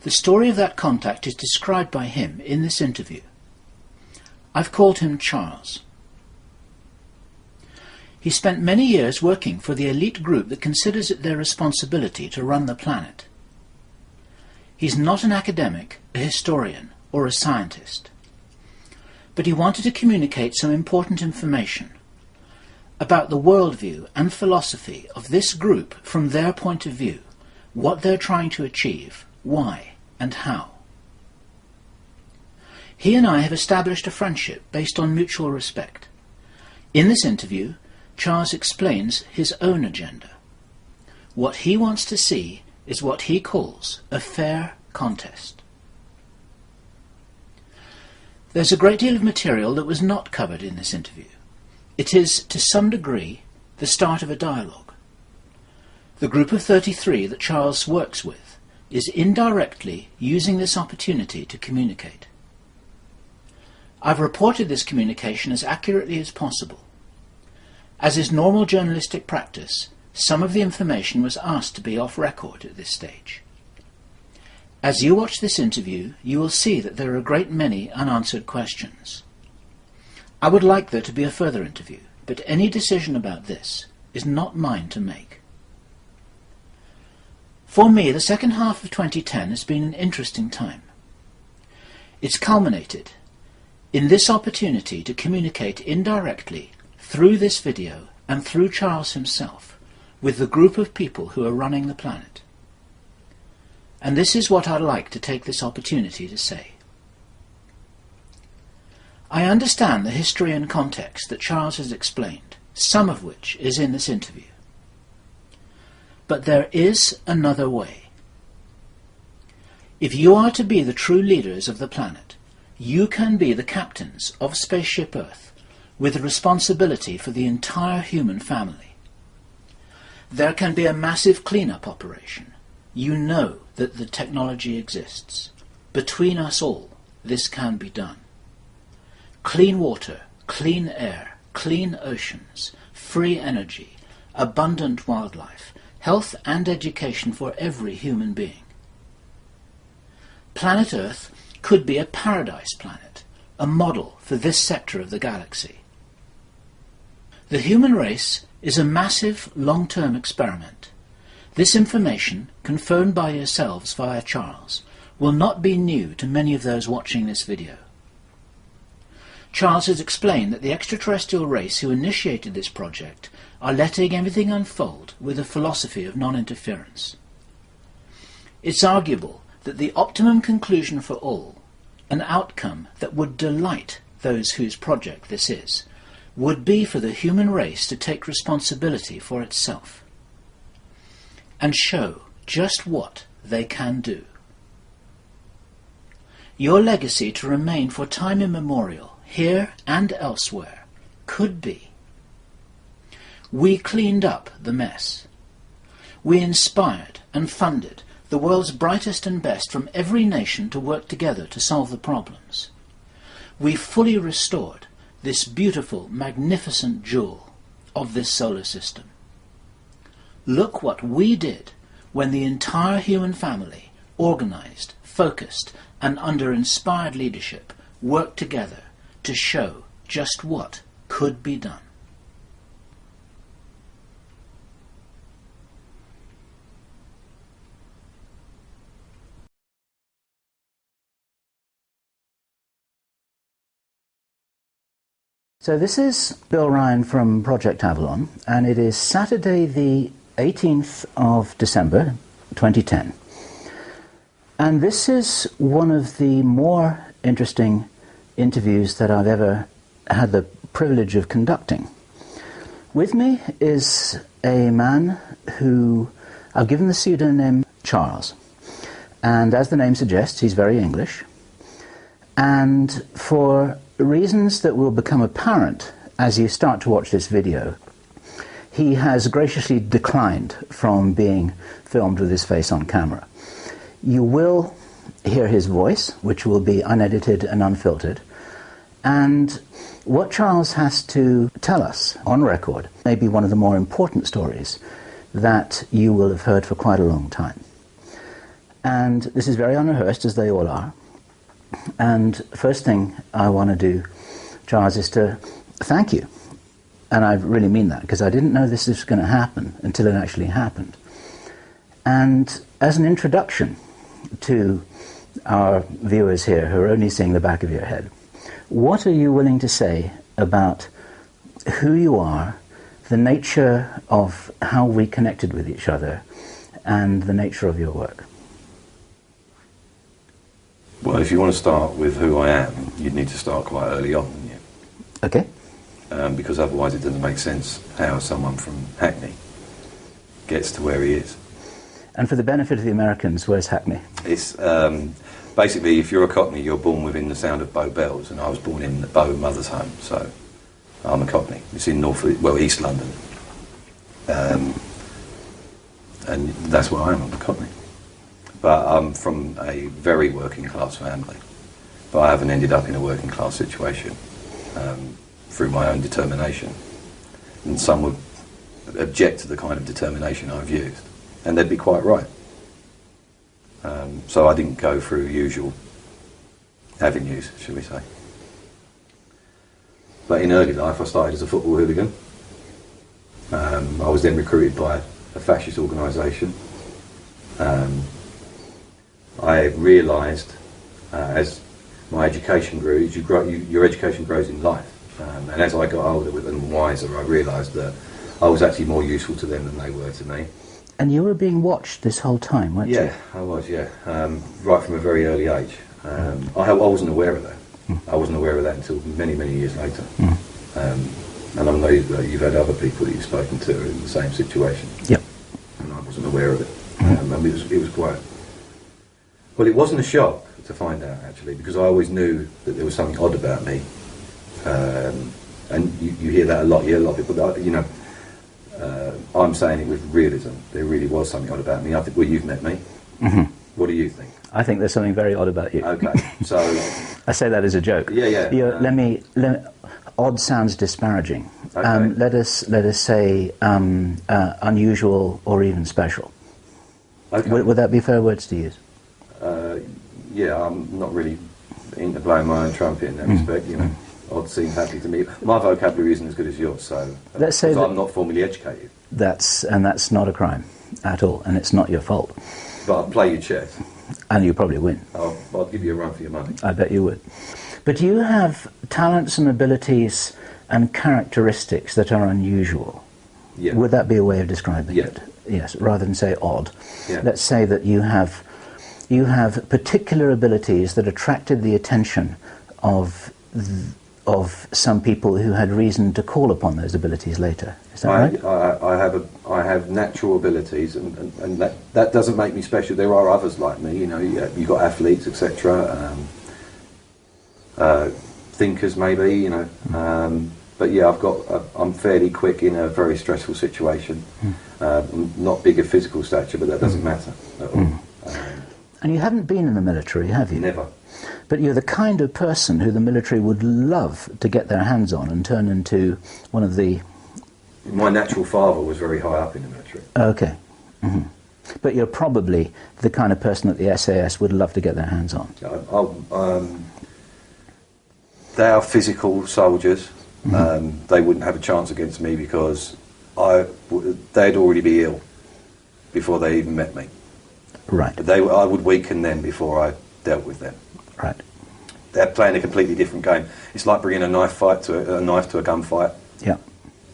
The story of that contact is described by him in this interview. I've called him Charles. He spent many years working for the elite group that considers it their responsibility to run the planet. He's not an academic, a historian, or a scientist. But he wanted to communicate some important information about the worldview and philosophy of this group from their point of view, what they're trying to achieve, why, and how. He and I have established a friendship based on mutual respect. In this interview, Charles explains his own agenda. What he wants to see is what he calls a fair contest. There's a great deal of material that was not covered in this interview. It is, to some degree, the start of a dialogue. The group of 33 that Charles works with is indirectly using this opportunity to communicate. I've reported this communication as accurately as possible. As is normal journalistic practice, some of the information was asked to be off record at this stage. As you watch this interview, you will see that there are a great many unanswered questions. I would like there to be a further interview, but any decision about this is not mine to make. For me, the second half of 2010 has been an interesting time. It's culminated in this opportunity to communicate indirectly through this video and through Charles himself with the group of people who are running the planet. And this is what I'd like to take this opportunity to say. I understand the history and context that Charles has explained, some of which is in this interview. But there is another way. If you are to be the true leaders of the planet, you can be the captains of Spaceship Earth with the responsibility for the entire human family. There can be a massive clean-up operation. You know that the technology exists. Between us all, this can be done. Clean water, clean air, clean oceans, free energy, abundant wildlife, health and education for every human being. Planet Earth could be a paradise planet, a model for this sector of the galaxy. The human race is a massive long-term experiment. This information, confirmed by yourselves via Charles, will not be new to many of those watching this video. Charles has explained that the extraterrestrial race who initiated this project are letting everything unfold with a philosophy of non-interference. It's arguable that the optimum conclusion for all, an outcome that would delight those whose project this is, would be for the human race to take responsibility for itself and show just what they can do. Your legacy to remain for time immemorial, here and elsewhere, could be: we cleaned up the mess. We inspired and funded the world's brightest and best from every nation to work together to solve the problems. We fully restored this beautiful, magnificent jewel of this solar system. Look what we did when the entire human family, organized, focused, and under inspired leadership, worked together to show just what could be done. So this is Bill Ryan from Project Avalon, and it is Saturday the 18th of December 2010. And this is one of the more interesting interviews that I've ever had the privilege of conducting. With me is a man who I've given the pseudonym Charles. And as the name suggests, he's very English. And for reasons that will become apparent as you start to watch this video, he has graciously declined from being filmed with his face on camera. You will hear his voice, which will be unedited and unfiltered, and what Charles has to tell us on record may be one of the more important stories that you will have heard for quite a long time. And this is very unrehearsed, as they all are. And first thing I want to do, Charles, is to thank you. And I really mean that, because I didn't know this was going to happen until it actually happened. And as an introduction to our viewers here who are only seeing the back of your head, what are you willing to say about who you are, the nature of how we connected with each other, and the nature of your work? Well, if you want to start with who I am, you'd need to start quite early on, wouldn't you? Okay. Because otherwise it doesn't make sense how someone from Hackney gets to where he is. And for the benefit of the Americans, where's Hackney? It's basically, if you're a Cockney, you're born within the sound of Bow Bells, and I was born in the Bow Mother's Home, so I'm a Cockney. It's in East London. And that's where I am, I'm a Cockney. But I'm from a very working class family. But I haven't ended up in a working class situation through my own determination. And some would object to the kind of determination I've used. And they'd be quite right. So I didn't go through usual avenues, shall we say. But in early life I started as a football hooligan. I was then recruited by a fascist organisation. I realised as my education grew, your education grows in life. And as I got older and wiser, I realised that I was actually more useful to them than they were to me. And you were being watched this whole time, weren't you? Yeah, I was, yeah. Right from a very early age. I wasn't aware of that. I wasn't aware of that until many, many years later. And I know that you've had other people that you've spoken to in the same situation. Yep. And I wasn't aware of it. It was quite... Well, it wasn't a shock to find out, actually, because I always knew that there was something odd about me. And you hear that a lot, of people, but, you know, I'm saying it with realism. There really was something odd about me. I think, well, you've met me. Mm-hmm. What do you think? I think there's something very odd about you. Okay, so... I say that as a joke. Yeah. Let me, odd sounds disparaging. Okay. Let us say unusual or even special. Okay. Would that be fair words to use? Yeah, I'm not really into blowing my own trumpet in that respect, you know. Odd seems happy to me. My vocabulary isn't as good as yours, so let's say I'm not formally educated. That's not a crime at all, and it's not your fault. But I'll play you chess. And you probably win. I'll give you a run for your money. I bet you would. But you have talents and abilities and characteristics that are unusual. Yeah. Would that be a way of describing Yeah. it? Yes, rather than say odd. Yeah. Let's say that you have particular abilities that attracted the attention of some people who had reason to call upon those abilities later. Is that right? I have natural abilities, and that doesn't make me special. There are others like me, you know. You've got athletes, etc. Thinkers, maybe, you know. But yeah, I'm fairly quick in a very stressful situation. Not big of physical stature, but that doesn't matter at all. And you haven't been in the military, have you? Never. But you're the kind of person who the military would love to get their hands on and turn into one of the... My natural father was very high up in the military. Okay. Mm-hmm. But you're probably the kind of person that the SAS would love to get their hands on. They are physical soldiers. They wouldn't have a chance against me because they'd already be ill before they even met me. Right. I would weaken them before I dealt with them. Right. They're playing a completely different game. It's like bringing a knife to a gunfight. Yeah.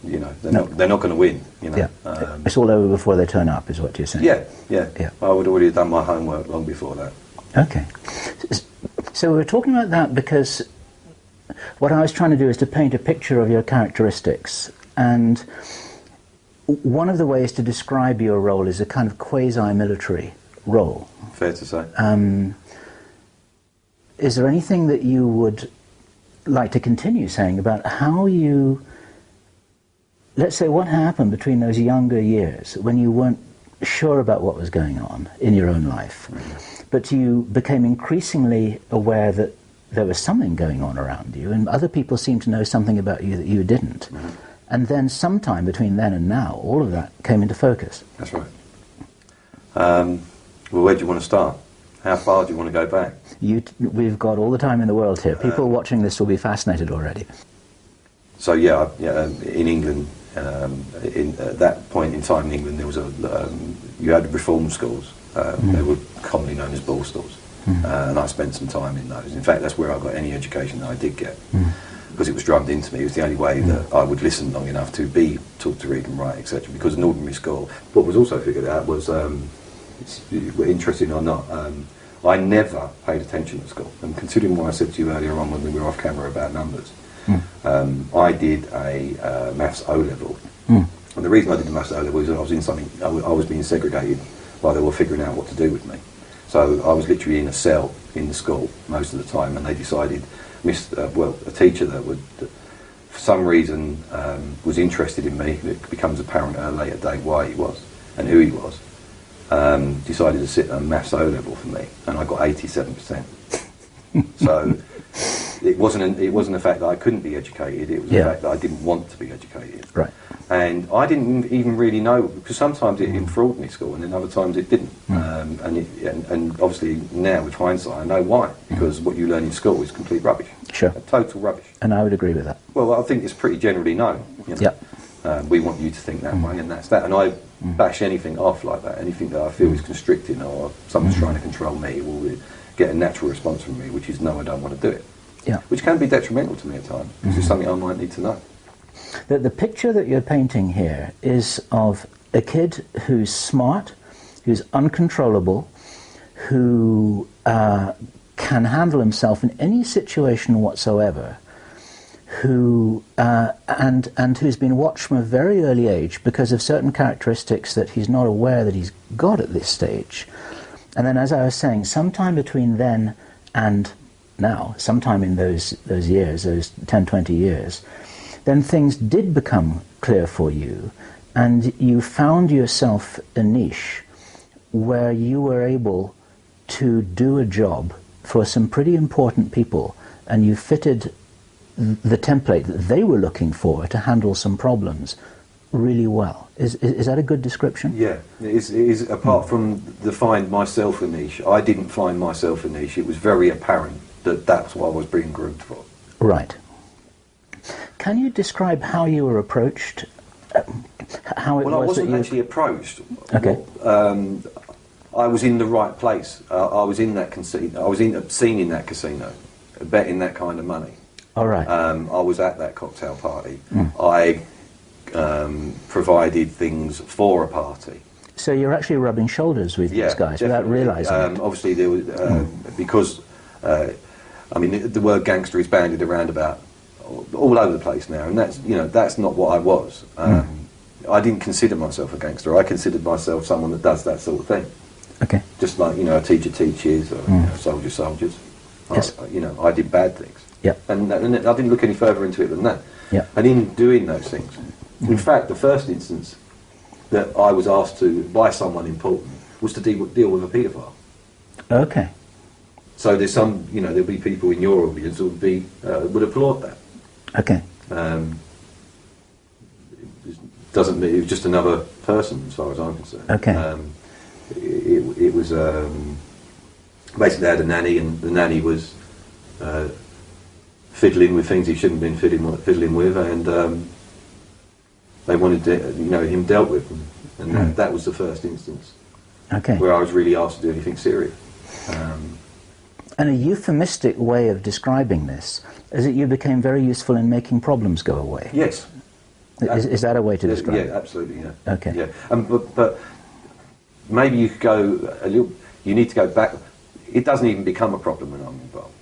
You know, they're not going to so you know. Yeah. It's all over before they turn up, is what you're saying. Yeah. I would already have done my homework long before that. Okay. So we were talking about that because what I was trying to do is to paint a picture of your characteristics, and one of the ways to describe your role is a kind of quasi-military role. Fair to say. Is there anything that you would like to continue saying about how you, let's say, what happened between those younger years when you weren't sure about what was going on in your own life, but you became increasingly aware that there was something going on around you, and other people seemed to know something about you that you didn't. And then sometime between then and now, all of that came into focus. That's right. Well, where do you want to start? How far do you want to go back? We've got all the time in the world here. People watching this will be fascinated already. So in England, at that point in time in England, there was you had reform schools. They were commonly known as borstalls, and I spent some time in those. In fact, that's where I got any education that I did get, because it was drummed into me. It was the only way that I would listen long enough to be taught to read and write, etc. Because an ordinary school, what was also figured out was, interesting or not, I never paid attention at school. And considering what I said to you earlier on when we were off camera about numbers, I did a maths O-level. And the reason I did the maths O-level was that I was being segregated while they were figuring out what to do with me. So I was literally in a cell in the school most of the time, and they decided, a teacher that would, for some reason, was interested in me. It becomes apparent at a later date why he was and who he was. Decided to sit a maths O-level for me, and I got 87%. So it wasn't the fact that I couldn't be educated, it was the fact that I didn't want to be educated. Right. And I didn't even really know, because sometimes it enthralled me, school, and then other times it didn't. And obviously now with hindsight I know why, because what you learn in school is complete rubbish. Sure. Total rubbish. And I would agree with that. Well, I think it's pretty generally known. You know? We want you to think that way, and that's that. And I bash anything off like that, anything that I feel is constricting or someone's trying to control me will get a natural response from me, which is no, I don't want to do it. Yeah. Which can be detrimental to me at times, because it's something I might need to know. The picture that you're painting here is of a kid who's smart, who's uncontrollable, who can handle himself in any situation whatsoever, who and who's been watched from a very early age because of certain characteristics that he's not aware that he's got at this stage. And then, as I was saying, sometime between then and now, sometime in those years, those 10, 20 years, then things did become clear for you, and you found yourself a niche where you were able to do a job for some pretty important people, and you fitted the template that they were looking for to handle some problems really well. Is that a good description? Yeah, it is. Apart from the find myself a niche, I didn't find myself a niche. It was very apparent that that's what I was being groomed for. Right. Can you describe how you were approached? How it was I wasn't that you actually approached. Okay. I was in the right place. I was in that casino. I was seen in that casino, betting that kind of money. All right. I was at that cocktail party. I provided things for a party. So you're actually rubbing shoulders with these guys without realising it. Obviously, there was because the word gangster is bandied around about all over the place now, and that's not what I was. I didn't consider myself a gangster. I considered myself someone that does that sort of thing. Okay. Just like a teacher teaches, or soldiers. Yes. I did bad things. Yep. And I didn't look any further into it than that. Yep. And in doing those things, in fact, the first instance that I was asked to by someone important was to deal with a paedophile. Okay. So there's some, there'll be people in your audience who would applaud that. Okay. Doesn't mean it was just another person, as far as I'm concerned. Okay. It was basically they had a nanny, and the nanny was fiddling with things he shouldn't have been fiddling with, and they wanted him dealt with, and that was the first instance. Okay. Where I was really asked to do anything serious. And a euphemistic way of describing this is that you became very useful in making problems go away. Yes. Is that a way to describe it? Yeah, absolutely, yeah. Okay. Yeah. But maybe you could go a little, you need to go back. It doesn't even become a problem when I'm involved.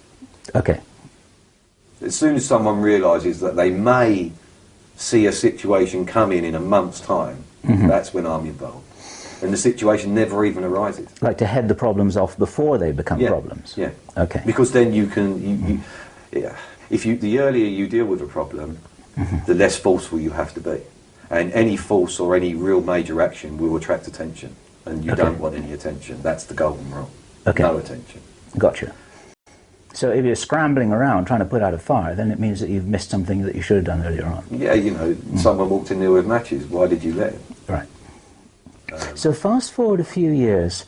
Okay. As soon as someone realises that they may see a situation come in a month's time, that's when I'm involved. And the situation never even arises. Like to head the problems off before they become problems? Yeah. Okay. Because then you can, the earlier you deal with a problem, the less forceful you have to be. And any force or any real major action will attract attention. And you don't want any attention. That's the golden rule. Okay. No attention. Gotcha. So if you're scrambling around trying to put out a fire, then it means that you've missed something that you should have done earlier on. Yeah, someone walked in there with matches. Why did you let him? Right. So fast forward a few years,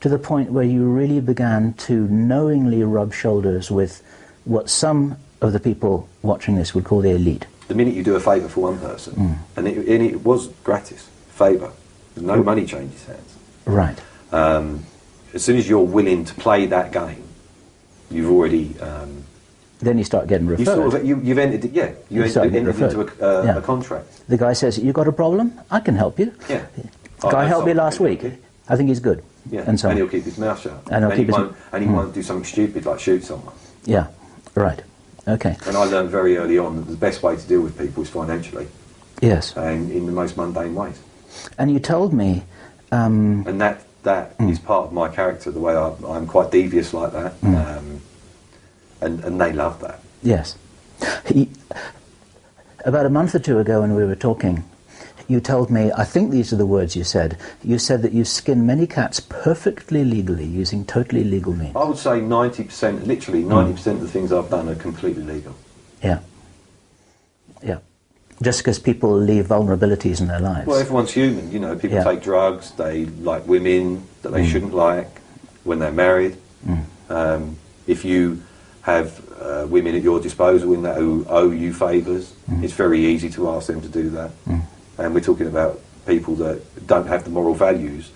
to the point where you really began to knowingly rub shoulders with what some of the people watching this would call the elite. The minute you do a favour for one person, and it was gratis, favour, no money changes hands. Right. As soon as you're willing to play that game, you've already... then you start getting referred. You've entered it, yeah. You entered into a contract. The guy says, "You got a problem? I can help you." Yeah. The guy helped me last week. I think he's good. Yeah. And so on. He'll keep his mouth shut. And he won't do something stupid like shoot someone. Yeah. Right. Okay. And I learned very early on that the best way to deal with people is financially. Yes. And in the most mundane ways. And you told me... and that is part of my character, the way I'm quite devious like that. And they love that. Yes. About a month or two ago when we were talking, you told me, I think these are the words you said that you skin many cats perfectly legally using totally legal means. I would say 90%, literally 90% of the things I've done are completely legal. Yeah. Yeah. Just because people leave vulnerabilities in their lives. Well, everyone's human, you know. People take drugs, they like women that they shouldn't like when they're married. If you have women at your disposal who owe you favours, it's very easy to ask them to do that. And we're talking about people that don't have the moral values.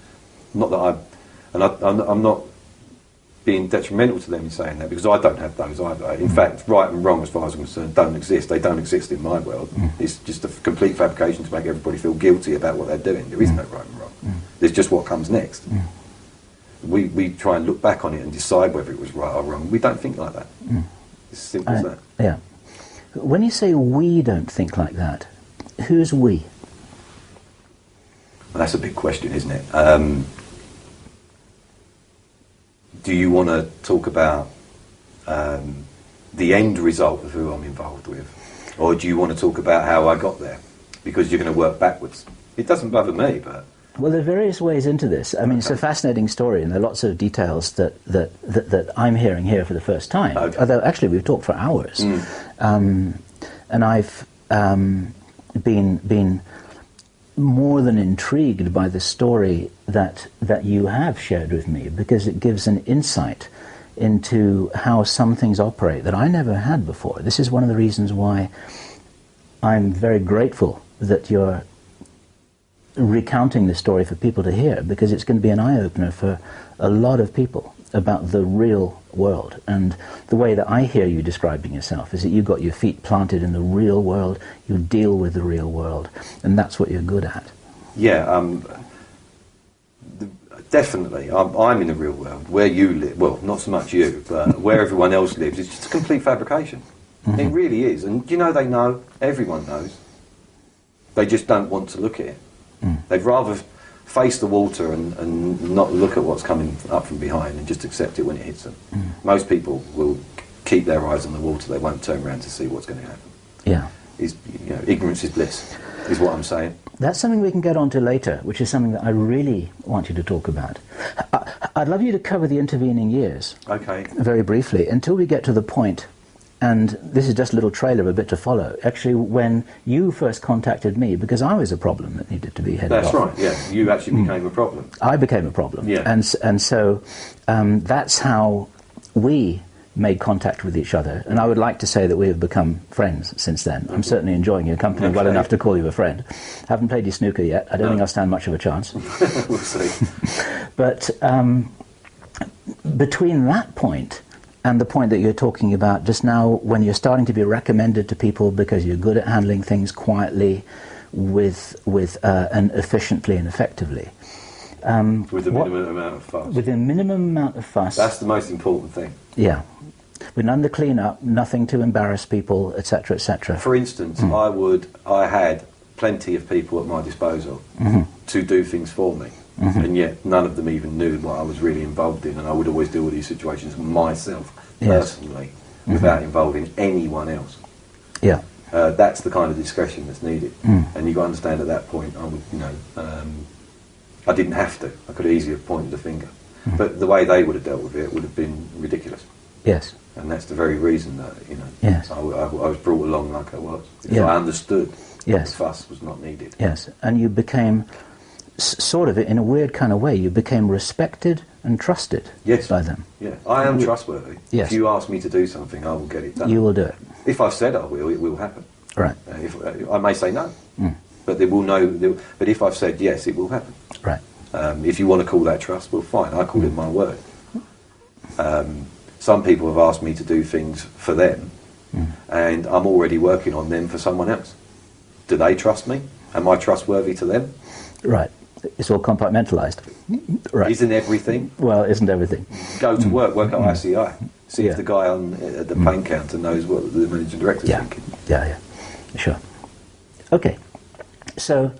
Not that I'm not being detrimental to them in saying that, because I don't have those either. In fact, right and wrong, as far as I'm concerned, don't exist. They don't exist in my world. It's just a complete fabrication to make everybody feel guilty about what they're doing. There is no right and wrong. There's just what comes next. We try and look back on it and decide whether it was right or wrong. We don't think like that. It's as simple as that. Yeah. When you say we don't think like that, who's we? Well, that's a big question, isn't it? Do you want to talk about the end result of who I'm involved with? Or do you want to talk about how I got there? Because you're going to work backwards. It doesn't bother me, but... Well, there are various ways into this. I mean, it's a fascinating story, and there are lots of details that I'm hearing here for the first time. Okay. Although, actually, we've talked for hours. And I've been more than intrigued by the story that you have shared with me, because it gives an insight into how some things operate that I never had before. This is one of the reasons why I'm very grateful that you're recounting this story for people to hear, because it's going to be an eye-opener for a lot of people about the real world. And the way that I hear you describing yourself is that you've got your feet planted in the real world, you deal with the real world, and that's what you're good at. Yeah, definitely. I'm in the real world. Where you live, well, not so much you, but where everyone else lives, it's just a complete fabrication. It really is. And you know, they know, everyone knows. They just don't want to look at it. They'd rather face the water and not look at what's coming up from behind and just accept it when it hits them. Most people will keep their eyes on the water. They won't turn around to see what's going to happen. Yeah. Ignorance is bliss, is what I'm saying. That's something we can get on to later, which is something that I really want you to talk about. I'd love you to cover the intervening years. Okay. Very briefly, until we get to the point, and this is just a little trailer, a bit to follow, actually when you first contacted me, because I was a problem that needed to be headed off. That's right, yeah. You actually became a problem. I became a problem. Yeah. And so that's how we made contact with each other, and I would like to say that we have become friends since then. I'm certainly enjoying your company well enough to call you a friend. Haven't played you snooker yet. I don't think I'll stand much of a chance. We'll see. But between that point and the point that you're talking about just now, when you're starting to be recommended to people because you're good at handling things quietly, and efficiently and effectively. With a minimum amount of fuss. With a minimum amount of fuss. That's the most important thing. Yeah. With none to clean up, nothing to embarrass people, etc., etc. For instance, I had plenty of people at my disposal to do things for me. And yet none of them even knew what I was really involved in, and I would always deal with these situations myself, personally, without involving anyone else. Yeah. That's the kind of discretion that's needed. And you've got to understand at that point, I would, I didn't have to. I could easily have pointed the finger. But the way they would have dealt with it would have been ridiculous. Yes. And that's the very reason that, Yes. I was brought along like I was. Because Yeah. I understood Yes. that fuss was not needed. Yes. And you became sort of, in a weird kind of way, you became respected and trusted by them. Yeah, I am trustworthy. Yes. If you ask me to do something, I will get it done. You will do it. If I've said I will, it will happen. Right. I may say no, but they will know. But if I've said yes, it will happen. Right. If you want to call that trust, well, fine. I call it my word. Some people have asked me to do things for them, and I'm already working on them for someone else. Do they trust me? Am I trustworthy to them? Right. It's all compartmentalized. Right. Isn't everything? Well, isn't everything. Go to work at ICI. See if the guy at the paint counter knows what the managing director's thinking. Yeah, sure. Okay, so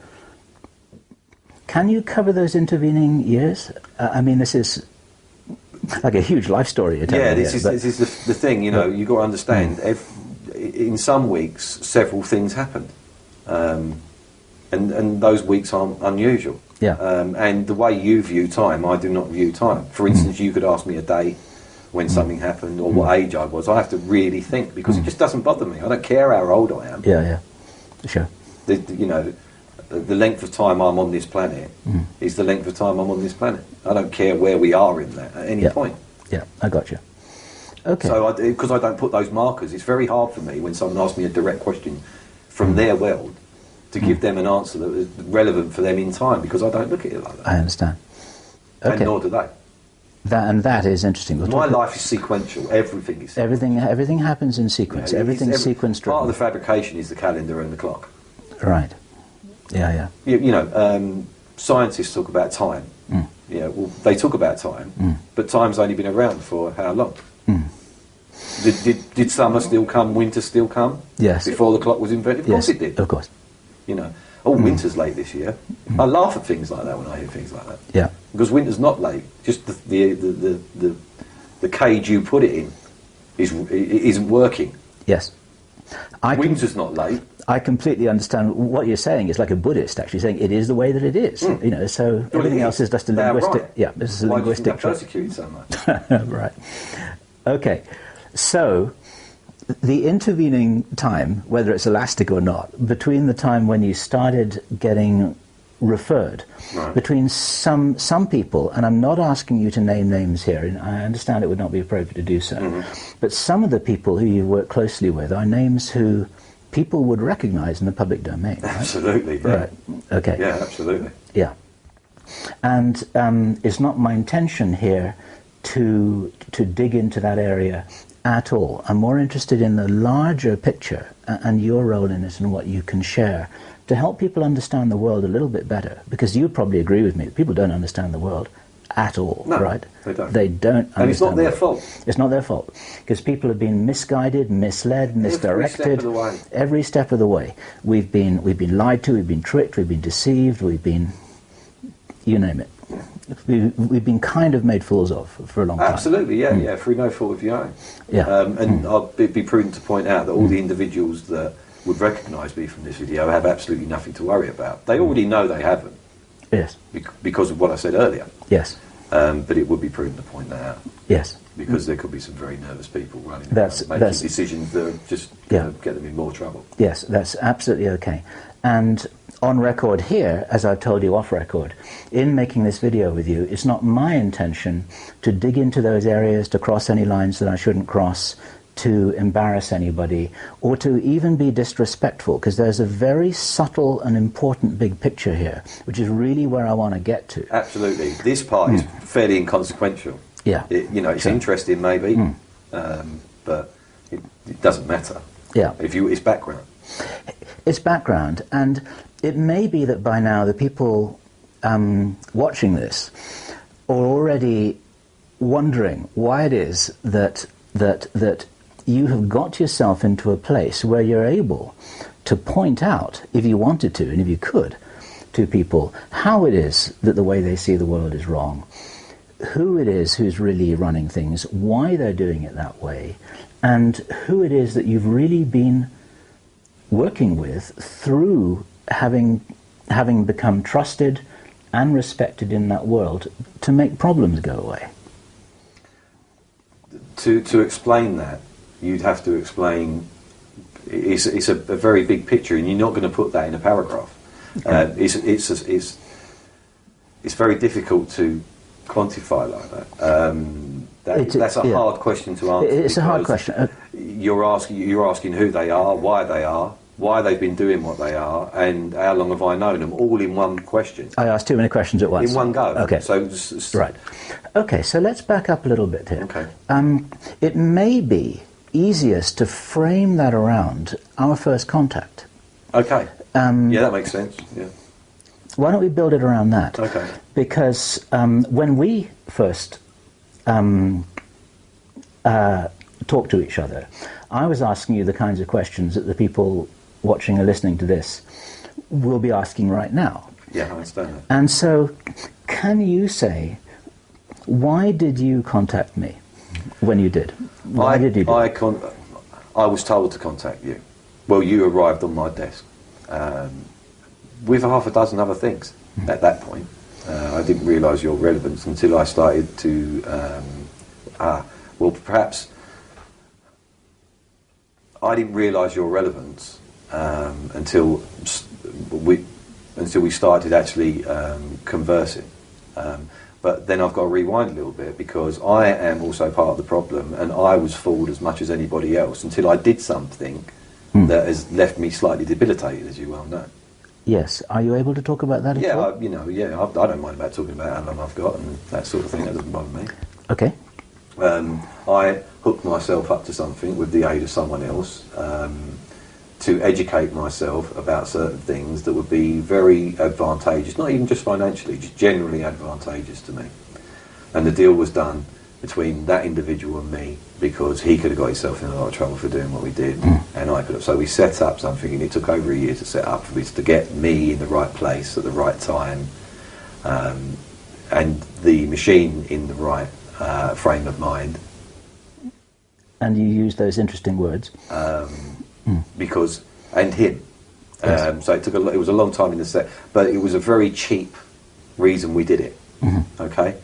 can you cover those intervening years? I mean, this is like a huge life story you're telling this is the thing, you know, you've got to understand, in some weeks, several things happened. And those weeks aren't unusual. Yeah. And the way you view time, I do not view time. For instance, you could ask me a day when something happened, or what age I was. I have to really think, because it just doesn't bother me. I don't care how old I am. Yeah, sure. The length of time I'm on this planet is the length of time I'm on this planet. I don't care where we are in that at any point. Yeah, I got you. Okay. So because I don't put those markers, it's very hard for me when someone asks me a direct question from their world to give them an answer that is relevant for them in time, because I don't look at it like that. I understand. Okay. And nor do they. That is interesting. My life is sequential. Everything is sequential. Everything happens in sequence. Everything is sequence driven. Part of the fabrication is the calendar and the clock. Right. Yeah. Scientists talk about time. Yeah, well, they talk about time, but time's only been around for how long? Did summer still come, winter still come? Yes. Before the clock was invented? Of course it did. Of course. Winter's late this year. I laugh at things like that when I hear things like that. Yeah. Because winter's not late. Just the cage you put it in isn't working. Yes. Winter's not late. I completely understand what you're saying. It's like a Buddhist actually saying it is the way that it is. So everything else is just a linguistic. Right. Yeah, this is a linguistic. Why do you think persecuted so much? Right. Okay. So the intervening time, whether it's elastic or not, between the time when you started getting referred, between some people, and I'm not asking you to name names here, and I understand it would not be appropriate to do so, but some of the people who you work closely with are names who people would recognize in the public domain. Right? Absolutely. Yeah. Right. Okay. Yeah, absolutely. Yeah. And it's not my intention here to dig into that area at all. I'm more interested in the larger picture and your role in it and what you can share to help people understand the world a little bit better, because you probably agree with me that people don't understand the world at all, right? They don't. They don't understand. And it's not their fault. It's not their fault, because people have been misguided, misled, misdirected. Every step of the way. Every step of the way. We've been lied to, we've been tricked, we've been deceived, we've been, you name it. We've been kind of made fools of for a long time. Absolutely, yeah, through no fault of your own. Yeah. And I'll be prudent to point out that all the individuals that would recognise me from this video have absolutely nothing to worry about. They already know they haven't. Yes. Because of what I said earlier. Yes. But it would be prudent to point that out. Yes. Because there could be some very nervous people running around making decisions that are just going to get them in more trouble. Yes, that's absolutely okay. And on record here, as I've told you off record, in making this video with you, it's not my intention to dig into those areas, to cross any lines that I shouldn't cross, to embarrass anybody, or to even be disrespectful, because there's a very subtle and important big picture here, which is really where I want to get to. Absolutely. This part is fairly inconsequential. Yeah. It's interesting maybe, but it doesn't matter. Yeah. It's background. It's background, and it may be that by now the people watching this are already wondering why it is that you have got yourself into a place where you're able to point out, if you wanted to, and if you could, to people how it is that the way they see the world is wrong, who it is who's really running things, why they're doing it that way, and who it is that you've really been working with through having become trusted and respected in that world to make problems go away. To explain that, you'd have to explain. It's a very big picture, and you're not going to put that in a paragraph. Okay. it's very difficult to quantify like that. That's a hard question to answer. It's a hard question. You're asking who they are, why they've been doing what they are, and how long have I known them, all in one question. I asked too many questions at once. In one go. Okay. So right. Okay, so let's back up a little bit here. Okay. It may be easiest to frame that around our first contact. Okay. Yeah, that makes sense. Yeah. Why don't we build it around that? Okay. Because when we first talked to each other, I was asking you the kinds of questions that the people watching or listening to this will be asking right now. Yeah, I understand that. And so, can you say, why did you contact me when you did? Why did you do it? I was told to contact you. Well, you arrived on my desk with half a dozen other things at that point. I didn't realise your relevance until I started to, perhaps I didn't realise your relevance until we started actually conversing. But then I've got to rewind a little bit, because I am also part of the problem, and I was fooled as much as anybody else until I did something that has left me slightly debilitated, as you well know. Yes. Are you able to talk about that at all? I don't mind about talking about how long I've got and that sort of thing. That doesn't bother me. Okay. I hooked myself up to something with the aid of someone else to educate myself about certain things that would be very advantageous, not even just financially, just generally advantageous to me. And the deal was done between that individual and me, because he could have got himself in a lot of trouble for doing what we did, and I could have. So we set up something, and it took over a year to set up, for me to get me in the right place at the right time, and the machine in the right frame of mind. And you use those interesting words. Because, and him. Yes. So it was a long time in the set, but it was a very cheap reason we did it. Okay?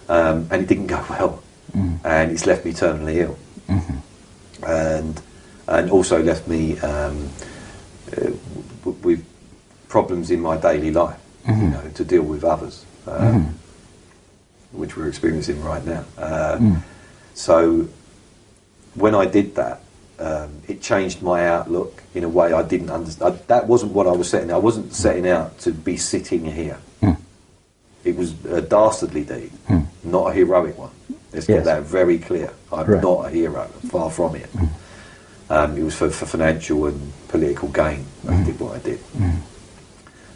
And it didn't go well. And it's left me terminally ill. And also left me with problems in my daily life, to deal with others, which we're experiencing right now. So when I did that, it changed my outlook in a way I didn't understand. That wasn't what I was setting. I wasn't setting out to be sitting here. It was a dastardly deed, not a heroic one. Let's get that very clear. I'm not a hero, far from it. It was for financial and political gain. I did what I did.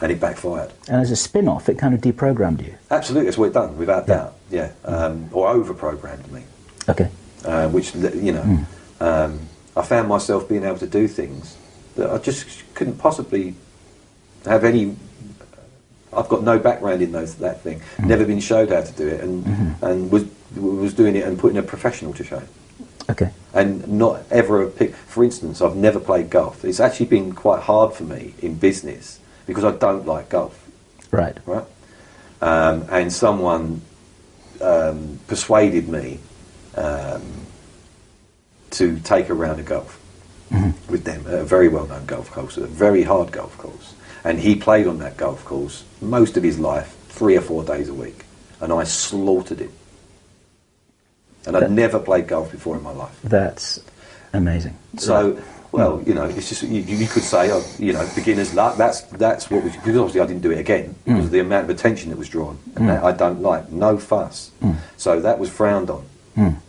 And it backfired. And as a spin-off, it kind of deprogrammed you. Absolutely, that's what it done, without doubt. Yeah, or over-programmed me. Okay. Which, I found myself being able to do things that I just couldn't possibly have any. I've got no background in that thing. Never been showed how to do it, and was doing it and putting a professional to shame. Okay. And not ever for instance, I've never played golf. It's actually been quite hard for me in business because I don't like golf. Right. Right. And someone persuaded me to take a round of golf with them at a very well-known golf course, a very hard golf course. And he played on that golf course most of his life, 3 or 4 days a week. And I slaughtered him. And I'd never played golf before in my life. That's amazing. So, well, it's just, you could say, beginner's luck. That's what was, because obviously I didn't do it again because of the amount of attention that was drawn. And that I don't like, no fuss. So that was frowned on,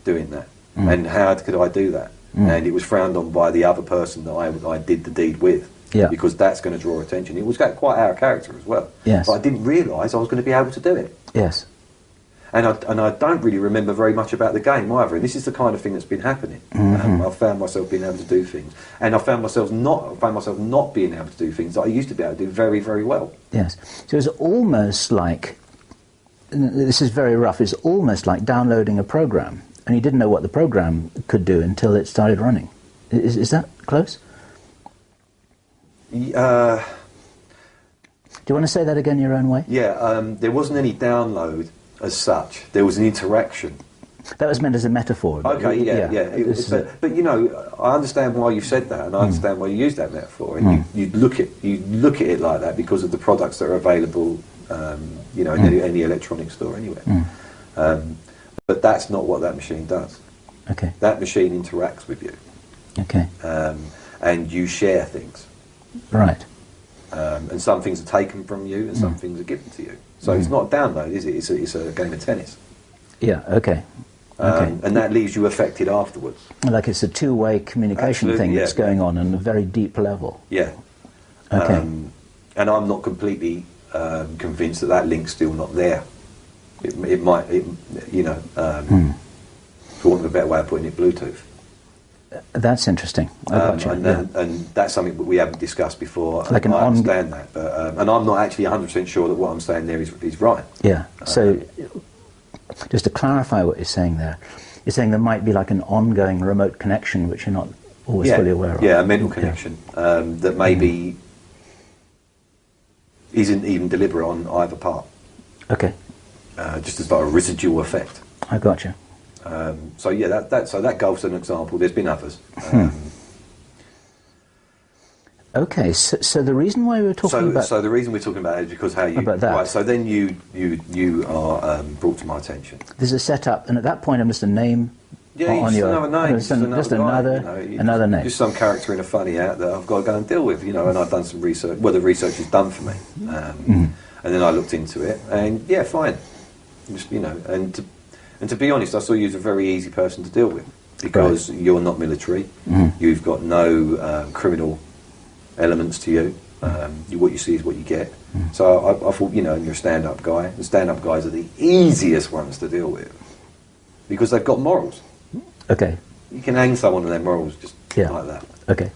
doing that. And how could I do that? And it was frowned on by the other person that I did the deed with. Yeah. Because that's going to draw attention. It was quite out of character as well. Yes. But I didn't realise I was going to be able to do it. Yes. And I don't really remember very much about the game either. And this is the kind of thing that's been happening. I've found myself being able to do things, and I found myself not being able to do things that I used to be able to do very, very well. Yes. So it's almost like, this is very rough, it's almost like downloading a program, and you didn't know what the program could do until it started running. Is that close? Do you want to say that again your own way? Yeah, there wasn't any download as such. There was an interaction. That was meant as a metaphor. Okay, yeah. But I understand why you said that, and I understand why you used that metaphor. And you look at it like that because of the products that are available you know, in any electronics store anywhere. But that's not what that machine does. Okay. That machine interacts with you. Okay. And you share things. Right. And some things are taken from you, and some things are given to you. So it's not a download, is it? It's a game of tennis. Yeah. Okay. Okay. And that leaves you affected afterwards. Like it's a two-way communication Absolutely, thing yeah. that's going on a very deep level. Yeah. Okay. And I'm not completely convinced that link's still not there. It might, you know, for want of a better way of putting it, Bluetooth. That's interesting. I gotcha. And that's something that we haven't discussed before. Like I understand that, but and I'm not actually 100% sure that what I'm saying there is right. Yeah. So, just to clarify what you're saying there, you're saying there might be like an ongoing remote connection which you're not always fully aware of. Yeah, a mental connection that maybe isn't even deliberate on either part. Okay. Just as like a residual effect. I gotcha. So yeah, that golf's an example. There's been others. Okay, so the reason why we were talking about... So the reason we're talking about it is because how you... About that. Right, so then you are brought to my attention. There's a setup, and at that point I'm just a name on just your... another name. Just another, guy, you know, another name. Just some character in a funny hat that I've got to go and deal with, you know, and I've done some research. Well, the research is done for me. And then I looked into it, and yeah, fine. Just, you know, and to be honest, I saw you as a very easy person to deal with because you're not military. You've got no criminal elements to you. What you see is what you get. So I thought, you know, you're a stand-up guy. And stand-up guys are the easiest ones to deal with because they've got morals. Okay. You can hang someone on their morals just like that. Okay.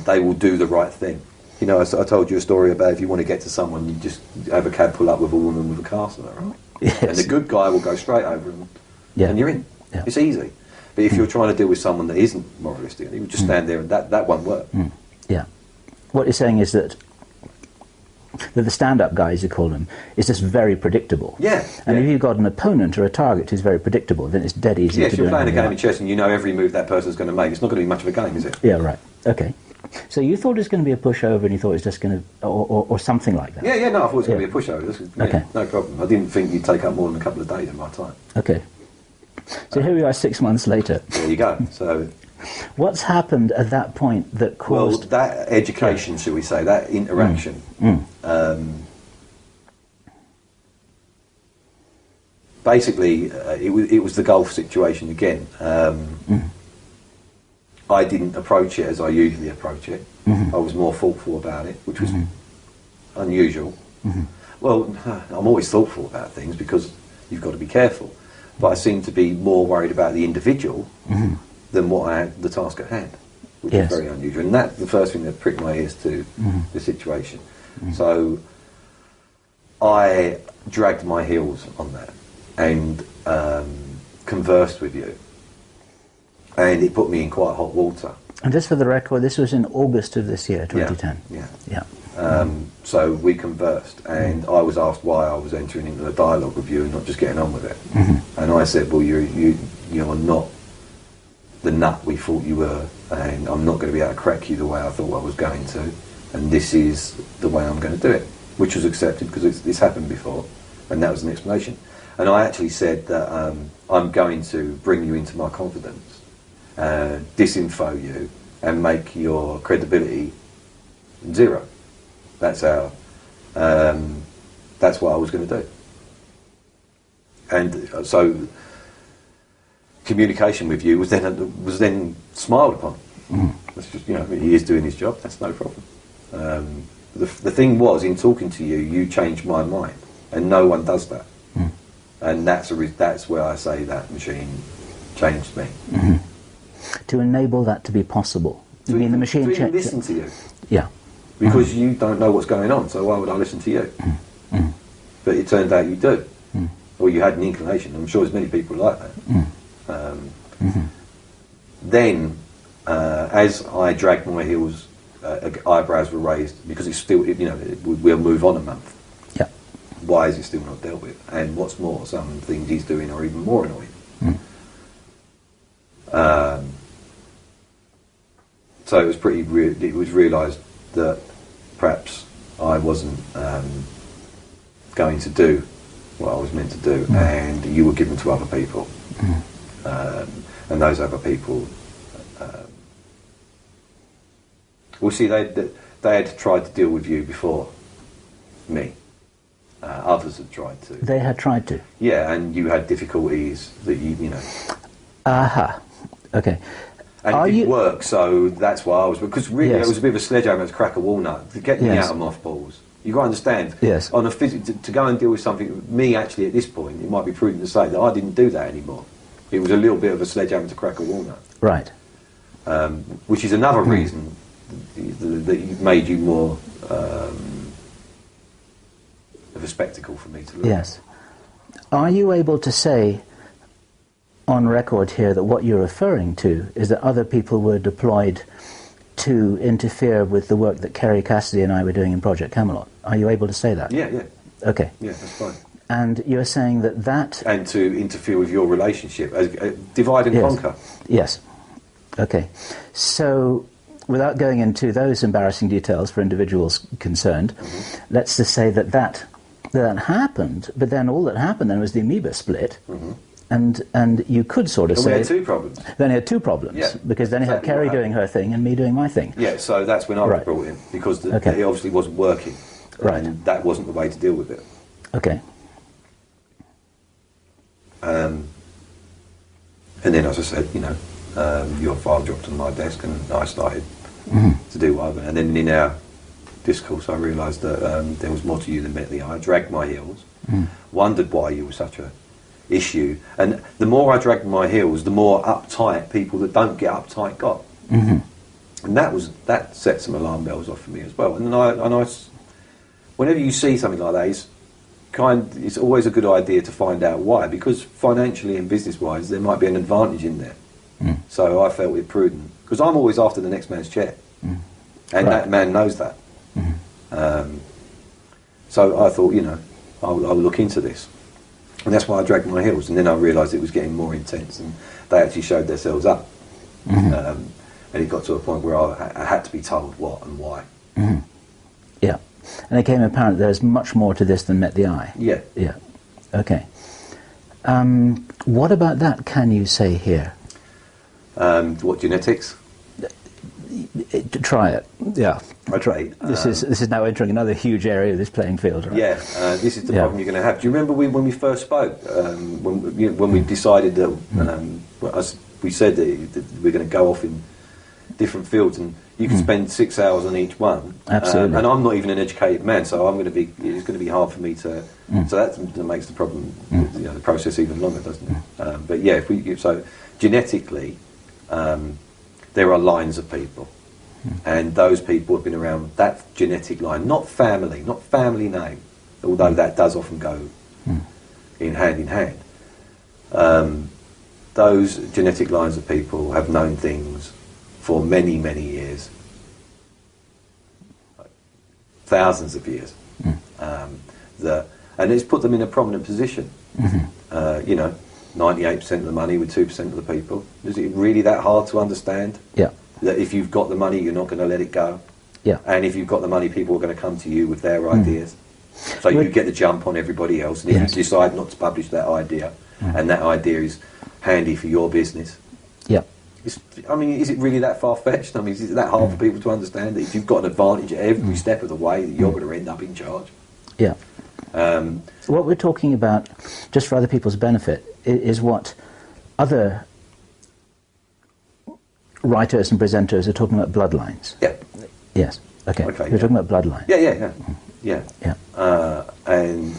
They will do the right thing. You know, I told you a story about if you want to get to someone, you just have a cab pull up with a woman with a castle, right? Yes. And the good guy will go straight over him, and you're in. Yeah. It's easy. But if you're trying to deal with someone that isn't moralistic, you would just stand there and that won't work. Yeah. What you're saying is that the stand-up guy, as you call them, is just very predictable. Yeah. And if you've got an opponent or a target who's very predictable, then it's dead easy to do. Yeah, if you're playing a game of chess and you know every move that person's going to make, it's not going to be much of a game, is it? Yeah, right. Okay. So you thought it was going to be a pushover, and you thought it was just going to, or something like that. Yeah, no, I thought it was going to be a pushover. Okay. No problem. I didn't think you'd take up more than a couple of days of my time. Okay. So here we are 6 months later. There you go. So, what's happened at that point that caused... Well, that education, shall we say, that interaction, basically, it was the golf situation again. I didn't approach it as I usually approach it. I was more thoughtful about it, which was unusual. Well, I'm always thoughtful about things because you've got to be careful. But I seem to be more worried about the individual than what I had the task at hand, which is very unusual. And that's the first thing that pricked my ears to the situation. So I dragged my heels on that and conversed with you. And it put me in quite hot water. And just for the record, this was in August of this year, 2010. Yeah. So we conversed, and I was asked why I was entering into a dialogue with you and not just getting on with it. And I said, well, you're not the nut we thought you were, and I'm not going to be able to crack you the way I thought I was going to, and this is the way I'm going to do it, which was accepted because it's happened before, and that was an explanation. And I actually said that I'm going to bring you into my confidence, disinfo you, and make your credibility zero. That's what I was going to do. And so communication with you was then smiled upon. That's just, you know, he is doing his job. That's no problem. The thing was, in talking to you, you changed my mind, and no one does that. And that's where I say that machine changed me. To enable that to be possible. You mean the machine to even listen to you? Yeah. Because you don't know what's going on, so why would I listen to you? But it turned out you do. Or you had an inclination. I'm sure there's many people like that. Then, as I dragged my heels, eyebrows were raised, because it's still, we'll move on a month. Yeah. Why is it still not dealt with? And what's more, some things he's doing are even more annoying. So it was it was realised that perhaps I wasn't going to do what I was meant to do, and you were given to other people. And those other people, well, see, they had tried to deal with you before me. Others had tried to. They had tried to? Yeah, and you had difficulties that you know. Aha. Okay. And it didn't work, so that's why I was... Because really, it was a bit of a sledgehammer to crack a walnut, to get me out of mothballs. You've got to understand, on a to go and deal with something, me actually at this point, it might be prudent to say that I didn't do that anymore. It was a little bit of a sledgehammer to crack a walnut. Right. Which is another reason that made you more of a spectacle for me to look at. Are you able to say on record here that what you're referring to is that other people were deployed to interfere with the work that Kerry Cassidy and I were doing in Project Camelot? Are you able to say that? Yeah. Okay. Yeah, that's fine. And you're saying that... And to interfere with your relationship, divide and conquer. Yes. Okay. So, without going into those embarrassing details for individuals concerned, let's just say that happened, but then all that happened then was the amoeba split, and you could sort of say... we had two problems. Then you had two problems, because then you had Kerry doing her thing and me doing my thing. Yeah, so that's when I was brought in, because it obviously wasn't working. Right. And that wasn't the way to deal with it. Okay. And then, as I said, your file dropped on my desk, and I started to do what and then in our discourse, I realised that there was more to you than met the eye. I dragged my heels, wondered why you were such a issue, and the more I dragged my heels, the more uptight people that don't get uptight got, and that set some alarm bells off for me as well. And I whenever you see something like that, it's always a good idea to find out why, because financially and business-wise, there might be an advantage in there. So I felt it prudent, because I'm always after the next man's check, and that man knows that. So I thought, I'll look into this, and that's why I dragged my heels. And then I realised it was getting more intense, and they actually showed themselves up, and it got to a point where I had to be told what and why. Yeah. And it became apparent there's much more to this than met the eye. Yeah. Yeah. Okay. What about that can you say here? What, genetics? Try it. Yeah. Okay. This is now entering another huge area of this playing field, right? Yeah. This is the problem you're going to have. Do you remember when we first spoke? When we decided that we said that we're going to go off in different fields, and you can spend 6 hours on each one. Absolutely. And I'm not even an educated man, so it's going to be hard for me to. So that makes the problem, the process even longer, doesn't it? But yeah, so genetically, there are lines of people, and those people have been around that genetic line, not family name, although that does often go in hand. Those genetic lines of people have known things for many, many years, thousands of years, and it's put them in a prominent position. 98% of the money with 2% of the people. Is it really that hard to understand? Yeah. That if you've got the money, you're not going to let it go. Yeah. And if you've got the money, people are going to come to you with their ideas. So you get the jump on everybody else. And if you decide not to publish that idea, and that idea is handy for your business, is it really that far-fetched? Is it that hard for people to understand that if you've got an advantage at every step of the way, that you're going to end up in charge? Yeah. What we're talking about, just for other people's benefit, is what other writers and presenters are talking about bloodlines. Yeah. Yes. Okay. We're talking about bloodlines. Yeah. And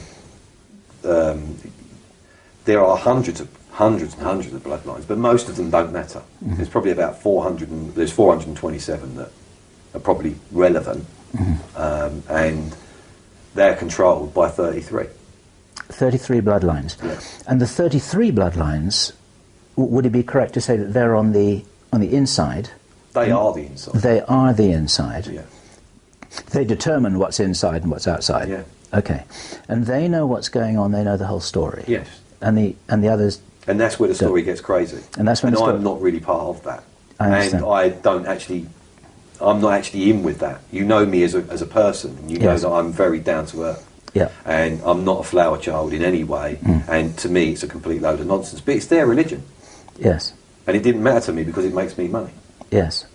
there are hundreds and hundreds of bloodlines, but most of them don't matter. There's probably about 427 that are probably relevant, and they're controlled by 33. 33 bloodlines. Yeah. And the 33 bloodlines, would it be correct to say that they're on the inside? They are the inside. They are the inside. Yeah. They determine what's inside and what's outside. Yeah. Okay. And they know what's going on, they know the whole story. Yes. And the others. And that's where the story gets crazy. And that's when I'm not really part of that. I understand. And I'm not actually in with that. You know me as a person, and you know that I'm very down to earth. Yeah. And I'm not a flower child in any way, and to me it's a complete load of nonsense. But it's their religion. Yes. And it didn't matter to me because it makes me money. Yes.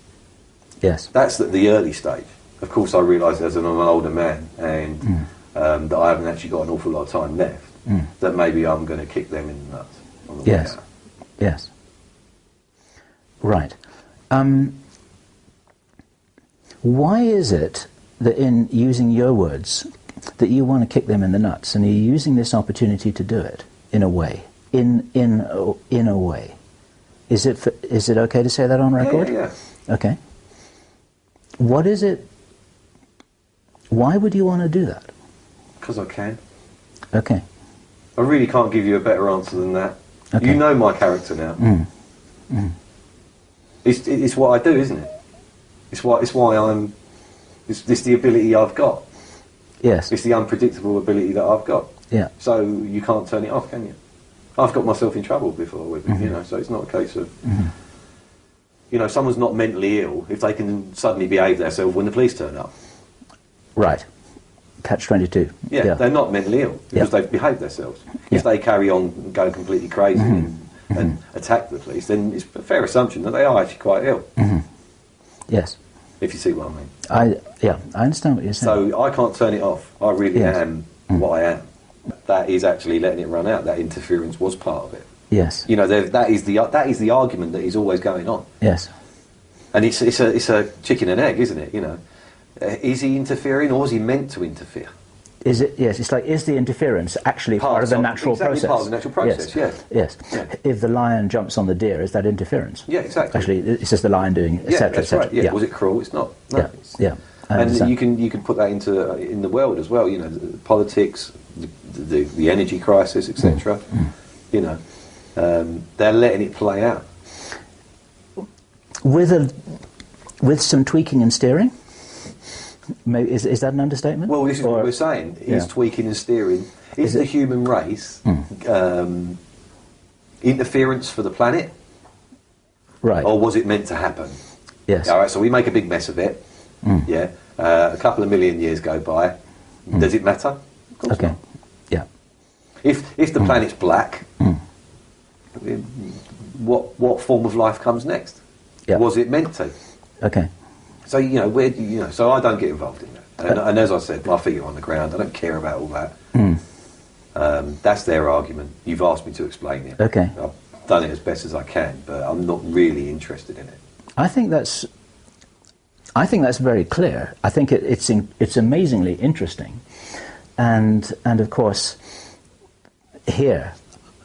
Yes. That's at the early stage. Of course, I realised as I'm an older man and that I haven't actually got an awful lot of time left, that maybe I'm going to kick them in the nuts on the way out. Yes. Right. Why is it that, in using your words, that you want to kick them in the nuts, and you're using this opportunity to do it in a way, in a way? Is it okay to say that on record? Yeah. Okay. What is it? Why would you want to do that? Because I can. Okay. I really can't give you a better answer than that. Okay. You know my character now. It's what I do, isn't it? It's why I'm. It's the ability I've got. Yes. It's the unpredictable ability that I've got. Yeah. So you can't turn it off, can you? I've got myself in trouble before with it, you know. So it's not a case of, you know, someone's not mentally ill if they can suddenly behave themselves when the police turn up. Right. Catch-22. Yeah, they're not mentally ill because they've behaved themselves. If they carry on going completely crazy and attack the police, then it's a fair assumption that they are actually quite ill. Yes. If you see what I mean. I understand what you're saying. So I can't turn it off. I really am what I am. That is actually letting it run out. That interference was part of it. Yes. You know, that is the argument that is always going on. Yes. And it's a chicken and egg, isn't it? You know, is he interfering or is he meant to interfere? Is it? Yes. It's like, is the interference actually part of the natural process? Part of the natural process. Yes. If the lion jumps on the deer, is that interference? Yeah, exactly. Actually, it's just the lion doing etc. That's right. Yeah. Was it cruel? It's not. No. Yeah. And you can put that into in the world as well. You know, politics, the energy crisis, etc. You know, they're letting it play out with some tweaking and steering. Maybe, is that an understatement? Well, this is what we're saying. Is tweaking and steering. Is the human race interference for the planet? Right. Or was it meant to happen? Yes. All right. So we make a big mess of it. Yeah. A couple of million years go by. Does it matter? Of course not. Yeah. If the planet's black, what form of life comes next? Yeah. Was it meant to? Okay. So so I don't get involved in that. And as I said, my feet are on the ground. I don't care about all that. That's their argument. You've asked me to explain it. Okay. I've done it as best as I can, but I'm not really interested in it. I think that's very clear. I think it's amazingly interesting, and of course, here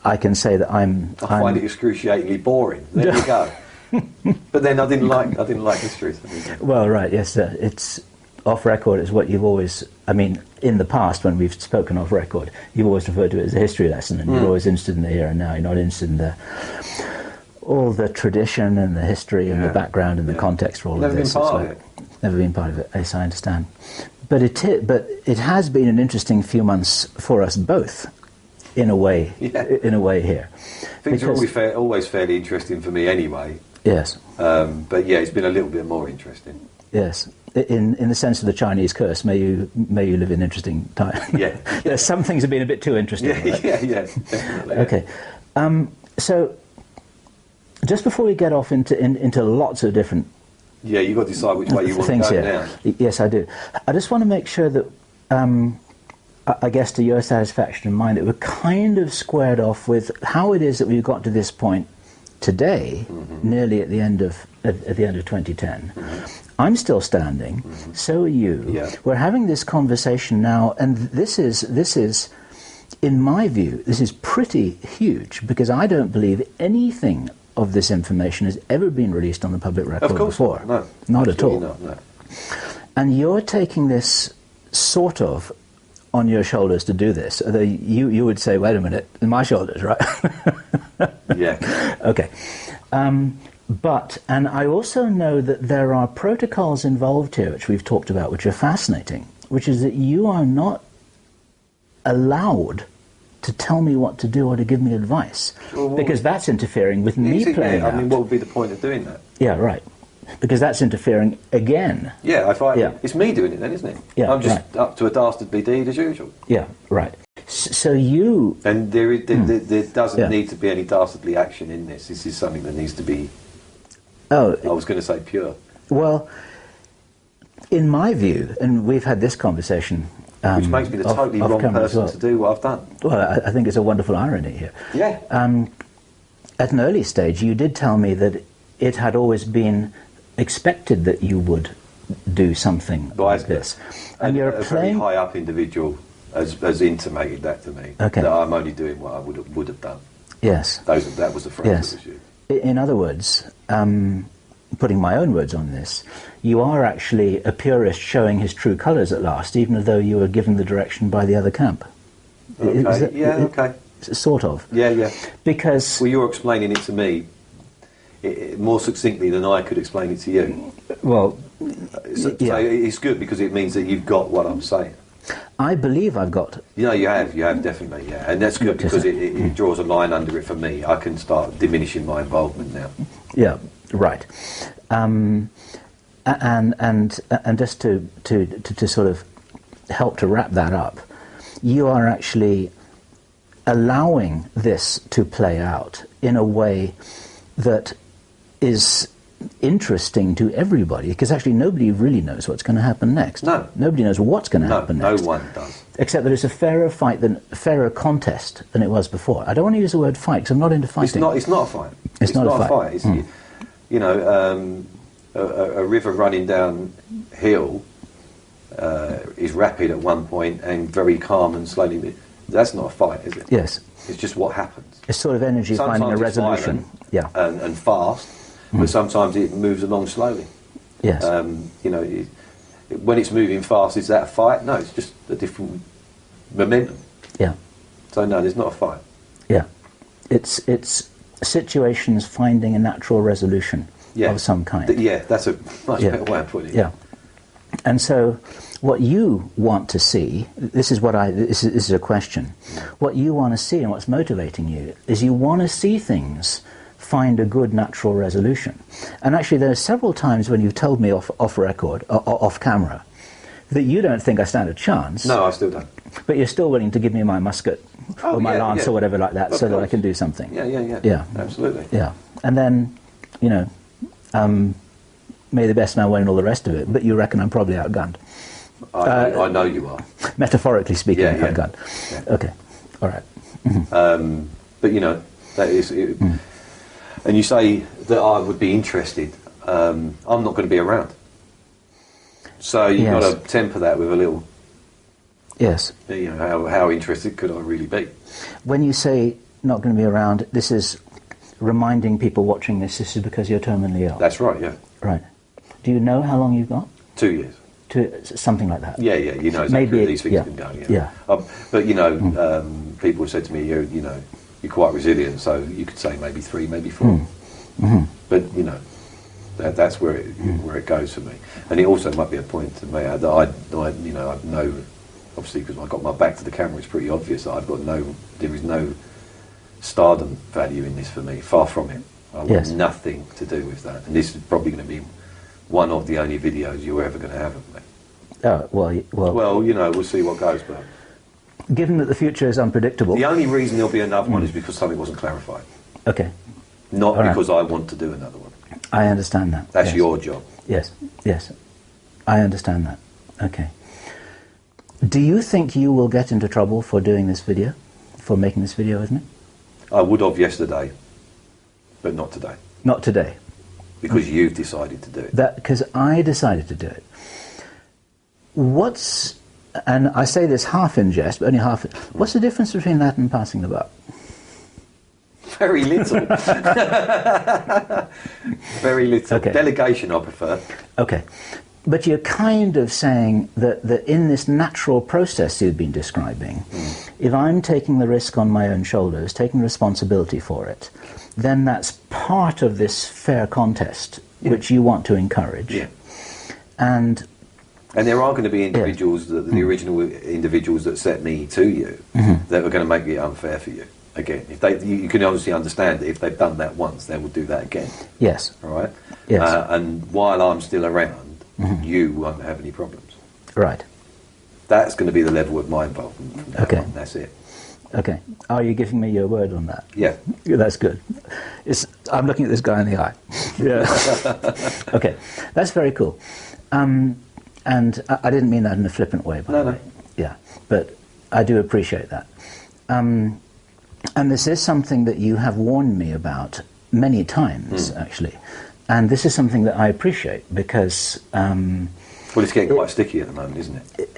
I can say that I find it excruciatingly boring. There you go. But then I didn't like history. Well, right, yes, it's off record is what you've always. I mean, in the past when we've spoken off record, you've always referred to it as a history lesson, and you're always interested in the here and now. You're not interested in all the tradition and the history and the background and the context for all of this. Never been part of it. Yes, I understand. But it has been an interesting few months for us both, in a way. In a way here. Things are always fairly interesting for me anyway. Yes. But yeah, it's been a little bit more interesting. Yes. In the sense of the Chinese curse, may you live in interesting times. Yeah. Some things have been a bit too interesting. Right? Yeah, definitely. Okay. So, just before we get off into lots of different you've got to decide which way you want to go now. Yes, I do. I just want to make sure that, I guess to your satisfaction and mine, that we're kind of squared off with how it is that we've got to this point today, nearly at the end of 2010. I'm still standing. So are you. Yeah. We're having this conversation now, and this is, in my view, this is pretty huge, because I don't believe anything of this information has ever been released on the public record before. No, not at all. Not, no. And you're taking this sort of on your shoulders to do this. Although you would say, wait a minute, my shoulders, right? Yeah. Okay. And I also know that there are protocols involved here, which we've talked about, which are fascinating, which is that you are not allowed to tell me what to do or to give me advice, because that's interfering with me playing out. I mean, what would be the point of doing that? Yeah, right. because that's interfering again. Yeah, it's me doing it then, isn't it? Yeah, I'm just up to a dastardly deed as usual. Yeah, right. So you... And there doesn't need to be any dastardly action in this. This is something that needs to be, I was going to say pure. Well, in my view, and we've had this conversation... which makes me the totally wrong person to do what I've done. Well, I think it's a wonderful irony here. Yeah. At an early stage, you did tell me that it had always been expected that you would do something like this. And you're a very high up individual has intimated that to me, that I'm only doing what I would have done. Yes. That was the phrase that was used. In other words, putting my own words on this, you are actually a purist showing his true colours at last, even though you were given the direction by the other camp. Okay. Sort of. Yeah. Because... Well, you're explaining it to me more succinctly than I could explain it to you. Well, so it's good because it means that you've got what I'm saying. I believe I've got... You have definitely, yeah. And that's good because it draws a line under it for me. I can start diminishing my involvement now. Yeah, right. And just to sort of help to wrap that up, you are actually allowing this to play out in a way that is interesting to everybody, because actually nobody really knows what's going to happen next. No. Nobody knows what's going to happen next. No one does. Except that it's a fairer contest than it was before. I don't want to use the word fight, because I'm not into fighting. It's not a fight. It's not a fight. It's, you know, a river running downhill is rapid at one point and very calm and slowly. That's not a fight, is it? Yes. It's just what happens. It's sort of energy finding a resolution. Yeah. And fast, but sometimes it moves along slowly. Yes. You know, when it's moving fast, is that a fight? No, it's just a different momentum. Yeah. So no, there's not a fight. Yeah. It's situations finding a natural resolution of some kind. That's a much better way of putting it. Yeah. And so what you want to see, this is a question, what you want to see and what's motivating you is you want to see things find a good natural resolution. And actually there are several times when you've told me off record, off camera, that you don't think I stand a chance. No, I still don't. But you're still willing to give me my musket or my lance or whatever like that, so that I can do something. Yeah. Absolutely. Yeah. And then, you know, may the best man win and all the rest of it, but you reckon I'm probably outgunned. I know you are. Metaphorically speaking, outgunned. Yeah. Okay. All right. But, you know, that is... And you say that I would be interested. I'm not going to be around. So you've got to temper that with a little... Yes. You know, how interested could I really be? When you say not going to be around, this is reminding people watching this is because you're terminally ill. That's right, yeah. Right. Do you know how long you've got? 2 years. Something like that. Yeah, you know exactly where these things have been going. Yeah. But, you know, people have said to me, you know, you're quite resilient, so you could say maybe 3, maybe 4. But, you know, that's where it goes for me. And it also might be a point to me that I know, obviously, because I got my back to the camera, it's pretty obvious that there is no stardom value in this for me, far from it. I want nothing to do with that. And this is probably going to be one of the only videos you're ever going to have of me. Well, you know, we'll see what goes, but... Given that the future is unpredictable... The only reason there'll be another one is because something wasn't clarified. Okay. Not because I want to do another one. I understand that. That's your job. Yes. I understand that. Okay. Do you think you will get into trouble for doing this video? For making this video with me? I would have yesterday, but not today. Not today? Because you've decided to do it. Because I decided to do it. And I say this half in jest, but only half... What's the difference between that and passing the buck? Very little. Very little. Okay. Delegation, I prefer. Okay. But you're kind of saying that in this natural process you've been describing, if I'm taking the risk on my own shoulders, taking responsibility for it, then that's part of this fair contest which you want to encourage. Yeah. And there are going to be individuals, the original individuals that set me to you, that are going to make it unfair for you. again. If they, you can obviously understand that if they've done that once, they will do that again. Yes. All right? Yes. And while I'm still around, you won't have any problems. Right. That's going to be the level of my involvement from now Okay. on. That's it. Okay. Are you giving me your word on that? Yeah. Yeah, that's good. I'm looking at this guy in the eye. Yeah. Okay. That's very cool. And I didn't mean that in a flippant way, by the way. Yeah. But I do appreciate that. And this is something that you have warned me about many times, actually. And this is something that I appreciate because... well, it's getting quite sticky at the moment, isn't it?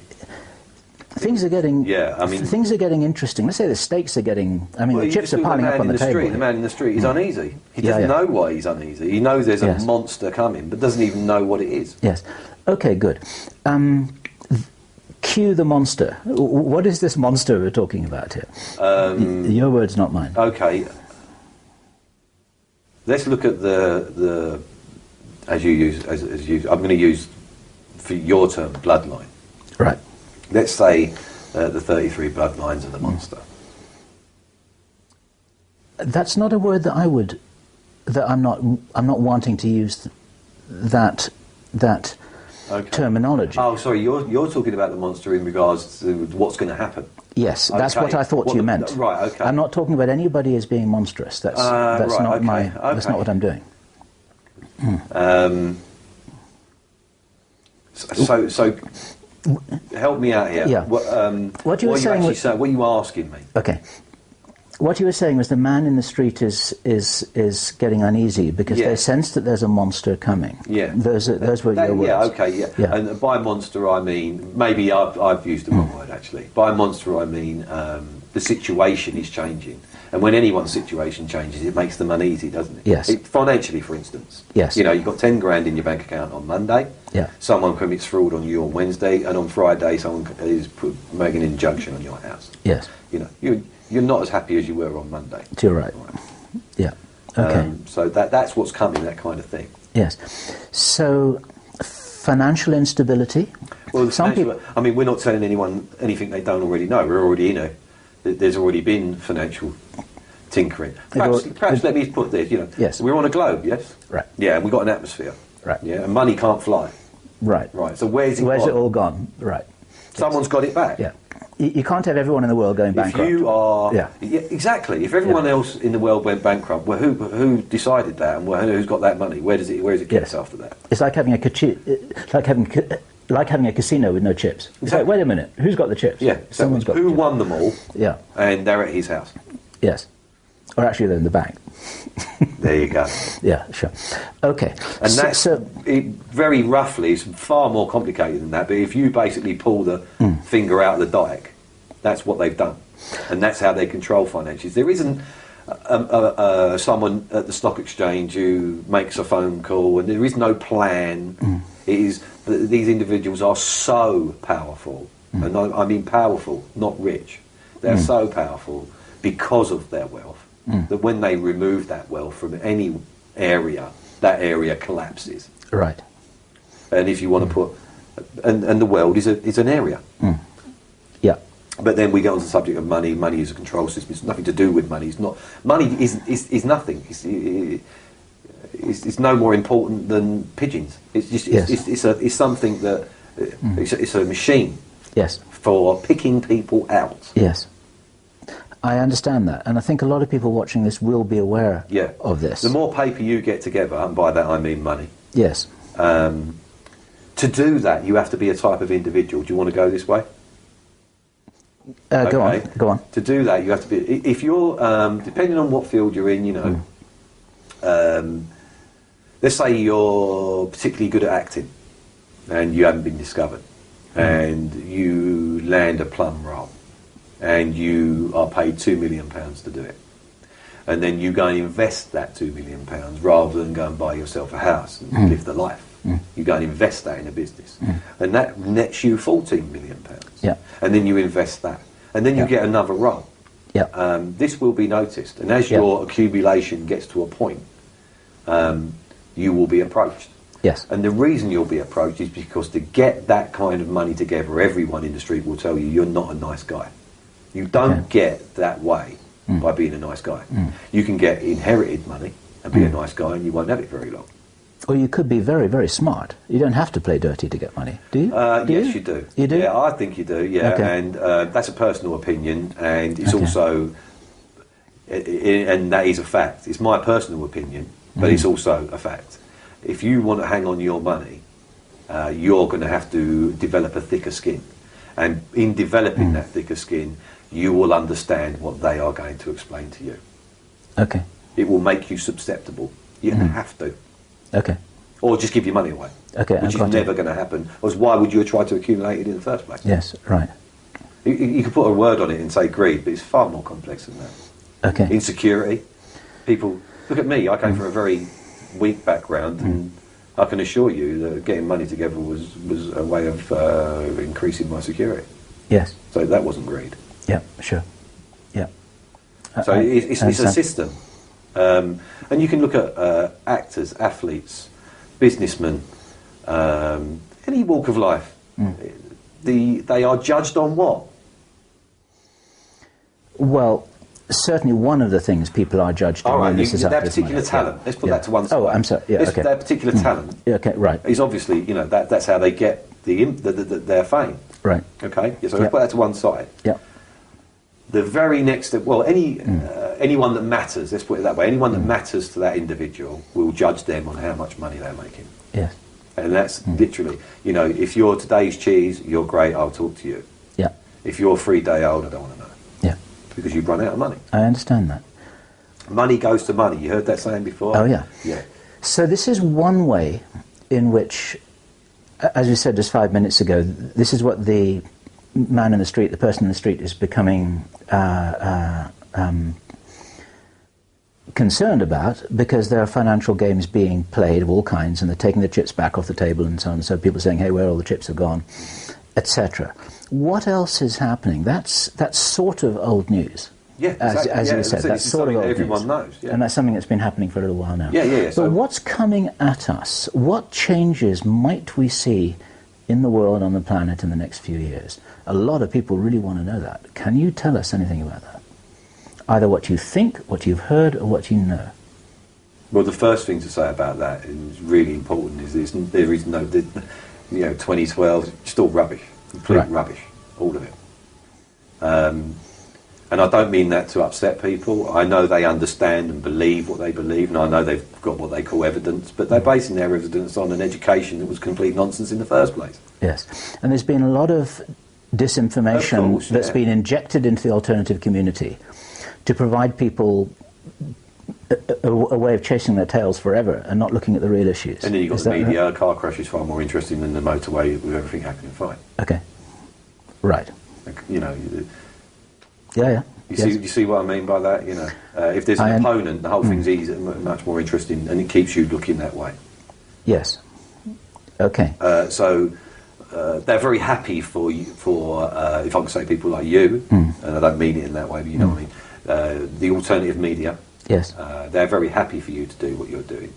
Things are getting things are getting interesting. Let's say the stakes are getting. I mean, the chips are piling up on the table. The man in the street is uneasy. He doesn't know why he's uneasy. He knows there's a monster coming, but doesn't even know what it is. Yes. Okay. Good. Cue the monster. What is this monster we're talking about here? Your words, not mine. Okay. Let's look at the as you use I'm going to use for your term bloodline. Right. Let's say the 33 bloodlines of the monster. That's not a word that I'm not wanting to use that terminology. Oh, sorry, you're talking about the monster in regards to what's going to happen. Yes, that's what I thought you meant. Right, okay. I'm not talking about anybody as being monstrous. That's not that's not what I'm doing. So help me out here. Yeah. What you asking me? Okay. What you were saying was the man in the street is getting uneasy because they sense that there's a monster coming. Yeah. Those were your words. Yeah. Okay. Yeah. And by monster I mean maybe I've used the wrong word actually. By monster I mean the situation is changing, and when anyone's situation changes, it makes them uneasy, doesn't it? Yes. Financially, for instance. Yes. You know, you've got 10 grand in your bank account on Monday. Yeah. Someone commits fraud on you on Wednesday, and on Friday someone is making an injunction on your house. Yes. You know, you're not as happy as you were on Monday. You're right. Yeah. Okay. So that's what's coming, that kind of thing. Yes. So financial instability. Well, I mean, we're not telling anyone anything they don't already know. We're already in there's already been financial tinkering. Perhaps let me put this. You know, yes. We're on a globe. Yes. Right. Yeah, and we've got an atmosphere. Right. Yeah, and money can't fly. Right. Right. So where's it all gone? Right. Someone's got it back. Yeah. You can't have everyone in the world going bankrupt. If you are, yeah, exactly. If everyone else in the world went bankrupt, well, who decided that, and who's got that money? Where does it get after that? It's like having a casino with no chips. It's like, wait a minute, who's got the chips? Yeah, someone's got. Who won them all? Yeah, and they're at his house. Yes, or actually they're in the bank. There you go. Yeah, sure. Okay, and very roughly, it's far more complicated than that. But if you basically pull the finger out of the dike, that's what they've done, and that's how they control finances. There isn't someone at the stock exchange who makes a phone call, and there is no plan. It is these individuals are so powerful, and I mean powerful, not rich. They're so powerful because of their wealth that when they remove that wealth from any area, that area collapses. Right. And if you want to put, and the world is an area. Yeah. But then we get on to the subject of money. Money is a control system. It's nothing to do with money. It's not. Money is nothing. It's no more important than pigeons. It's just it's something that it's a machine. Yes. For picking people out. Yes. I understand that, and I think a lot of people watching this will be aware of this. The more paper you get together, and by that I mean money. Yes. To do that, you have to be a type of individual. Do you want to go this way? Go on. To do that, you have to be. If you're, depending on what field you're in, you know. Let's say you're particularly good at acting, and you haven't been discovered, and you land a plum role, and you are paid £2 million to do it, and then you go and invest that £2 million rather than go and buy yourself a house and live the life. You go and invest that in a business, and that nets you £14 million. Yeah. And then you invest that, and then you get another role. Yeah. This will be noticed, and as your accumulation gets to a point, you will be approached. Yes. And the reason you'll be approached is because to get that kind of money together, everyone in the street will tell you you're not a nice guy. You don't get that way by being a nice guy. You can get inherited money and be a nice guy, and you won't have it very long. Or you could be very, very smart. You don't have to play dirty to get money, do you? Yes, you do. You do? Yeah, I think you do, yeah. Okay. And that's a personal opinion, and it's also, and that is a fact. It's my personal opinion, but it's also a fact. If you want to hang on your money, you're going to have to develop a thicker skin. And in developing that thicker skin, you will understand what they are going to explain to you. Okay. It will make you susceptible. You have to. Okay. Or just give your money away. Okay, which is never going to happen. Because why would you try to accumulate it in the first place? Yes, right. You could put a word on it and say greed, but it's far more complex than that. Okay. Insecurity. People, look at me, I came from a very weak background, and I can assure you that getting money together was a way of increasing my security. Yes. So that wasn't greed. Yeah, sure. Yeah. So it's a system. And you can look at actors, athletes, businessmen, any walk of life. They are judged on what? Well, certainly one of the things people are judged on in this is their particular talent. Let's put that to one side. Oh, I'm sorry. Yeah, okay. Their particular talent. Yeah, okay, right. Is obviously, that's how they get their fame. Right. Okay. Yeah, so let's put that to one side. Yeah. The very next, anyone that matters, let's put it that way, anyone that matters to that individual will judge them on how much money they're making. Yes. And that's literally, if you're today's cheese, you're great, I'll talk to you. Yeah. If you're 3 day old, I don't want to know. Yeah. Because you've run out of money. I understand that. Money goes to money. You heard that saying before? Oh, yeah. Yeah. So this is one way in which, as you said just 5 minutes ago, this is what the man in the street, the person in the street is becoming concerned about, because there are financial games being played of all kinds, and they're taking the chips back off the table and so on. So people saying, hey, where all the chips have gone, etc. What else is happening? That's sort of old news. Yeah, exactly. As you said, that's sort of old everyone news. knows. Yeah. And that's something that's been happening for a little while now. Yeah. But what's coming at us? What changes might we see in the world, on the planet, in the next few years? A lot of people really want to know that. Can you tell us anything about that? Either what you think, what you've heard, or what you know. Well, the first thing to say about that is really important is there is no, 2012, just all rubbish, complete rubbish, all of it. And I don't mean that to upset people. I know they understand and believe what they believe, and I know they've got what they call evidence, but they're basing their evidence on an education that was complete nonsense in the first place. Yes, and there's been a lot of disinformation that's been injected into the alternative community to provide people a way of chasing their tails forever and not looking at the real issues. And then you've got the media, right? Car crash is far more interesting than the motorway with everything happening fine. Okay, right. Yeah. You see what I mean by that? If there's an opponent, the whole thing's easier, much more interesting, and it keeps you looking that way. Yes. Okay. So they're very happy for if I can say people like you, and I don't mean it in that way, but you know what I mean. The alternative media. Yes. They're very happy for you to do what you're doing.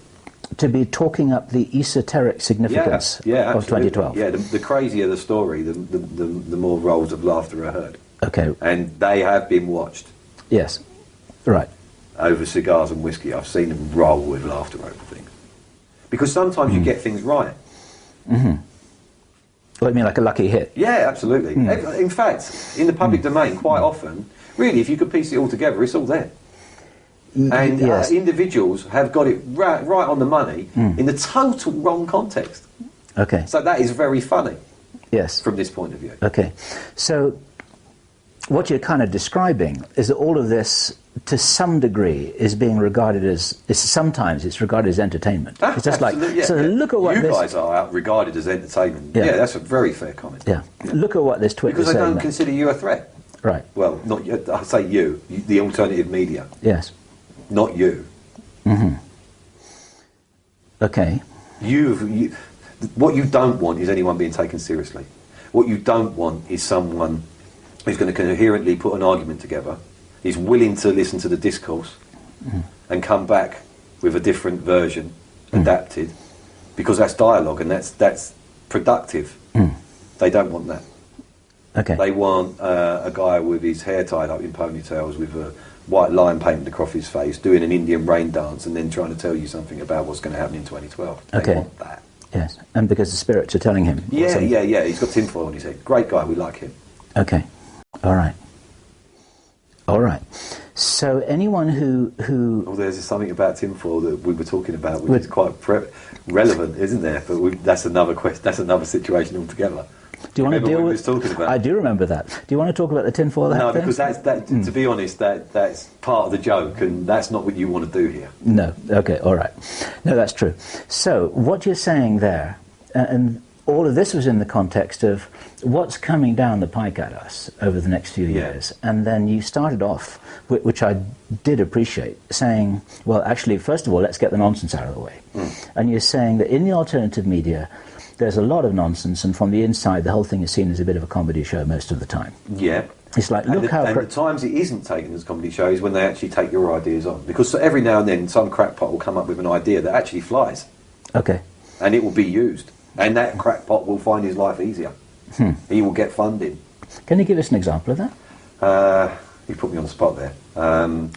To be talking up the esoteric significance of 2012. Yeah, the crazier the story, the more rolls of laughter are heard. Okay. And they have been watched. Yes. Right. Over cigars and whiskey. I've seen them roll with laughter over things. Because sometimes you get things right. Mm-hmm. Well, I mean like a lucky hit? Yeah, absolutely. In fact, in the public domain, quite often, really, if you could piece it all together, it's all there. And individuals have got it right on the money in the total wrong context. Okay. So that is very funny. Yes. From this point of view. Okay. So what you're kind of describing is that all of this, to some degree, is being regarded as, sometimes it's regarded as entertainment. It's just like, look at what you guys are regarded as entertainment. Yeah, that's a very fair comment. Yeah. Look at what this tweet is saying. Because they don't consider you a threat. Right. Well, not you, I say you, the alternative media. Yes. Not you. Mm-hmm. Okay. What you don't want is anyone being taken seriously. What you don't want is someone who's going to coherently put an argument together, is willing to listen to the discourse and come back with a different version, adapted, because that's dialogue and that's productive. They don't want that. Okay. They want a guy with his hair tied up in ponytails with a white line painted across his face, doing an Indian rain dance, and then trying to tell you something about what's going to happen in 2012. They want that. Yes, and because the spirits are telling him. Yeah. He's got tinfoil on his head. Great guy, we like him. Okay, all right. So anyone who Well, there's something about tinfoil that we were talking about, which is quite relevant, isn't there? But that's another question. That's another situation altogether. Do you want to deal with? Talking about? I do remember that. Do you want to talk about the tinfoil hat? No, thing? because to be honest, that's part of the joke, and that's not what you want to do here. No. Okay. All right. No, that's true. So what you're saying there, and all of this was in the context of what's coming down the pike at us over the next few years, and then you started off, which I did appreciate, saying, well, actually, first of all, let's get the nonsense out of the way. And you're saying that in the alternative media, there's a lot of nonsense, and from the inside, the whole thing is seen as a bit of a comedy show most of the time. Yeah. It's like, look how... And the times it isn't taken as a comedy show is when they actually take your ideas on. Because every now and then, some crackpot will come up with an idea that actually flies. Okay. And it will be used. And that crackpot will find his life easier. He will get funding. Can you give us an example of that? You put me on the spot there. No,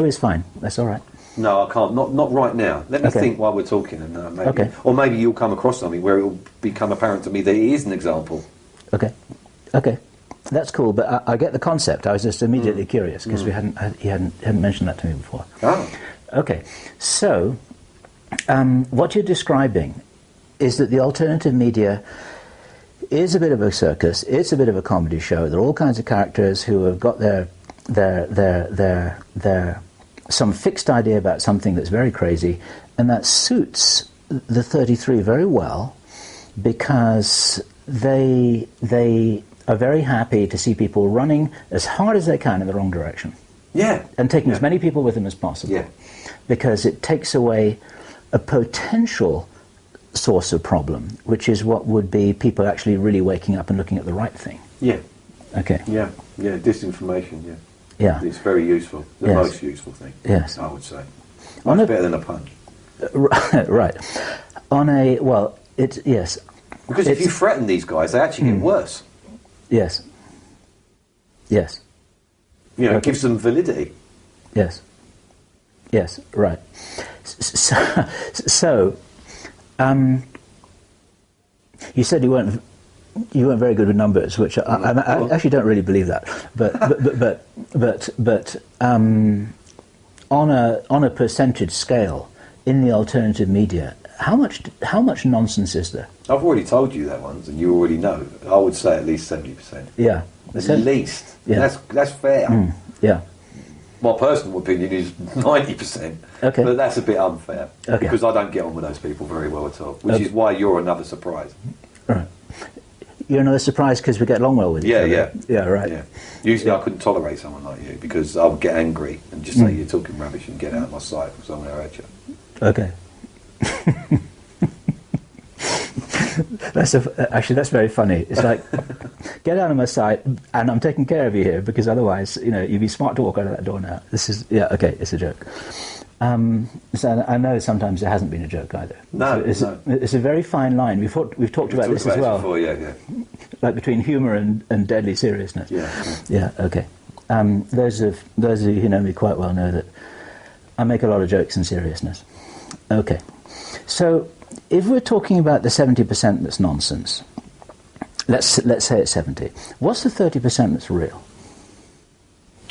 it's fine. That's all right. No, I can't. Not right now. Let me think while we're talking, and maybe, or maybe you'll come across something where it will become apparent to me that it is an example. Okay, that's cool. But I get the concept. I was just immediately curious because he hadn't mentioned that to me before. Oh. Okay, so what you're describing is that the alternative media is a bit of a circus. It's a bit of a comedy show. There are all kinds of characters who have got their some fixed idea about something that's very crazy, and that suits the 33 very well because they are very happy to see people running as hard as they can in the wrong direction. Yeah. And taking as many people with them as possible. Yeah. Because it takes away a potential source of problem, which is what would be people actually really waking up and looking at the right thing. Yeah. Okay. Yeah, disinformation, yeah. Yeah. It's very useful. The most useful thing. Yes. I would say. Much better than a punch. Right. Yes. Because if you threaten these guys, they actually get worse. Yes. Yes. You know, it gives them validity. Yes. Yes, right. So you said you weren't very good with numbers, which I actually don't really believe that. But on a percentage scale in the alternative media, how much nonsense is there? I've already told you that once, and you already know. I would say at least 70%. Yeah, at least. Yeah, that's fair. Yeah. My personal opinion is 90%. Okay. But that's a bit unfair. Okay. Because I don't get on with those people very well at all. Which is why you're another surprise. Right. You're another surprise because we get along well with each other. Yeah, right. Yeah. Usually I couldn't tolerate someone like you because I would get angry and just say you're talking rubbish and get out of my sight because I'm going to hurt you. Okay. That's very funny. It's like, get out of my sight, and I'm taking care of you here because otherwise, you'd be smart to walk out of that door now. It's a joke. So I know sometimes it hasn't been a joke either. No, it's a very fine line. We've talked about this as well. Before, yeah. Like between humour and deadly seriousness. Yeah. Okay. Those of you who know me quite well know that I make a lot of jokes and seriousness. Okay. So if we're talking about the 70% that's nonsense, let's say it's 70. What's the 30% that's real?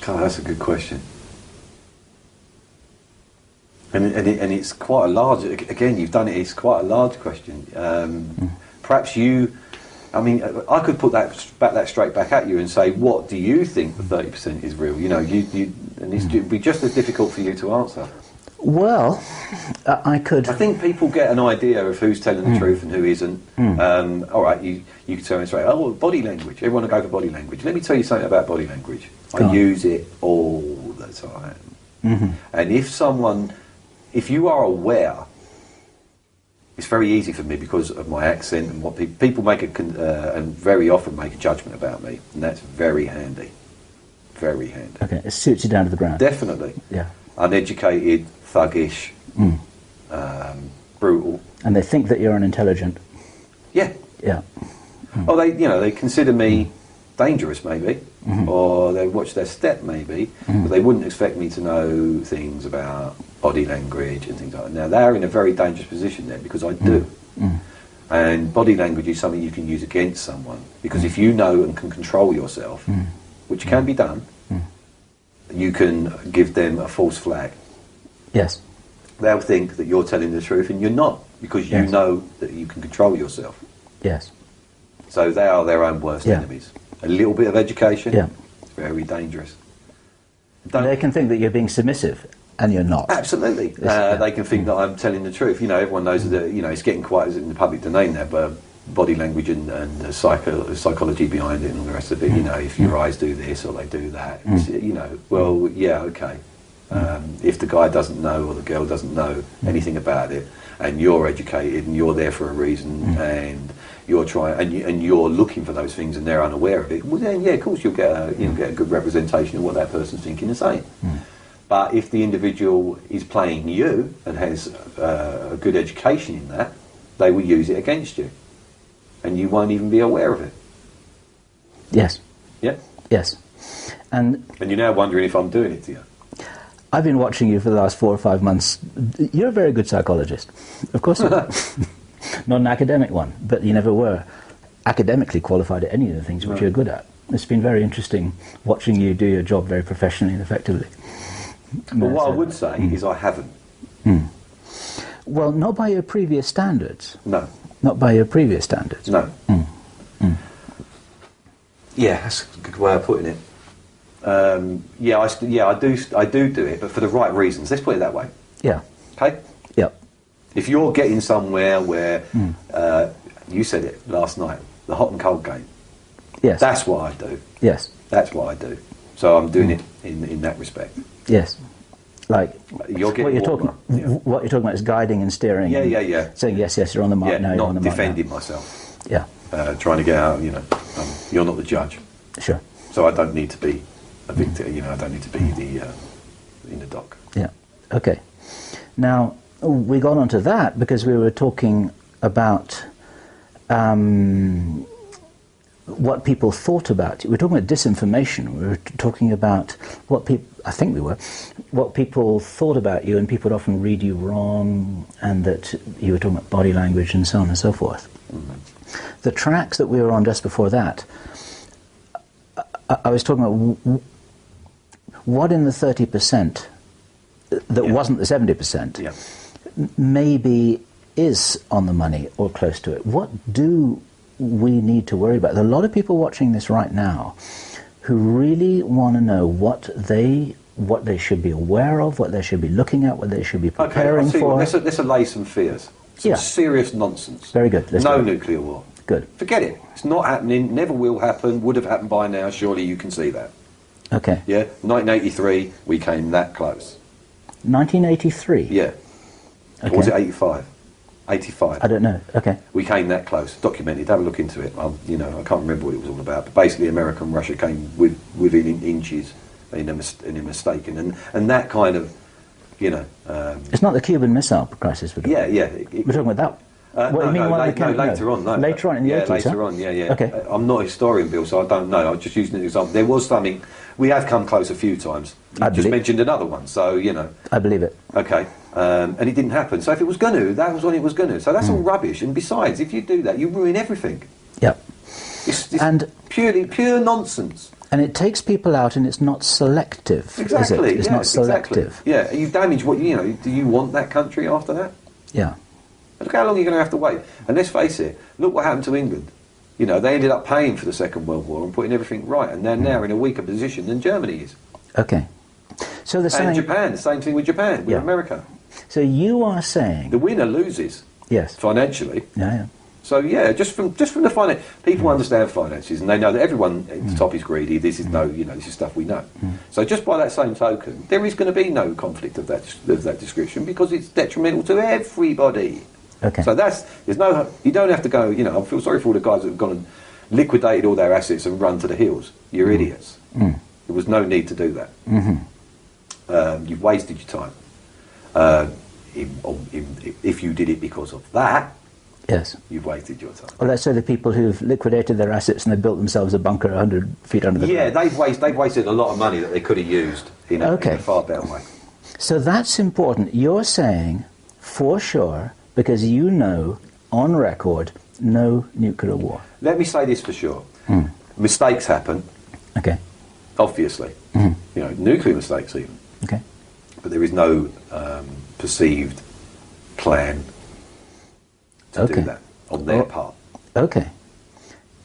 God, that's a good question. And it's quite a large. Again, you've done it. It's quite a large question. Perhaps I could put that straight back at you and say, what do you think the 30% is real? And it'd be just as difficult for you to answer. Well, I think people get an idea of who's telling the truth and who isn't. All right, you could tell me straight. Oh, well, body language. Everyone will go for body language. Let me tell you something about body language. I use it all the time. Mm-hmm. And if you are aware, it's very easy for me because of my accent and what people make and very often make a judgment about me, and that's very handy. Very handy. Okay, it suits you down to the ground. Definitely. Yeah. Uneducated, thuggish, brutal. And they think that you're unintelligent. Yeah. Yeah. Oh, they consider me dangerous maybe, or they watch their step maybe, but they wouldn't expect me to know things about body language and things like that. Now they're in a very dangerous position there because I do. And body language is something you can use against someone, because if you know and can control yourself, which can be done, you can give them a false flag. Yes. They'll think that you're telling the truth and you're not, because you know that you can control yourself. Yes. So they are their own worst enemies. A little bit of education, it's very dangerous. They can think that you're being submissive, and you're not. Absolutely. They can think that I'm telling the truth. You know, everyone knows that, you know, it's getting quite in the public domain now, but body language and psychology behind it and all the rest of it. You know, if your eyes do this or they do that, you know, well, yeah, okay. If the guy doesn't know or the girl doesn't know anything about it, and you're educated and you're there for a reason, and you're trying and you're looking for those things and they're unaware of it, well then, yeah, of course you'll get a good representation of what that person's thinking and saying. But if the individual is playing you and has a good education in that, they will use it against you, and you won't even be aware of it. Yes. Yeah. Yes. And you're now wondering if I'm doing it to you. I've been watching you for the last 4 or 5 months. You're a very good psychologist. Of course you are. Not an academic one, but you never were academically qualified at any of the things which you're good at. It's been very interesting watching you do your job very professionally and effectively. Well, what I would say is I haven't. Well, not by your previous standards. No. Not by your previous standards. No. Yeah, that's a good way of putting it. I do it, but for the right reasons. Let's put it that way. Yeah. Okay? Yeah. If you're getting somewhere where, you said it last night, the hot and cold game. Yes. That's what I do. Yes. That's what I do. So I'm doing it in that respect. Yes. Like, you're getting what you're talking about is guiding and steering. Yeah. Saying, yes, you're on the mark now, you're on the mark now. Not defending myself. Yeah. Trying to get out, you're not the judge. Sure. So I don't need to be a victim, I don't need to be in the dock. Yeah. Okay. Now, we got onto that because we were talking about what people thought about you. We were talking about disinformation. We were talking about what people thought about you, and people would often read you wrong, and that you were talking about body language and so on and so forth. The tracks that we were on just before that, I was talking about what in the 30% that wasn't the 70% maybe is on the money or close to it. What do we need to worry about? There are a lot of people watching this right now who really want to know what they should be aware of, what they should be looking at, what they should be preparing for. Let's allay some fears. Some serious nonsense. Very good. No nuclear war. Good. Forget it. It's not happening, never will happen, would have happened by now, surely you can see that. Okay. Yeah? 1983, we came that close. 1983? Yeah. Okay. Or was it 85? 85. I don't know. Okay. We came that close. Documented. Have a look into it. I can't remember what it was all about. But basically, America and Russia came within inches in a mistake. And that kind of, it's not the Cuban Missile Crisis we're talking about. Yeah. We're talking about that. What do you mean? Later on. Later on in the 80s, later on, yeah. Okay. I'm not a historian, Bill, so I don't know. I'm just using an example. There was something. We have come close a few times. You just mentioned another one, so, I believe it. Okay. And it didn't happen. So if it was going to, that was when it was going to. So that's all rubbish. And besides, if you do that, you ruin everything. Yep. It's and pure nonsense. And it takes people out, and it's not selective. Exactly. Is it? It's not selective. Exactly. Yeah. You damage what do you want that country after that? Yeah. Look how long you're going to have to wait. And let's face it, look what happened to England. They ended up paying for the Second World War and putting everything right, and they're now in a weaker position than Germany is. Okay. So and Japan, the same thing with Japan, with America. So you are saying... The winner loses. Yes. Financially. Yeah. So just from the finance, people understand finances, and they know that everyone at the top is greedy. This is this is stuff we know. So just by that same token, there is going to be no conflict of that description, because it's detrimental to everybody. Okay. So you don't have to go. I feel sorry for all the guys that have gone and liquidated all their assets and run to the hills. You're idiots. There was no need to do that. You've wasted your time. If you did it because of that, Yes. You've wasted your time. Or let's say the people who've liquidated their assets and they built themselves a bunker 100 feet under the ground. Yeah, they've wasted a lot of money that they could have used in a far better way. So that's important. You're saying, for sure, because you know, on record, no nuclear war. Let me say this for sure. Mistakes happen. Okay. Obviously. Nuclear mistakes even. Okay. But there is no perceived plan to do that on their part. Okay.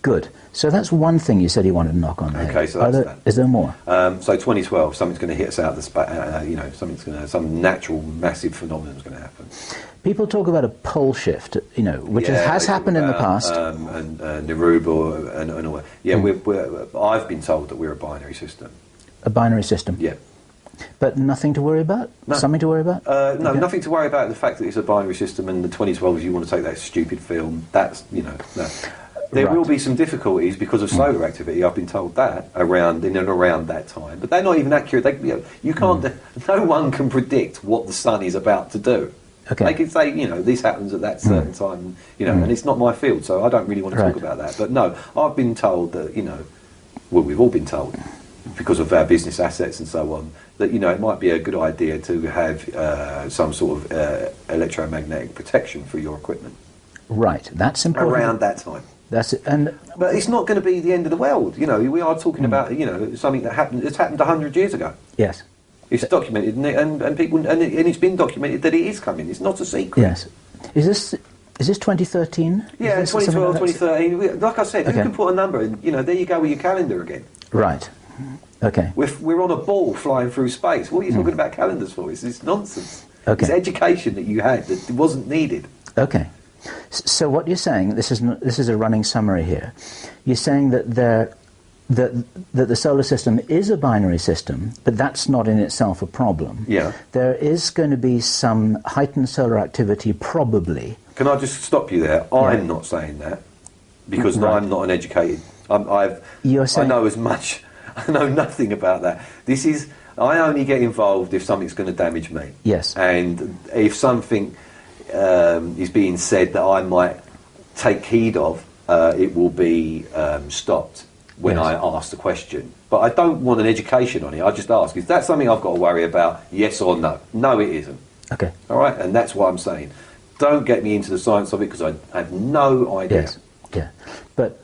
Good. So that's one thing you said you wanted to knock on there. Okay, so that's that. Is there more? So 2012, something's going to hit us out of the space. Some natural, massive phenomenon is going to happen. People talk about a pole shift, which has happened in the past. And Neruba and all that. Yeah, I've been told that we're a binary system. A binary system? Yeah. But nothing to worry about? No. Something to worry about? No, nothing to worry about. The fact that it's a binary system and the 2012, if you want to take that stupid film, that's, no. There will be some difficulties because of solar activity. I've been told that in and around that time, but they're not even accurate. You can't. No one can predict what the sun is about to do. Okay. They can say, this happens at that certain time, and it's not my field, so I don't really want to talk about that. But no, I've been told that, we've all been told because of our business assets and so on, that it might be a good idea to have some sort of electromagnetic protection for your equipment. Right, that's important. Around that time. But it's not going to be the end of the world. We are talking about something that happened. It's happened 100 years ago. Yes, it's documented, and people, and it's been documented that it is coming. It's not a secret. Yes, is this 2013? Yeah, 2012, 2013. Like I said, you can put a number in. There you go with your calendar again. Right. Okay. We're on a ball flying through space. What are you talking about calendars for? It's nonsense. Okay. It's education that you had that wasn't needed. Okay. So what you're saying, this is a running summary here. You're saying that that the solar system is a binary system, but that's not in itself a problem. Yeah. There is going to be some heightened solar activity, probably. Can I just stop you there? Yeah. I'm not saying that because I'm not an educated. You're saying, I know as much. I know nothing about that. I only get involved if something's going to damage me. Yes. And if something is being said that I might take heed of, it will be stopped when I ask the question. But I don't want an education on it. I just ask, is that something I've got to worry about, yes or no? No, it isn't. Okay. All right? And that's what I'm saying. Don't get me into the science of it because I have no idea. Yes. Yeah. But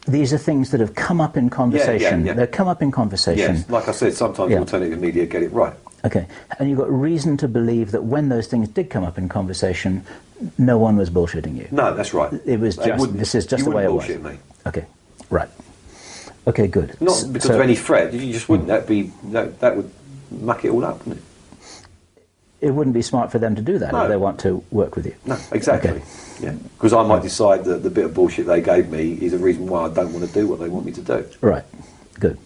these are things that have come up in conversation. Yeah. They've come up in conversation. Yes. Like I said, sometimes alternative media get it right. Okay, and you've got reason to believe that when those things did come up in conversation, no one was bullshitting you. No, that's right. It was this is just the way it was. Bullshit me. Okay, right. Okay, good. Not because of any threat. You just wouldn't. That would muck it all up, wouldn't it? It wouldn't be smart for them to do that if they want to work with you. No, exactly. Okay. Yeah, because I might decide that the bit of bullshit they gave me is a reason why I don't want to do what they want me to do. Right. Good.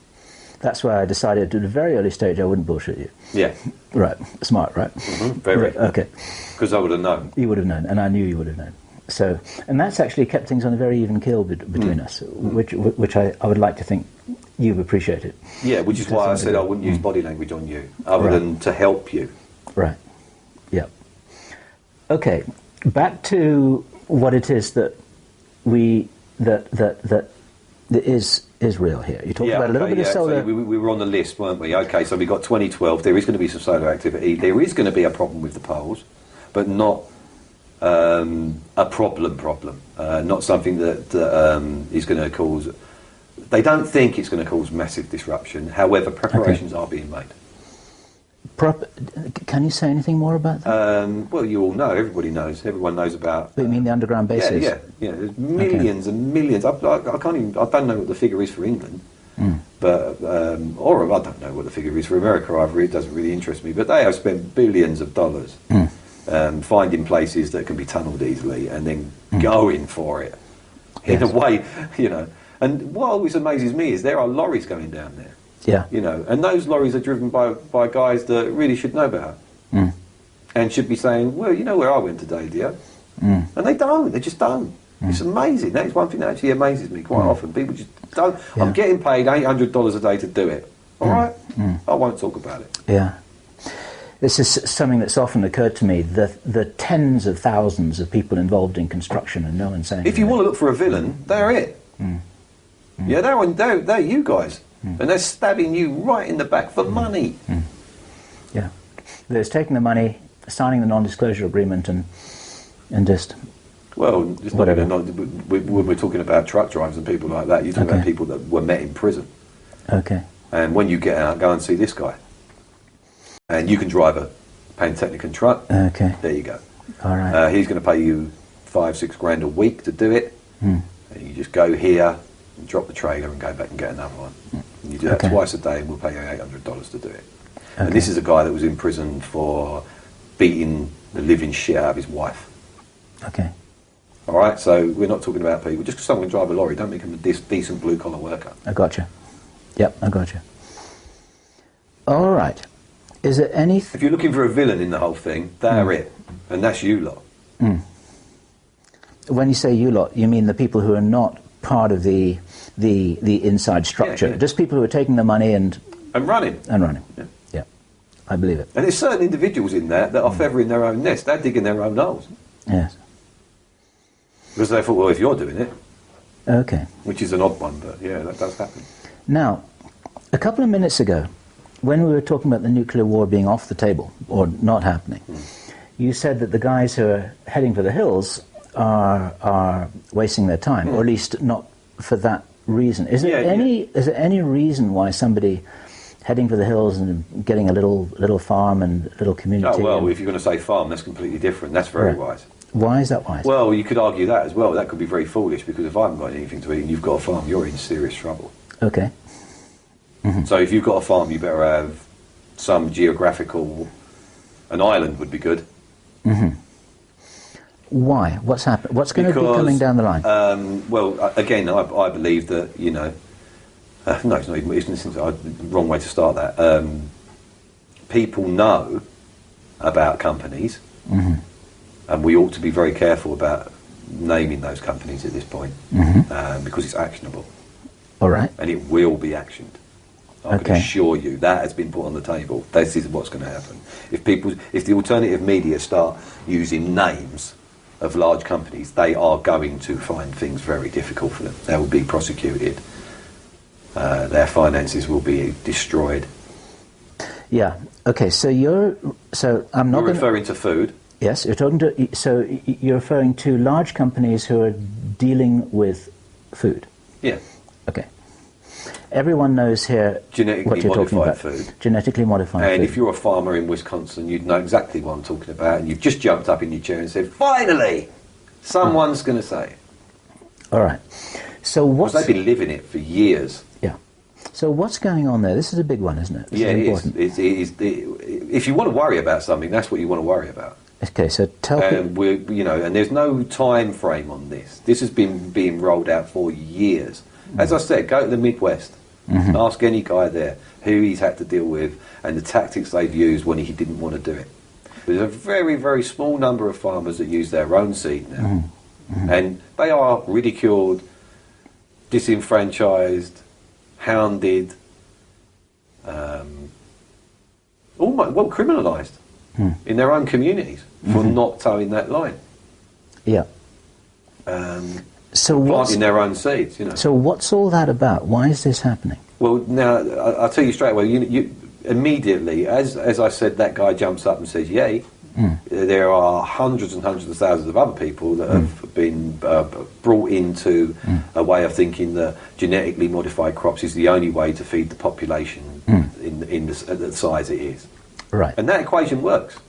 That's why I decided at a very early stage I wouldn't bullshit you. Yeah. Right. Smart, right? Mm-hmm. Very. Right. Okay. Because I would have known. You would have known, and I knew you would have known. So, and that's actually kept things on a very even keel between us, which I would like to think you've appreciated. Yeah, which is why I said I wouldn't use body language on you, other than to help you. Right. Yeah. Okay. Back to what it is that is real here. You talked about a little bit of solar. So we were on the list, weren't we? Okay, so we got 2012. There is going to be some solar activity. There is going to be a problem with the poles, but not a problem. Not something that is going to cause. They don't think it's going to cause massive disruption. However, preparations are being made. Can you say anything more about that? Well, you all know. Everybody knows. Everyone knows about. But you mean the underground bases? Yeah. There's millions and millions. I can't even. I don't know what the figure is for England, but or I don't know what the figure is for America either. It doesn't really interest me. But they have spent billions of dollars finding places that can be tunnelled easily and then going for it in a way, And what always amazes me is there are lorries going down there. Yeah. And those lorries are driven by guys that really should know better. And should be saying, well, you know where I went today, dear? And they don't. They just don't. It's amazing. That's one thing that actually amazes me quite often. People just don't. Yeah. I'm getting paid $800 a day to do it. All right? I won't talk about it. Yeah. This is something that's often occurred to me, the tens of thousands of people involved in construction and no one saying If you want to look for a villain, they're it. Yeah, they're you guys. And they're stabbing you right in the back for money. Yeah. There's taking the money, signing the non-disclosure agreement and just... Well, it's not even, when we're talking about truck drivers and people like that, you're talking about people that were met in prison. Okay. And when you get out, go and see this guy. And you can drive a Pantechnicon truck. Okay. There you go. All right. He's going to pay you $5-6 grand a week to do it. And you just go here, and drop the trailer and go back and get another one. And you do that twice a day and we'll pay you $800 to do it. And this is a guy that was in prison for beating the living shit out of his wife. Okay. All right, so we're not talking about people. Just because someone can drive a lorry, don't make him a decent blue-collar worker. I gotcha. Yep, I gotcha. All right. Is there any... If you're looking for a villain in the whole thing, they're it. And that's you lot. When you say you lot, you mean the people who are not part of the inside structure. Yeah. Just people who are taking the money and running. Yeah, I believe it. And there's certain individuals in there that are feathering their own nest. They're digging their own holes. Yes. Because they thought, well, if you're doing it, okay, which is an odd one, but yeah, that does happen. Now, a couple of minutes ago, when we were talking about the nuclear war being off the table or not happening, you said that the guys who are heading for the hills are wasting their time, or at least not for that reason. Is there any reason why somebody heading for the hills and getting a little farm and little community? Oh, well, if you're going to say farm, that's completely different. That's very wise. Why is that wise? Well, you could argue that as well. That could be very foolish, because if I haven't got anything to eat and you've got a farm, you're in serious trouble. Okay. So if you've got a farm, you better have some geographical... An island would be good. Why? What's happened? What's going to be coming down the line? Well, again, I believe that, you know... no, it's not even... It's the wrong way to start that. People know about companies... And we ought to be very careful about naming those companies at this point, because it's actionable. All right. And it will be actioned. I can assure you that has been put on the table. This is what's going to happen. If the alternative media start using names of large companies, they are going to find things very difficult for them. They will be prosecuted. Their finances will be destroyed. Yeah. Okay. So I'm not referring to food. Yes, you're talking to. So you're referring to large companies who are dealing with food. Yeah. Okay. Everyone knows here what you're talking about. Food. Genetically modified food. And if you're a farmer in Wisconsin, you'd know exactly what I'm talking about, and you've just jumped up in your chair and said, "Finally, someone's going to say it." All right. So what's... Because they've been living it for years. Yeah. So what's going on there? This is a big one, isn't it? This is important. It is. If you want to worry about something, that's what you want to worry about. Okay, so tell me... and there's no time frame on this. This has been being rolled out for years. As I said, go to the Midwest. Ask any guy there who he's had to deal with and the tactics they've used when he didn't want to do it. There's a very, very small number of farmers that use their own seed now. And they are ridiculed, disenfranchised, hounded, criminalised in their own communities for not towing that line. Yeah. So planting their own seeds, you know. So what's all that about? Why is this happening? Well, now I'll tell you straight away. You immediately, as I said, that guy jumps up and says, "Yay!" There are hundreds and hundreds of thousands of other people that have been brought into a way of thinking that genetically modified crops is the only way to feed the population in the size it is. Right. And that equation works.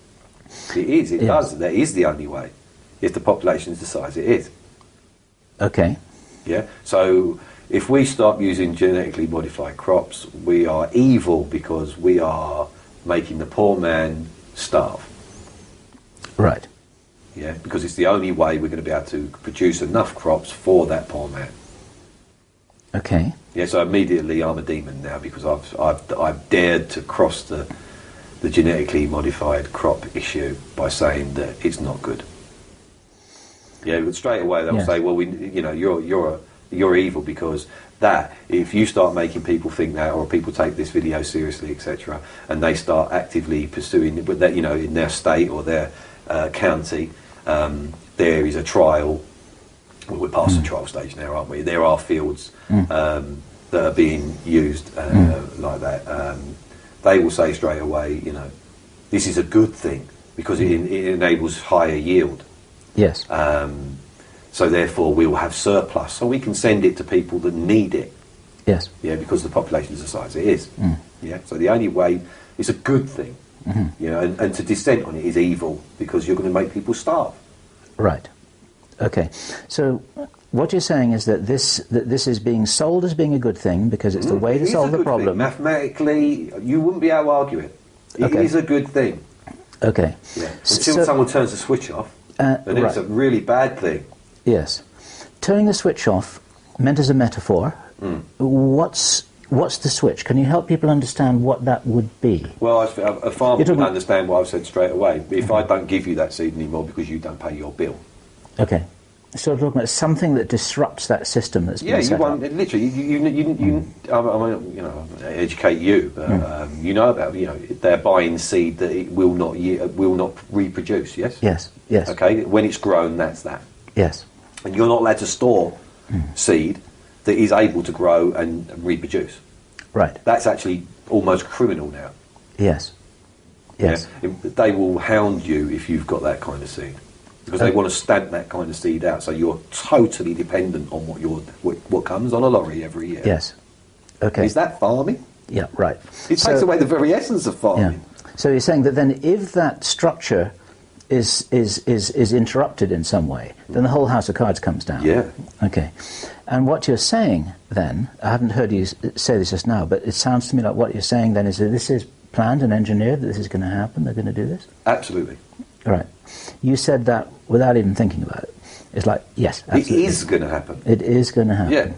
It is. It does. That is the only way. If the population is the size it is. Okay. Yeah. So if we stop using genetically modified crops, we are evil because we are making the poor man starve. Right. Yeah, because it's the only way we're going to be able to produce enough crops for that poor man. Okay. Yeah, so immediately I'm a demon now because I've dared to cross the genetically modified crop issue by saying that it's not good. Yeah, but straight away they'll say, well, you're You're evil because if you start making people think that, or people take this video seriously, etc., and they start actively pursuing, but that, in their state or their county, there is a trial. Well, we're past the trial stage now, aren't we? There are fields that are being used like that. They will say straight away, this is a good thing because it enables higher yield. Yes. So therefore we will have surplus, so we can send it to people that need it. Yes. Yeah, because the population is the size it is. Yeah. So the only way is a good thing. And to dissent on it is evil because you're going to make people starve. Right. Okay. So what you're saying is that this is being sold as being a good thing because it's the way to solve the problem. Thing. Mathematically, you wouldn't be able to argue it. It is a good thing. Okay. Yeah. Until someone turns the switch off, then it's a really bad thing. Yes. Turning the switch off, meant as a metaphor, what's the switch? Can you help people understand what that would be? Well, a farmer would understand what I've said straight away. If I don't give you that seed anymore because you don't pay your bill. Okay. So we're talking about something that disrupts that system that's been set up. Literally, educate you. You know about, they're buying seed that it will not reproduce. Yes. Yes. Yes. Okay. When it's grown, that's that. Yes. And you're not allowed to store seed that is able to grow and reproduce. Right. That's actually almost criminal now. Yes. Yes. Yeah? They will hound you if you've got that kind of seed. Because they want to stamp that kind of seed out, so you're totally dependent on what comes on a lorry every year. Yes. Okay. Is that farming? Yeah. Right. It takes away the very essence of farming. Yeah. So you're saying that then, if that structure is interrupted in some way, then the whole house of cards comes down. Yeah. Okay. And what you're saying then, I haven't heard you say this just now, but it sounds to me like what you're saying then is that this is planned and engineered, that this is going to happen, they're going to do this? Absolutely. Right. You said that without even thinking about it. It's like, yes, absolutely. It is going to happen. It is going to happen. Yeah.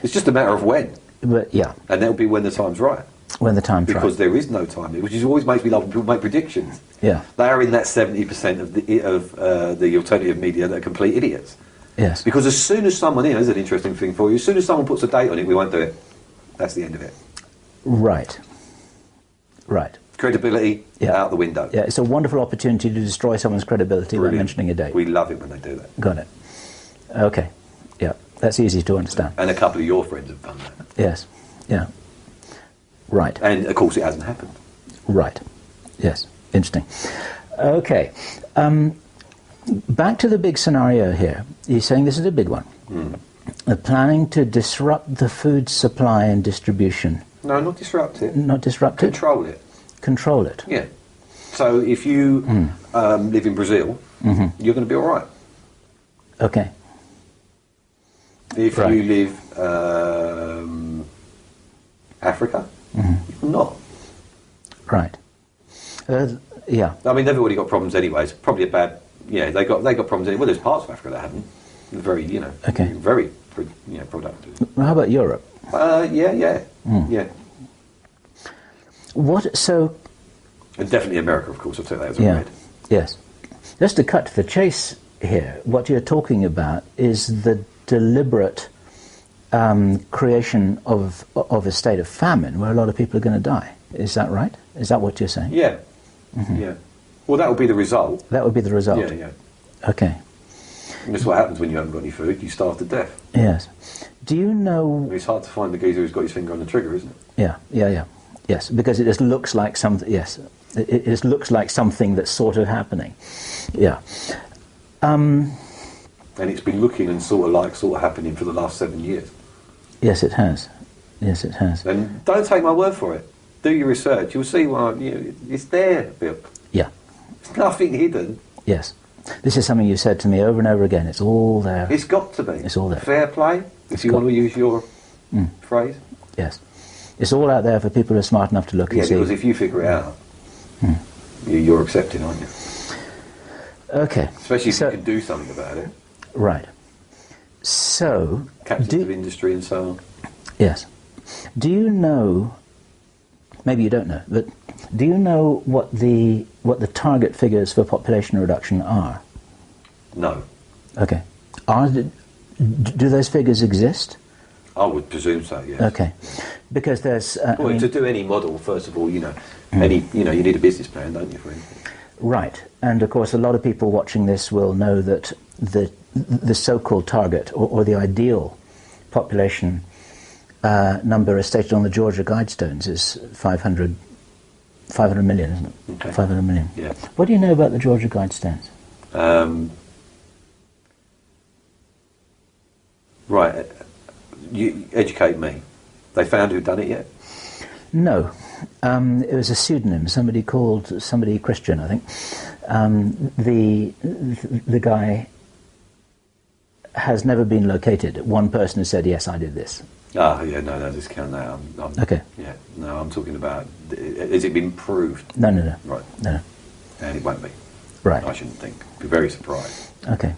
It's just a matter of when. But yeah. And that'll be when the time's right. When the time's right. Because there is no time, which is always makes me laugh when people make predictions. Yeah. They are in that 70% of the alternative media that are complete idiots. Yes. Because as soon as someone, here's an interesting thing for you, as soon as someone puts a date on it, we won't do it. That's the end of it. Right. Right. Credibility out the window. Yeah, it's a wonderful opportunity to destroy someone's credibility by mentioning a date. We love it when they do that. Got it. Okay. Yeah, that's easy to understand. And a couple of your friends have done that. Yes. Yeah. Right. And of course it hasn't happened. Right. Yes. Interesting. Okay. Back to the big scenario here. You're saying this is a big one. They're planning to disrupt the food supply and distribution. No, not disrupt it. Not disrupt it? Control it. Control it. Yeah. So if you live in Brazil, you're going to be all right. Okay. If you live Africa, you're not. Right. Yeah. I mean, they've already got problems anyway. It's probably a bad. Yeah, they got problems anyway. Well, there's parts of Africa that haven't. They're very, very, productive. How about Europe? Yeah. What, so... And definitely America, of course, I'll take that as a read. Yes. Just to cut to the chase here, what you're talking about is the deliberate creation of a state of famine where a lot of people are going to die. Is that right? Is that what you're saying? Yeah. Yeah. Well, that would be the result. That would be the result? Yeah. Okay. And that's what happens when you haven't got any food. You starve to death. Yes. Do you know... It's hard to find the geezer who's got his finger on the trigger, isn't it? Yeah. Yes, because it just looks like something... Yes. It just looks like something that's sort of happening. Yeah. And it's been looking and sort of happening for the last 7 years. Yes, it has. Yes, it has. And don't take my word for it. Do your research. You'll see it's there, Bill. Yeah. There's nothing hidden. Yes. This is something you've said to me over and over again. It's all there. It's got to be. It's all there. Fair play, if you want to use your phrase. Yes. It's all out there for people who are smart enough to look and see. Yeah, because if you figure it out, you're accepting, aren't you? Okay. Especially if you can do something about it. Right. So... Captains of industry and so on. Yes. Do you know... Maybe you don't know, but do you know what the target figures for population reduction are? No. Okay. Do those figures exist? I would presume so, yes. Okay. Because there's... to do any model, first of all, you need a business plan, don't you, for anything? Right. And, of course, a lot of people watching this will know that the so-called target, or the ideal population number as stated on the Georgia Guidestones is 500 million, isn't it? Okay. 500 million. Yeah. What do you know about the Georgia Guidestones? Right. You educate me. They found who'd done it yet? No. It was a pseudonym, somebody Christian, I think. The guy has never been located. One person has said, yes, I did this. No, discount that. Okay. Yeah, no, I'm talking about, has it been proved? No. Right. No. And it won't be. Right. I shouldn't think. Be very surprised. Okay.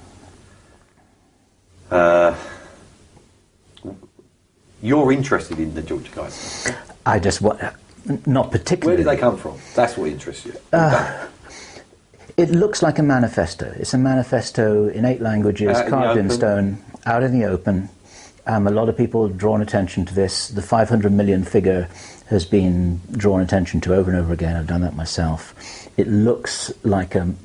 You're interested in the Georgia Guidestones? I just want, not particularly. Where did they come from? That's what interests you. It looks like a manifesto. It's a manifesto in 8 languages, carved in stone, out in the open. A lot of people have drawn attention to this. The 500 million figure has been drawn attention to over and over again. I've done that myself. It looks like a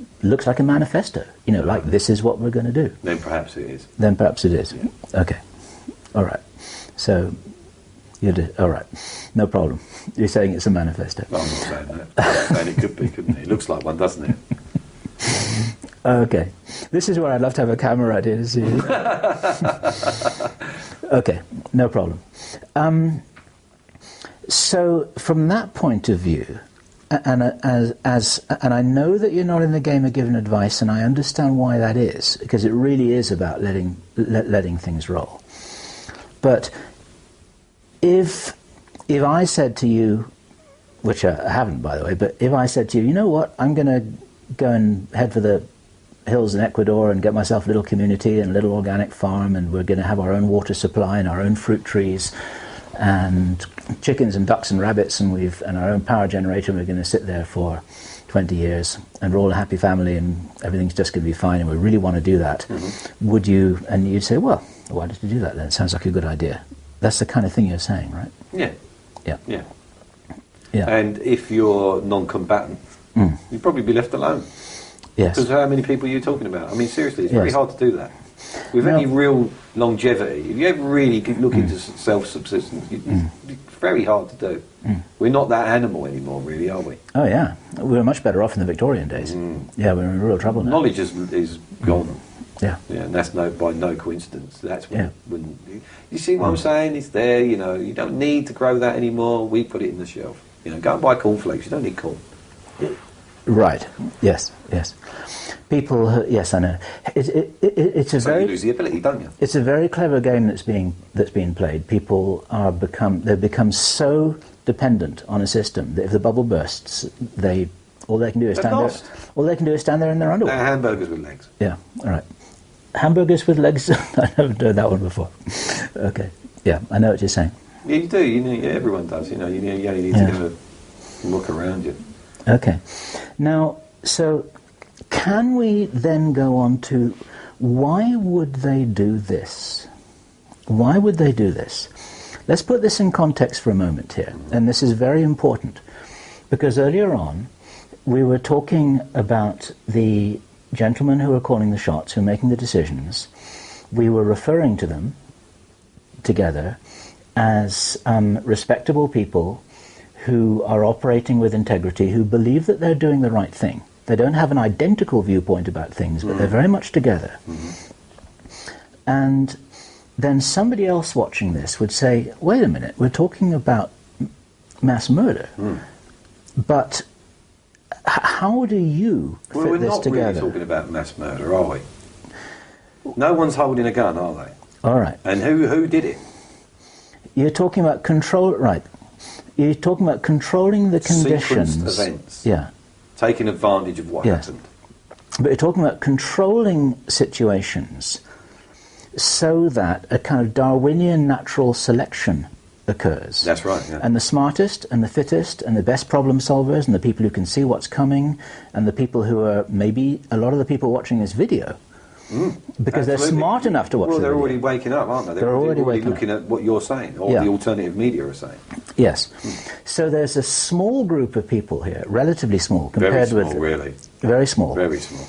manifesto. Like this is what we're going to do. Then perhaps it is. Yeah. Okay. All right. So, all right. No problem. You're saying it's a manifesto. Well, I'm not saying that. I'm saying it could be, couldn't it? It looks like one, doesn't it? Okay. This is where I'd love to have a camera right here to see you. Okay, no problem. So from that point of view, and I know that you're not in the game of giving advice, and I understand why that is, because it really is about letting things roll. But if I said to you, which I haven't, by the way, but if I said to you, you know what, I'm going to go and head for the hills in Ecuador and get myself a little community and a little organic farm, and we're going to have our own water supply and our own fruit trees and chickens and ducks and rabbits and our own power generator, and we're going to sit there for 20 years and we're all a happy family and everything's just going to be fine and we really want to do that. Mm-hmm. Would you, and you'd say, well, why did you do that then? It sounds like a good idea. That's the kind of thing you're saying, right? Yeah. Yeah. And if you're non-combatant, you'd probably be left alone. Yes. Because how many people are you talking about? I mean, seriously, it's very hard to do that. With any real longevity, if you ever really look into self-subsistence, it's very hard to do. We're not that animal anymore, really, are we? Oh, yeah. We were much better off in the Victorian days. Yeah, we're in real trouble now. Knowledge is gone. Yeah. And that's by no coincidence. That's when you see what I'm saying? It's there, you don't need to grow that anymore. We put it in the shelf. Go and buy cornflakes. You don't need corn. Right. Yes. People. Yes, I know. It's a very. You lose the ability, don't you? It's a very clever game that's being played. People they've become so dependent on a system that if the bubble bursts, all they can do is stand there. All they can do is stand there in their underwear. They're hamburgers with legs. Yeah. All right. Hamburgers with legs. I never heard that one before. Okay. Yeah, I know what you're saying. Yeah, you do. Everyone does. You only need to go and look around you. Okay. Now, so can we then go on to why would they do this? Why would they do this? Let's put this in context for a moment here, and this is very important, because earlier on we were talking about the gentlemen who are calling the shots, who are making the decisions. We were referring to them together as respectable people who are operating with integrity, who believe that they're doing the right thing. They don't have an identical viewpoint about things, but they're very much together. And then somebody else watching this would say, wait a minute, we're talking about mass murder, but how do you fit this together? We're not really talking about mass murder, are we? No one's holding a gun, are they? All right. And who did it? You're talking about control, right? You're talking about controlling the conditions. Sequenced events. Yeah. Taking advantage of what happened. But you're talking about controlling situations so that a kind of Darwinian natural selection occurs. That's right, yeah. And the smartest and the fittest and the best problem solvers and the people who can see what's coming and the people who are, maybe a lot of the people watching this video Because they're smart enough to watch the video. video. Well, they're already waking up, aren't they? They're already looking at what you're saying, or the alternative media are saying. Yes. So there's a small group of people here, relatively small, compared very small, with... really. Very small. Very small.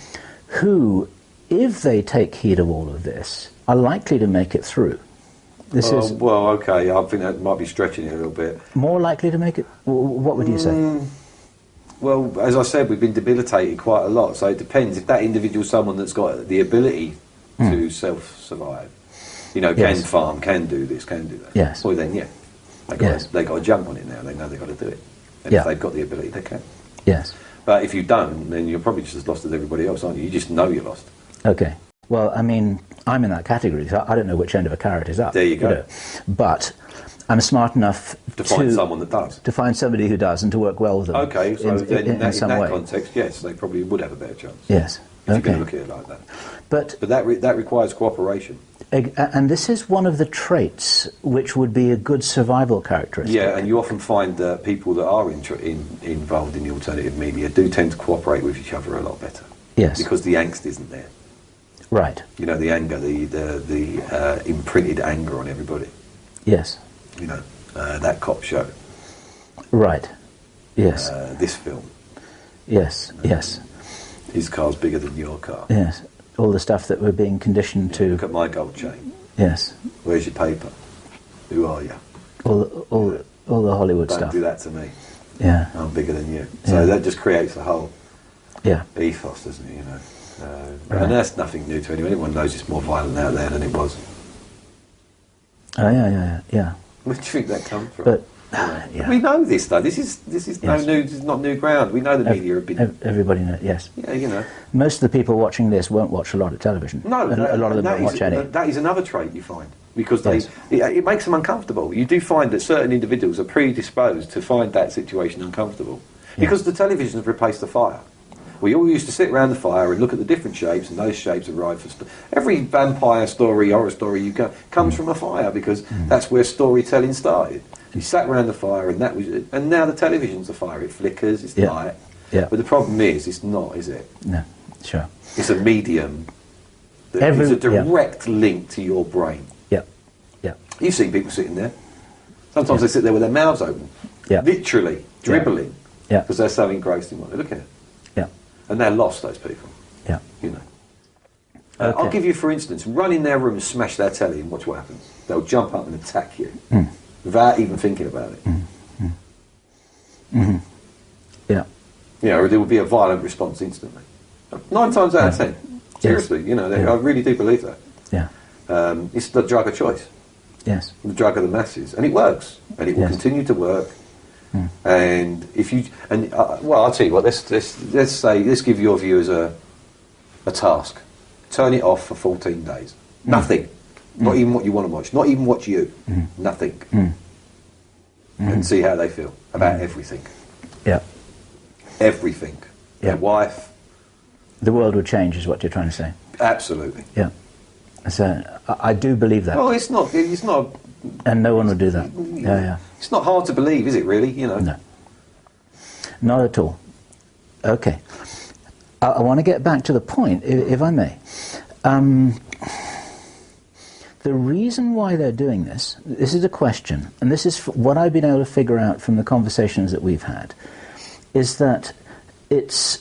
Who, if they take heed of all of this, are likely to make it through. This is... Well, okay, I think that might be stretching it a little bit. More likely to make it? What would you say? Well, as I said, we've been debilitated quite a lot, so it depends. If that individual's someone that's got the ability to self-survive, you know, can farm, can do this, can do that, yes. well then, yeah, they got to jump on it now, they know they've got to do it. And if they've got the ability, they can. Yes. But if you don't, then you're probably just as lost as everybody else, aren't you? You just know you're lost. Okay. Well, I mean, I'm in that category, so I don't know which end of a carrot is up. There you go. You know. But I'm smart enough to find someone that does. To find somebody who does and to work well with them. Okay, so in that way. context, yes, they probably would have a better chance. Yes. If you're going to look at it like that. But that requires cooperation. And this is one of the traits which would be a good survival characteristic. Yeah, and you often find that people that are involved in the alternative media do tend to cooperate with each other a lot better. Yes. Because the angst isn't there. Right. You know, the anger, the imprinted anger on everybody. Yes. You know, that cop show. Right. Yes. This film. Yes. Yes. His car's bigger than your car. Yes. All the stuff that we're being conditioned to. Look at my gold chain. Yes. Where's your paper? Who are you? All the Hollywood stuff. Don't do that to me. Yeah. I'm bigger than you. So that just creates a whole ethos, doesn't it? You know. Right. And that's nothing new to anyone. Everyone knows it's more violent out there than it was. Oh yeah. Where do you think that comes from? But we know this though. This is no new. This is not new ground. We know the media have been. Everybody knows. Yes. Yeah, you know. Most of the people watching this won't watch a lot of television. No, a lot of them won't watch any. That is another trait you find because it makes them uncomfortable. You do find that certain individuals are predisposed to find that situation uncomfortable because the television has replaced the fire. We all used to sit around the fire and look at the different shapes, and those shapes arrive for every vampire story, horror story you go comes from a fire because that's where storytelling started. You sat around the fire, and that was it. And now the television's the fire. It flickers, it's light. Yeah. But the problem is, it's not, is it? No, sure. It's a medium that is a direct link to your brain. Yeah, yeah. You've seen people sitting there. Sometimes they sit there with their mouths open, literally dribbling, because they're so engrossed in what they're looking at. And they're lost, those people. Yeah. You know. I'll give you, for instance, run in their room and smash their telly and watch what happens. They'll jump up and attack you without even thinking about it. Yeah. You know, there will be a violent response instantly. 9 times out of 10. Seriously, you know, I really do believe that. Yeah. It's the drug of choice. Yes. The drug of the masses. And it works. And it will continue to work. And if you well, I'll tell you what. Let's give your viewers a task. Turn it off for 14 days. Nothing. Not even what you want to watch. Not even watch you. Nothing. And see how they feel about everything. Yeah. Everything. Yeah. Their wife. The world would change, is what you're trying to say. Absolutely. Yeah. So I do believe that. Well, it's not. And no one would do that. Yeah. It's not hard to believe, is it, really? You know. No. Not at all. Okay. I want to get back to the point, if I may. The reason why they're doing this is a question, and this is what I've been able to figure out from the conversations that we've had, is that it's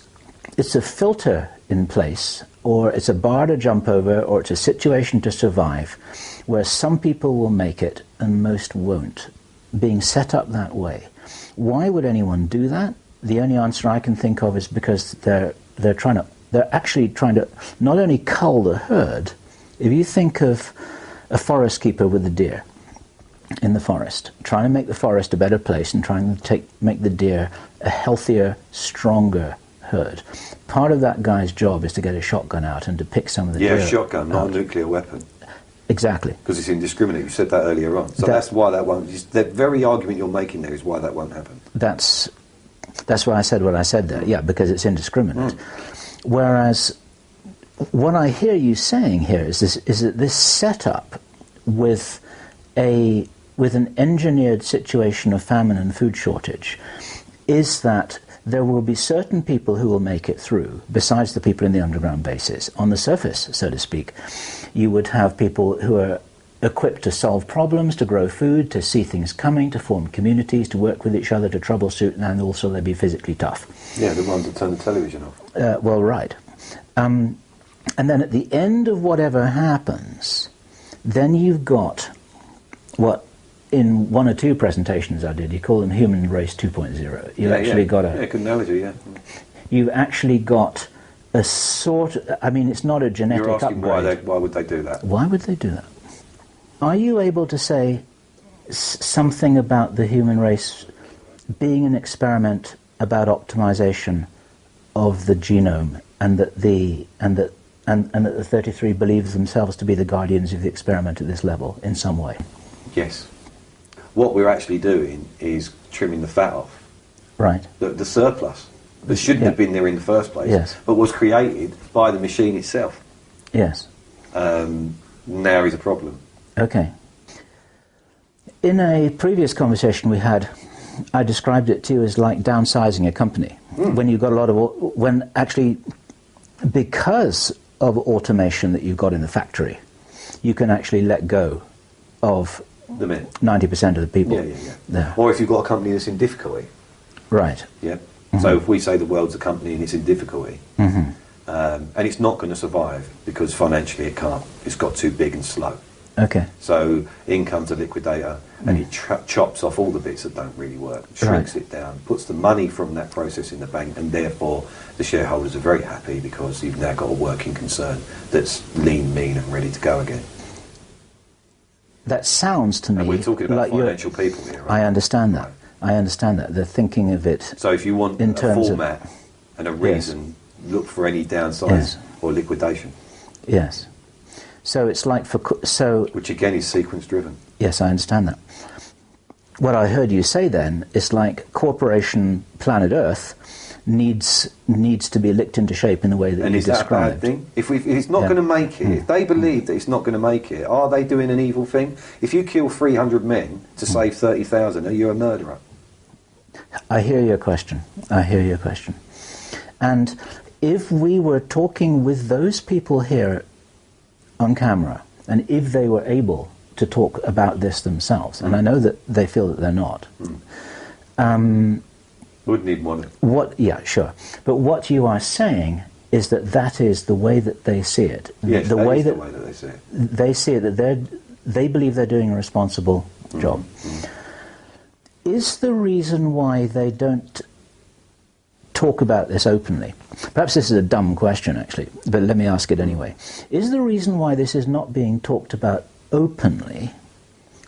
a filter in place, or it's a bar to jump over, or it's a situation to survive, where some people will make it and most won't, being set up that way. Why would anyone do that? The only answer I can think of is because they're actually trying to not only cull the herd. If you think of a forest keeper with the deer in the forest, trying to make the forest a better place and trying to make the deer a healthier, stronger herd. Part of that guy's job is to get a shotgun out and to pick some of the deer. Yeah, a shotgun, not a nuclear weapon. Exactly. Because it's indiscriminate. You said that earlier on. So that's why that won't. The very argument you're making there is why that won't happen. That's why I said what I said there. Yeah, because it's indiscriminate. Whereas what I hear you saying here is that this setup with an engineered situation of famine and food shortage is that there will be certain people who will make it through, besides the people in the underground bases. On the surface, so to speak, you would have people who are equipped to solve problems, to grow food, to see things coming, to form communities, to work with each other, to troubleshoot, and also they'll be physically tough. Yeah, the ones that turn the television off. Well, right. And then at the end of whatever happens, then you've got what, in one or two presentations I did, you call them human race 2.0. Good analogy, yeah. You've actually got a sort of, I mean, it's not a genetic You're asking upgrade. why would they do that? Why would they do that? Are you able to say something about the human race being an experiment about optimization of the genome, and that the 33 believes themselves to be the guardians of the experiment at this level in some way? Yes. What we're actually doing is trimming the fat off. Right. The surplus that shouldn't have been there in the first place, yes, but was created by the machine itself. Yes. Now is a problem. Okay. In a previous conversation we had, I described it to you as like downsizing a company. When you've got a lot of, when actually, because of automation that you've got in the factory, you can actually let go of the men. 90% of the people. Yeah. Or if you've got a company that's in difficulty. Right. Yeah. So if we say the world's a company and it's in difficulty, and it's not going to survive because financially it can't, it's got too big and slow. Okay. So in comes a liquidator and it chops off all the bits that don't really work, shrinks it down, puts the money from that process in the bank, and therefore the shareholders are very happy because you've now got a working concern that's lean, mean and ready to go again. That sounds to me and we're talking about like financial people here, right? I understand that. I understand that. They're thinking of it. So if you want in a terms format of, and a reason, look for any downsides or liquidation. Yes. So it's like which again is sequence driven. Yes, I understand that. What I heard you say then is like corporation planet Earth needs to be licked into shape in the way that you described. And is that a bad thing? If it's not going to make it, if they believe that it's not going to make it, are they doing an evil thing? If you kill 300 men to save 30,000, are you a murderer? I hear your question. And if we were talking with those people here on camera, and if they were able to talk about this themselves, and I know that they feel that they're not, would need one. Yeah, sure. But what you are saying is that is the way that they see it. Yes, the way that they see it. They see it that they believe they're doing a responsible job. Is the reason why they don't talk about this openly? Perhaps this is a dumb question, actually, but let me ask it anyway. Is the reason why this is not being talked about openly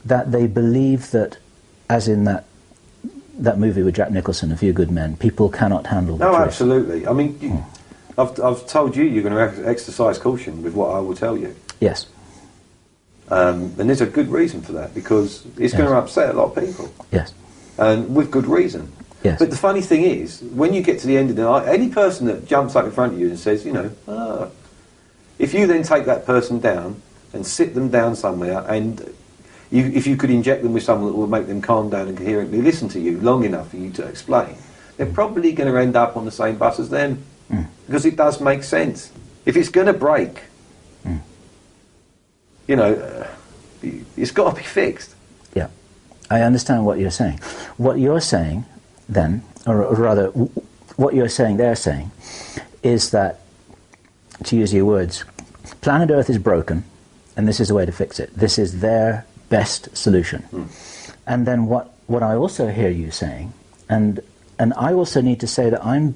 that they believe that, as in that movie with Jack Nicholson, A Few Good Men, people cannot handle the truth? No, absolutely. I mean, I've told you you're going to exercise caution with what I will tell you. Yes. And there's a good reason for that, because it's going to upset a lot of people. Yes. And with good reason. Yes. But the funny thing is, when you get to the end of the night, any person that jumps up in front of you and says, if you then take that person down and sit them down somewhere, and if you could inject them with someone that will make them calm down and coherently listen to you long enough for you to explain, they're probably going to end up on the same bus as them. Because it does make sense. If it's going to break, it's got to be fixed. Yeah, I understand what you're saying. What you're saying then, or rather, what you're saying they're saying, is that, to use your words, planet Earth is broken, and this is the way to fix it. This is their best solution. And then what I also hear you saying, and I also need to say that I'm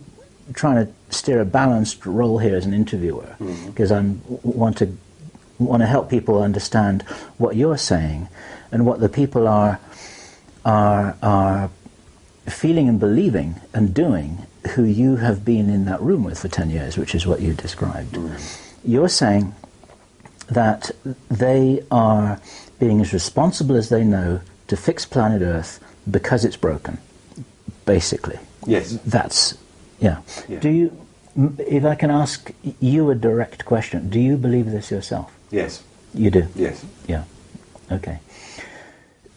trying to steer a balanced role here as an interviewer, because I want to help people understand what you're saying and what the people are feeling and believing and doing who you have been in that room with for 10 years, which is what you described. You're saying that they are being as responsible as they know to fix planet Earth because it's broken, basically. Yes. That's, yeah. Do you, if I can ask you a direct question, do you believe this yourself? Yes. You do? Yes. Yeah. Okay.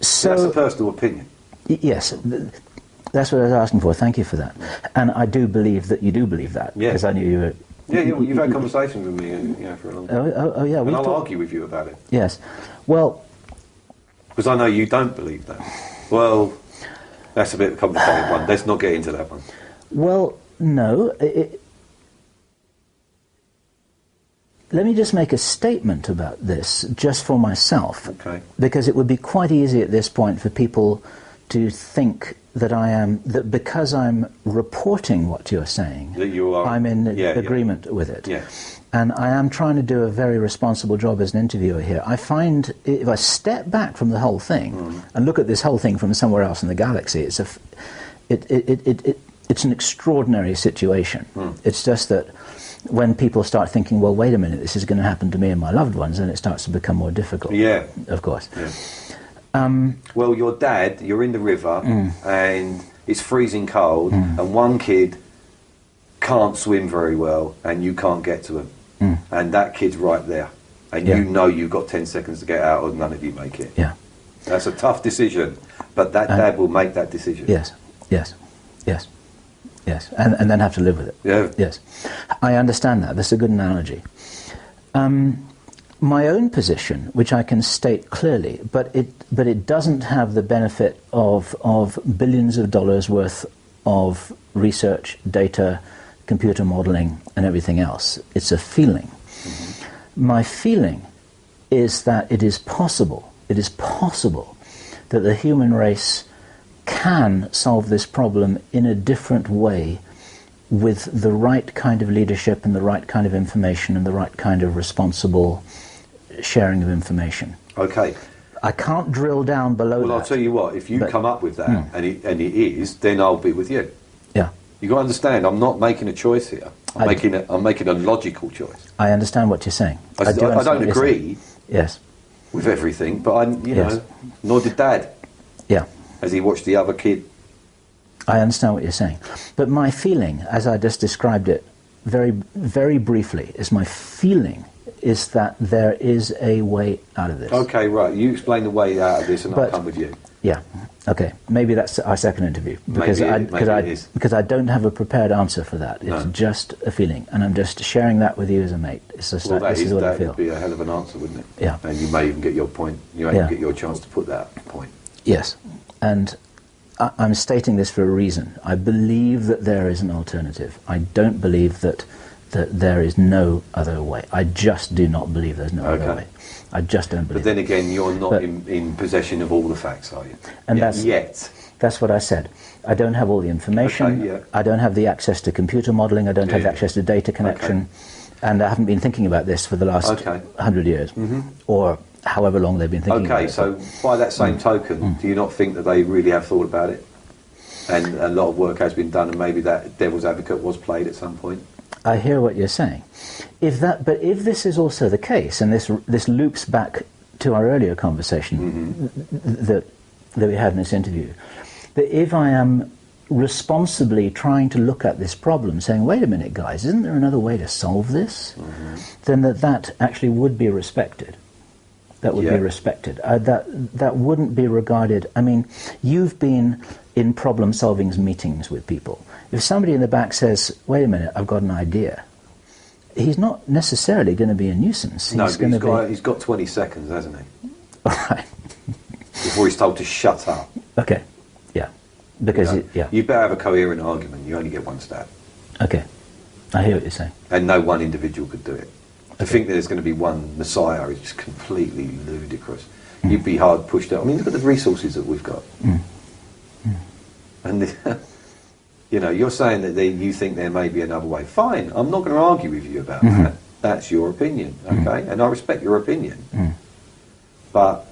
So that's a personal opinion. Yes. That's what I was asking for. Thank you for that. And I do believe that you do believe that. Yeah. Because I knew you were... Yeah, you've had conversations with me, for a long time. Oh yeah. And I'll argue with you about it. Yes. Well... Because I know you don't believe that. Well, that's a bit of a complicated one. Let's not get into that one. Well, no. Let me just make a statement about this, just for myself. Okay. Because it would be quite easy at this point for people to think that that because I'm reporting what you're saying, that you are, I'm in agreement with it. Yeah. And I am trying to do a very responsible job as an interviewer here. I find if I step back from the whole thing and look at this whole thing from somewhere else in the galaxy, it's an extraordinary situation. It's just that when people start thinking, well, wait a minute, this is going to happen to me and my loved ones, then it starts to become more difficult. Yeah. Of course. Yeah. Well, your dad, you're in the river and it's freezing cold and one kid can't swim very well and you can't get to him. And that kid's right there. And you know you've got 10 seconds to get out or none of you make it. Yeah. That's a tough decision, but that dad will make that decision. Yes. And then have to live with it. Yeah. Yes. I understand that. That's a good analogy. My own position, which I can state clearly, but it doesn't have the benefit of billions of dollars worth of research, data, computer modeling, and everything else. It's a feeling. My feeling is that it is possible that the human race can solve this problem in a different way with the right kind of leadership and the right kind of information and the right kind of responsible sharing of information. Okay. I can't drill down below that. Well, I'll tell you what, if you come up with that and it is, then I'll be with you. Yeah. You've got to understand, I'm not making a choice here. I'm making a logical choice. I understand what you're saying. I don't agree yes. with everything, but you know, nor did Dad. Yeah. As he watched the other kid. I understand what you're saying. But my feeling, as I just described it very, very briefly, is that there is a way out of this. Okay, right. You explain the way out of this and I'll come with you. Yeah. Okay. Maybe that's our second interview. Because because I don't have a prepared answer for that. It's just a feeling. And I'm just sharing that with you as a mate. It's just this is what I feel. That would be a hell of an answer, wouldn't it? Yeah. And you may even get your point. You may even get your chance to put that point. Yes. And I'm stating this for a reason. I believe that there is an alternative. I don't believe that there is no other way. I just do not believe there's no other way. I just don't believe. But then again, you're not in possession of all the facts, are you? And that's what I said. I don't have all the information. Okay, yeah. I don't have the access to computer modeling. I don't have the access to data connection. And I haven't been thinking about this for the last 100 years. Or however long they've been thinking about it. Okay, so by that same token, do you not think that they really have thought about it? And a lot of work has been done and maybe that devil's advocate was played at some point? I hear what you're saying. But if this is also the case, and this loops back to our earlier conversation that we had in this interview, that if I am responsibly trying to look at this problem, saying, wait a minute, guys, isn't there another way to solve this? Then that actually would be respected. That would be respected. That wouldn't be regarded... I mean, you've been in problem-solving meetings with people. If somebody in the back says, wait a minute, I've got an idea, he's not necessarily going to be a nuisance. He's got 20 seconds, hasn't he? All right. Before he's told to shut up. Okay, yeah. Because, you better have a coherent argument. You only get one stab. Okay, I hear what you're saying. And no one individual could do it. To think that there's going to be one messiah is just completely ludicrous. You'd be hard pushed out. I mean, look at the resources that we've got. And you're saying that you think there may be another way. Fine, I'm not going to argue with you about that. That's your opinion, okay? And I respect your opinion. But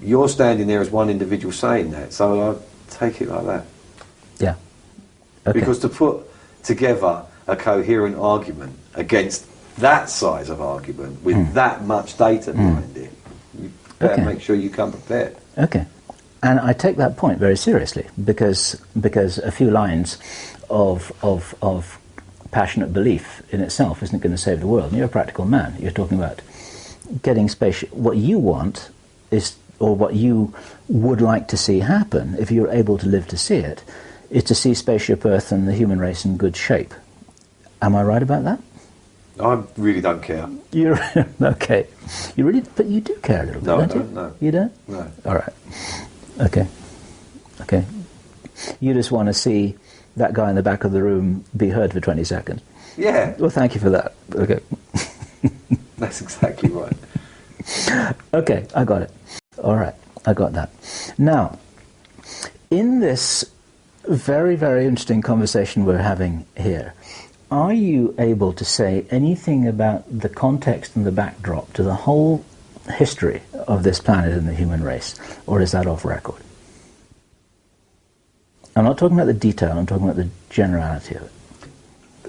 you're standing there as one individual saying that, so I take it like that. Yeah. Okay. Because to put together a coherent argument against that size of argument with that much data behind it, you better make sure you come prepared. Okay. And I take that point very seriously because a few lines of passionate belief in itself isn't going to save the world. And you're a practical man. You're talking about getting spatial. What you want is, or what you would like to see happen, if you're able to live to see it, is to see spaceship Earth and the human race in good shape. Am I right about that? I really don't care. You're okay. You really, but you do care a little bit, No, I don't you? don't, no. You don't? No. All right. Okay. Okay. You just want to see that guy in the back of the room be heard for 20 seconds. Yeah. Well, thank you for that. Okay. That's exactly right. Okay, I got it. All right, I got that. Now, in this very, very interesting conversation we're having here, are you able to say anything about the context and the backdrop to the whole history of this planet and the human race, or is that off record? I'm not talking about the detail, I'm talking about the generality of it.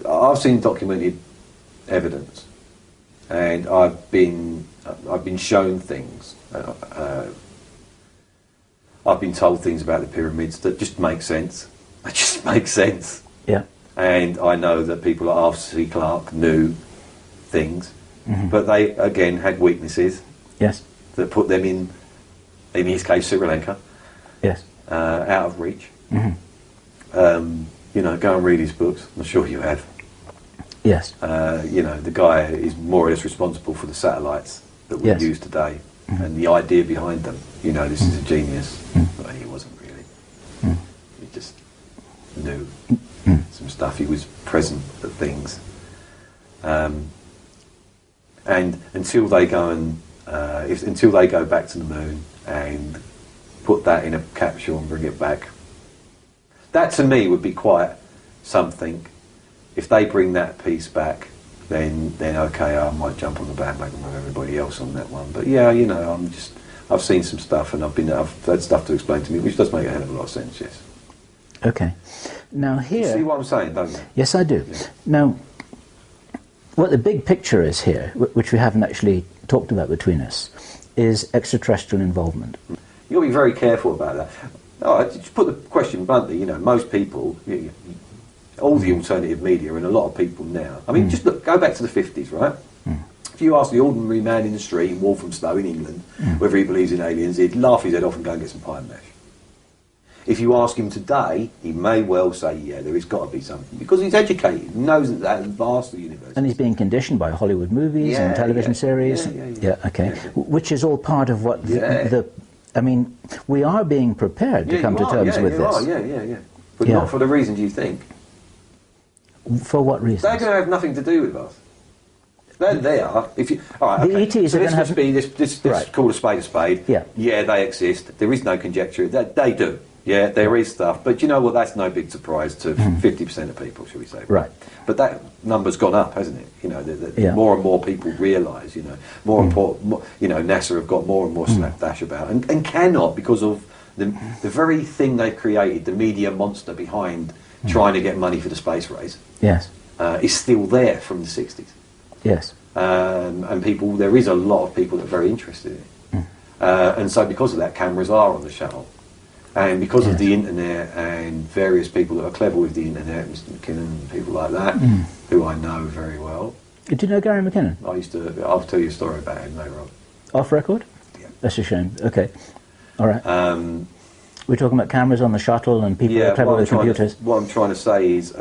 I've seen documented evidence, and I've been shown things. I've been told things about the pyramids that just make sense. They just make sense. Yeah. And I know that people like Arthur C. Clarke knew things, but they again had weaknesses. Yes. That put them in his case, Sri Lanka. Yes. Out of reach. You know, go and read his books. I'm sure you have. Yes. You know, the guy is more or less responsible for the satellites that we Yes. use today, and the idea behind them. You know, this is a genius. Well, he wasn't really. He just knew some stuff. He was present at things. And until they go and until they go back to the moon and put that in a capsule and bring it back, that to me would be quite something. If they bring that piece back, then okay, I might jump on the bandwagon with everybody else on that one. But yeah, you know, I've seen some stuff, and I've had stuff to explain to me, which does make a hell of a lot of sense. Yes. Okay. Now here. You see what I'm saying, don't you? Yes, I do. Yeah. Now, what the big picture is here, which we haven't actually talked about between us, is extraterrestrial involvement. You've got to be very careful about that. Oh, just put the question bluntly, you know, most people, all the alternative media and a lot of people now, I mean, just look, go back to the 50s, right? If you ask the ordinary man in the street in Walthamstow in England whether he believes in aliens, he'd laugh his head off and go and get some pie and mash. If you ask him today, he may well say, yeah, there has got to be something, because he's educated, knows that vast the universe. And he's being conditioned by Hollywood movies and television series. Yeah, okay. Which is all part of what I mean, we are being prepared to come to terms with this. Yeah. But not for the reasons you think. For what reasons? They're going to have nothing to do with us. They're there. If you, all right, the okay. ETs are going to have... This Right. call a spade a spade. Yeah, they exist. There is no conjecture. They do. Yeah, there is stuff. But you know what? That's no big surprise to 50% of people, shall we say. Right. But that number's gone up, hasn't it? You know, more and more people realise, you know, more important, you know, NASA have got more and more slapdash about, and cannot, because of the very thing they've created, the media monster behind trying to get money for the space race. Yes. Is still there from the 60s. Yes. And people, there is a lot of people that are very interested in it. And so because of that, cameras are on the shuttle. And because of the internet and various people that are clever with the internet, Mr. McKinnon, people like that, who I know very well. Do you know Gary McKinnon? I'll tell you a story about him later on. Off record? Yeah. That's a shame. Okay. All right. We're talking about cameras on the shuttle and people that are clever with computers. What I'm trying to say is,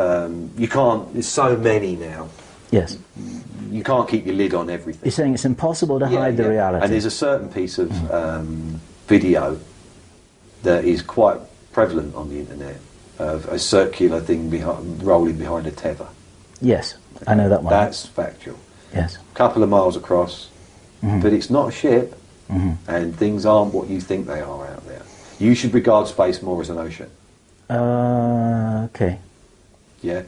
you can't, there's so many now. Yes. You can't keep your lid on everything. You're saying it's impossible to hide the reality. And there's a certain piece of video that is quite prevalent on the internet, of a circular thing rolling behind a tether. Yes, I know that one. That's factual. Yes. A couple of miles across, but it's not a ship, and things aren't what you think they are out there. You should regard space more as an ocean. Okay. Yeah?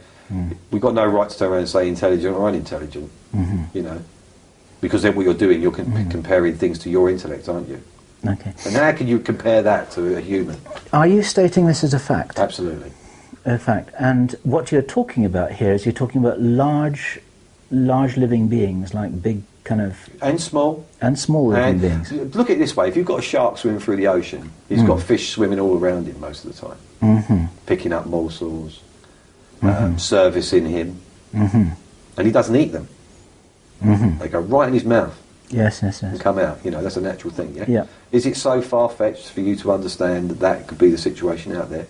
We've got no right to turn around and say intelligent or unintelligent, you know, because then what you're doing, you're comparing things to your intellect, aren't you? Okay. And how can you compare that to a human? Are you stating this as a fact? Absolutely. A fact. And what you're talking about here is you're talking about large living beings, like big kind of... And small. And small living beings. Look at it this way, if you've got a shark swimming through the ocean, he's got fish swimming all around him most of the time, picking up morsels, servicing him, and he doesn't eat them. They go right in his mouth. Yes. And come out. You know, that's a natural thing, yeah? Yeah. Is it so far-fetched for you to understand that that could be the situation out there?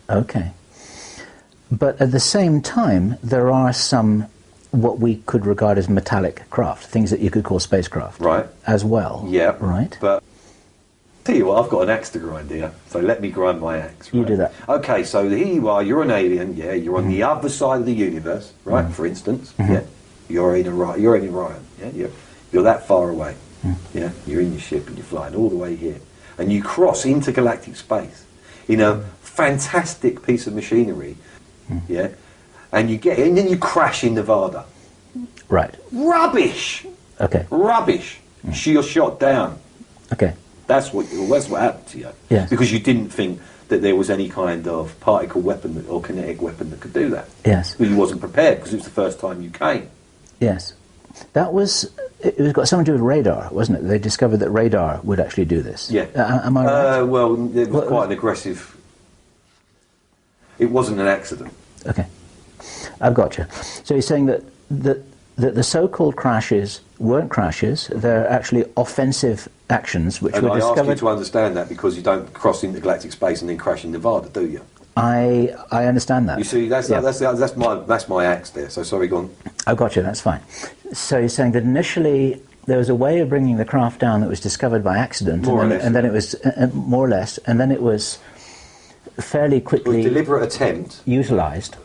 Okay. But at the same time, there are some what we could regard as metallic craft, things that you could call spacecraft, Right. as well. Yeah. Right. But tell you what, I've got an axe to grind here, so let me grind my axe. Right? You do that. Okay, so here you are. You're an alien. Yeah, you're on the other side of the universe, right? For instance, yeah, you're in Orion. Yeah, you're that far away. Yeah, you're in your ship and you're flying all the way here, and you cross intergalactic space in a fantastic piece of machinery. Yeah, and you get in, and then you crash in Nevada. Right. Rubbish. Okay. Rubbish. You're shot down. Okay. That's what happened to you. Yes. Because you didn't think that there was any kind of particle weapon or kinetic weapon that could do that. Yes. Well, you wasn't prepared because it was the first time you came. Yes. That was... It was got something to do with radar, wasn't it? They discovered that radar would actually do this. Yeah. Am I right? Well, it was quite an aggressive... It wasn't an accident. Okay. I've got you. So you're saying that the so-called crashes weren't crashes, they're actually offensive actions which And were I discovered... ask you to understand that because you don't cross intergalactic space and then crash in Nevada, do you? I understand that. You see, that's my axe there, so sorry, go on. I've got you, that's fine. So you're saying that initially there was a way of bringing the craft down that was discovered by accident, and then it was more or less, and then it was fairly quickly... It was a deliberate attempt. Utilised.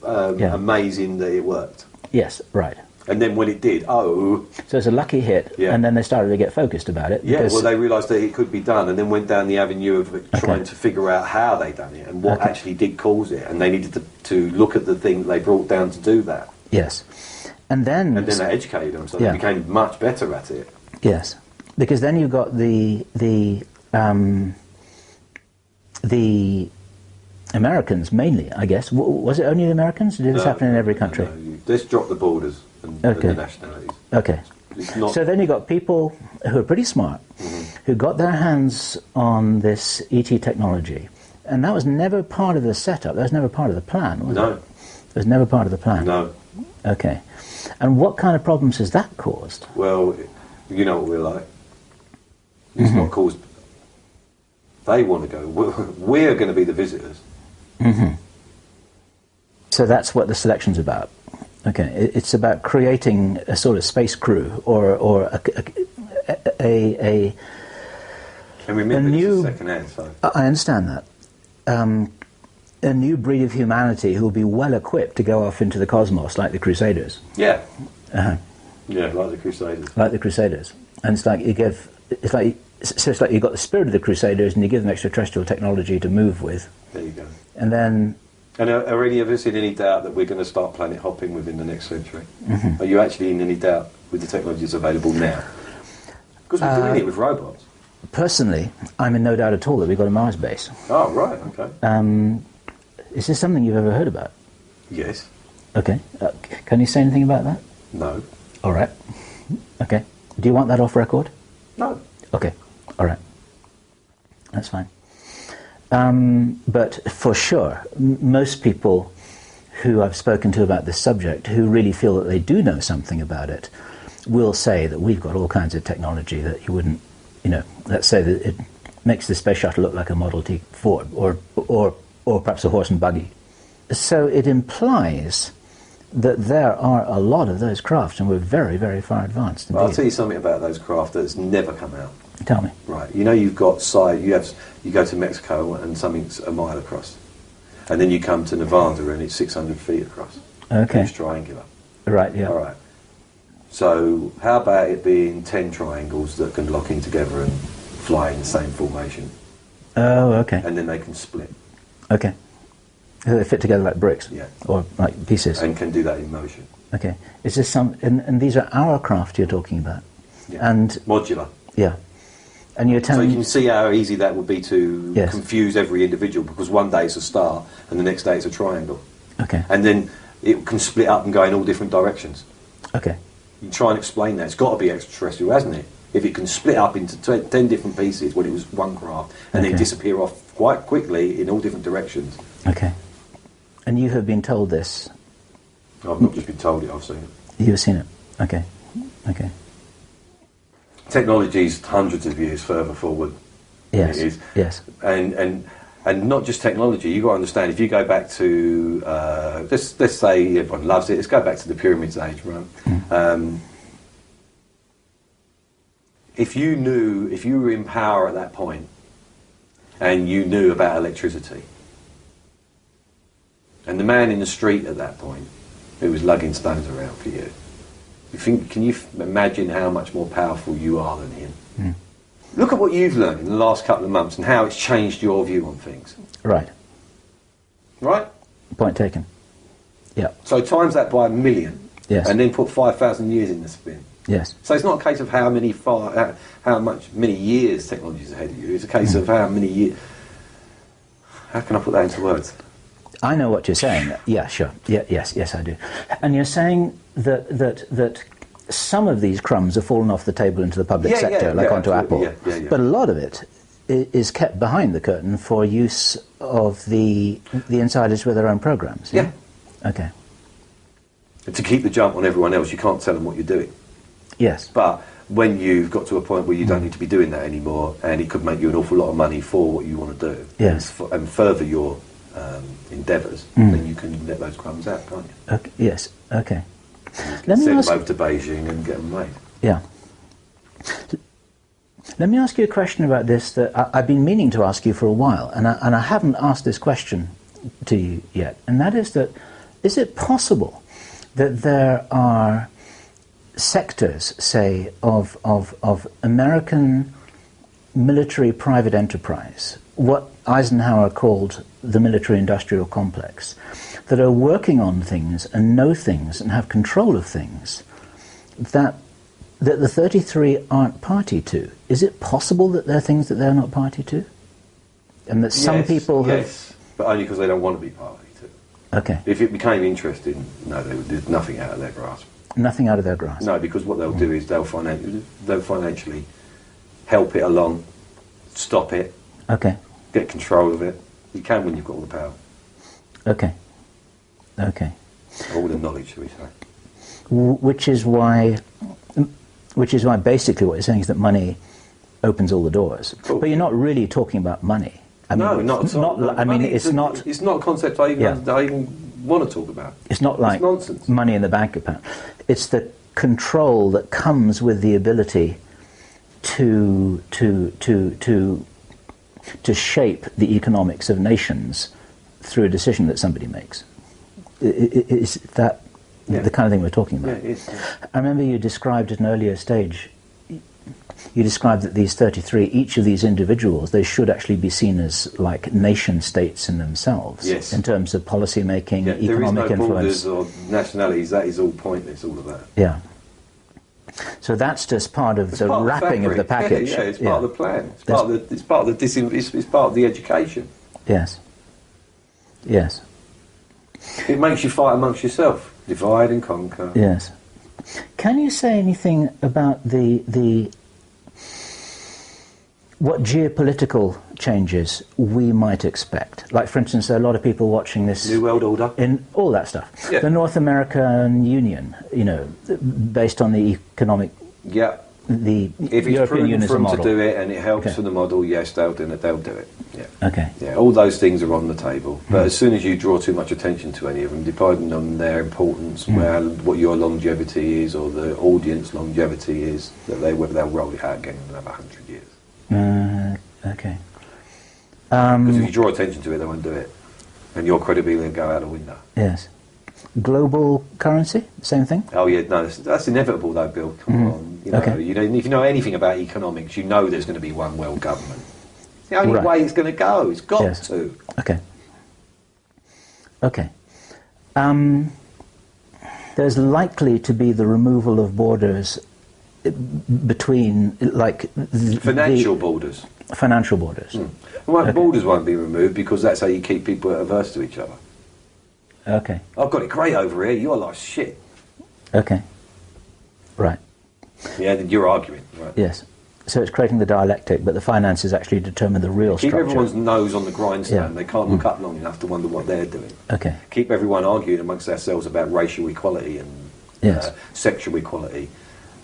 Amazing that it worked. Yes, right. And then when it did, So it's a lucky hit, and then they started to get focused about it. Yeah, well, they realised that it could be done, and then went down the avenue of trying to figure out how they done it and what actually did cause it, and they needed to look at the thing they brought down to do that. Yes. And then they educated them, so they became much better at it. Yes, because then you got the Americans mainly, I guess. Was it only the Americans? Did this happen in every country? No, let's drop the borders and the nationalities. Okay. So then you got people who are pretty smart, who got their hands on this ET technology, and that was never part of the setup. That was never part of the plan, was it? It was never part of the plan. No. Okay. And what kind of problems has that caused? Well, you know what we're like. It's not caused... They want to go. We're going to be the visitors. So that's what the selection's about. Okay, it's about creating a sort of space crew, or a and remember, new... This is second-hand, so... I understand that. A new breed of humanity who will be well equipped to go off into the cosmos, like the Crusaders. Yeah. Yeah, like the Crusaders. Like the Crusaders, and it's like it's like you've got the spirit of the Crusaders, and you give them extraterrestrial technology to move with. There you go. And then... And are any of us in any doubt that we're going to start planet hopping within the next century? Are you actually in any doubt with the technologies available now? Because we're doing it with robots. Personally, I'm in no doubt at all that we've got a Mars base. Oh, right, okay. Is this something you've ever heard about? Yes. Okay. Can you say anything about that? No. All right. Okay. Do you want that off record? No. Okay. All right. That's fine. But for sure, most people who I've spoken to about this subject, who really feel that they do know something about it, will say that we've got all kinds of technology that you wouldn't, let's say that it makes the space shuttle look like a Model T Ford, or perhaps a horse and buggy. So it implies that there are a lot of those crafts, and we're very, very far advanced indeed. Well, I'll tell you something about those craft that's never come out. Tell me. Right, you've got you go to Mexico and something's a mile across, and then you come to Nevada and it's 600 feet across. Okay. It's triangular. Right, yeah. All right. So how about it being 10 triangles that can lock in together and fly in the same formation? Oh, okay. And then they can split. Okay. So they fit together like bricks? Yeah. Or like pieces? And can do that in motion. Okay. Is this and these are our craft you're talking about? Yeah. And modular. Yeah. And you're telling... So you can see how easy that would be to confuse every individual, because one day it's a star and the next day it's a triangle. Okay. And then it can split up and go in all different directions. Okay. You try and explain that. It's got to be extraterrestrial, hasn't it? If it can split up into 10 different pieces when it was one craft and then disappear off quite quickly in all different directions. Okay. And you have been told this? I've not just been told it, I've seen it. You've seen it? Okay. Okay. Technology is hundreds of years further forward than it is. Yes. And And not just technology. You've got to understand, if you go back to, let's say everyone loves it, let's go back to the Pyramids age, right? If you were in power at that point, and you knew about electricity, and the man in the street at that point, who was lugging stones around for you, can you imagine how much more powerful you are than him? Mm. Look at what you've learned in the last couple of months and how it's changed your view on things. Right. Right? Point taken. Yeah. So times that by 1 million, yes, and then put 5,000 years in the spin. Yes. So it's not a case of how many years technology is ahead of you. It's a case of how many years. How can I put that into words? I know what you're saying. Yeah, sure. Yeah, yes, I do. And you're saying that some of these crumbs have fallen off the table into the public sector, like onto Apple. Yeah. But a lot of it is kept behind the curtain for use of the insiders with their own programs. Yeah. Okay. And to keep the jump on everyone else, you can't tell them what you're doing. Yes. But when you've got to a point where you don't need to be doing that anymore, and it could make you an awful lot of money for what you want to do, yes, and further your endeavours, then you can let those crumbs out, can't you? Okay. Yes. Okay. Let me send them over to Beijing and get them made. Yeah. Let me ask you a question about this that I've been meaning to ask you for a while, and I haven't asked this question to you yet, and that is that, is it possible that there are sectors, say, of American military private enterprise, what Eisenhower called the military-industrial complex, that are working on things and know things and have control of things that the 33 aren't party to? Is it possible that there are things that they're not party to? And that some people have... Yes, but only because they don't want to be party to. Okay. If it became interesting, no, there's nothing out of their grasp. Nothing out of their grasp? No, because what they'll do is they'll financially help it along, stop it, okay, get control of it. You can when you've got all the power. Okay. Okay. All the knowledge, shall we say. Which is why basically what you're saying is that money opens all the doors. Cool. But you're not really talking about money. No, not at all. It's not a concept I even want to talk about. It's not like nonsense. Money in the bank account. It's the control that comes with the ability to shape the economics of nations through a decision that somebody makes. Is that the kind of thing we're talking about? Yeah, it is. Yeah. I remember you described at an earlier stage, you described that these 33, each of these individuals, they should actually be seen as like nation states in themselves, yes, in terms of policy making, economic there is no influence. Borders or nationalities. That is all pointless. All of that. Yeah. So that's just part of the wrapping of the package. Yeah, it's part of the plan. It's part of the education. Yes. Yes. It makes you fight amongst yourself, divide and conquer. Yes. Can you say anything about what geopolitical changes we might expect? Like, for instance, there are a lot of people watching this... New World Order. In all that stuff. Yeah. The North American Union, based on the economic... Yeah. If it's proven for them to do it and it helps for the model, yes, they'll do it. Yeah. Okay. Yeah, all those things are on the table. But as soon as you draw too much attention to any of them, depending on their importance, what your longevity is or the audience longevity is, whether they'll roll it out again in another 100 years. Okay. Because if you draw attention to it, they won't do it. And your credibility will go out the window. Yes. Global currency, same thing? Oh yeah, no, that's inevitable though, Bill. Come on. If you know anything about economics, you know there's going to be one world government. It's the only way it's going to go. It's got to. Okay. Okay. There's likely to be the removal of borders between, like... Financial borders. Financial borders. Well, borders won't be removed because that's how you keep people averse to each other. Okay. I've got it great over here, you're like shit. Okay. Right. Yeah, you're arguing, right? Yes. So it's creating the dialectic, but the finances actually determine the real structure. Keep everyone's nose on the grindstone. They can't look up long enough to wonder what they're doing. Okay. Keep everyone arguing amongst themselves about racial equality and sexual equality,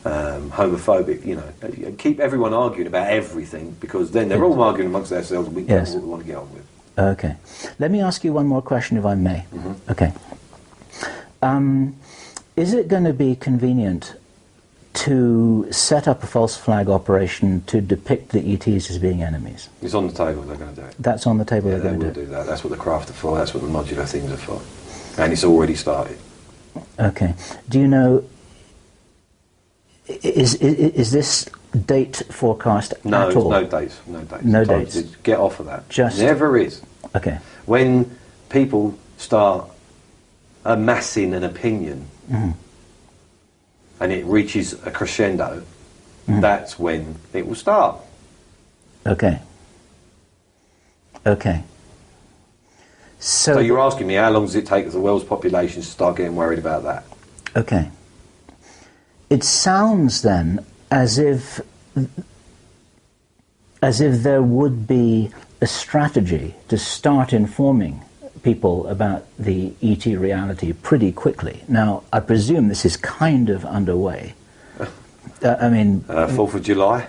homophobic, keep everyone arguing about everything, because then they're all arguing amongst themselves and we can know what we want to get on with. Okay. Let me ask you one more question, if I may. Mm-hmm. Okay. Is it going to be convenient to set up a false flag operation to depict the ETs as being enemies? It's on the table, they're going to do it. That's on the table, Yeah, they're they going will to do that. That's what the craft are for, that's what the modular things are for. And it's already started. Okay. Do you know, is this date forecast No, at all? no dates. No dates. No Time dates. to get off of that. Just- Never is. Okay. When people start amassing an opinion Mhm. and it reaches a crescendo, Mhm. that's when it will start. Okay. Okay. So you're asking me how long does it take the world's population to start getting worried about that? Okay. It sounds then as if there would be a strategy to start informing people about the ET reality pretty quickly. Now, I presume this is kind of underway. I mean... 4th of July.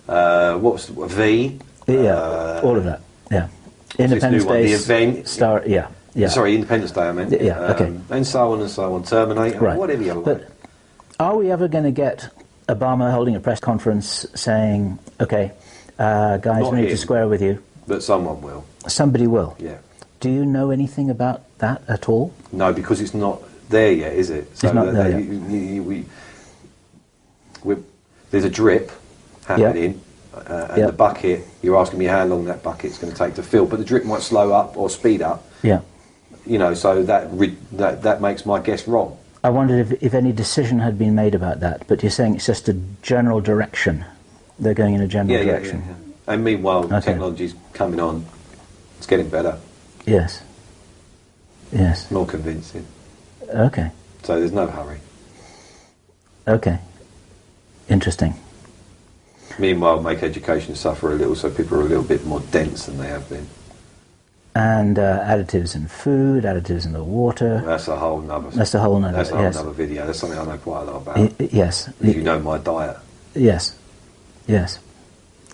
What's V? Yeah, all of that, yeah. Independence Day. The event. Yeah. Sorry, Independence Day, I meant. Yeah, okay. And so on and so on. Terminator, Right. whatever you like. But are we ever going to get Obama holding a press conference saying, okay, guys, Not we need to him. square with you? But someone will. Somebody will. Yeah. Do you know anything about that at all? No, because it's not there yet, is it? It's not there yet. There's a drip happening, and Yep. the bucket, you're asking me how long that bucket's going to take to fill, but the drip might slow up or speed up, Yeah. you know, so that makes my guess wrong. I wondered if any decision had been made about that, but you're saying it's just a general direction. They're going in a general direction. Yeah. And meanwhile, Okay. technology's coming on, it's getting better, Yes. Yes. more convincing, Okay. so there's no hurry. Okay. Interesting. Meanwhile, make education suffer a little, so people are a little bit more dense than they have been. And additives in food, additives in the water. That's a whole nother. That's a whole nother. That's a whole Yes. nother video. That's something I know quite a lot about. Yes. If you know my diet. Yes. Yes.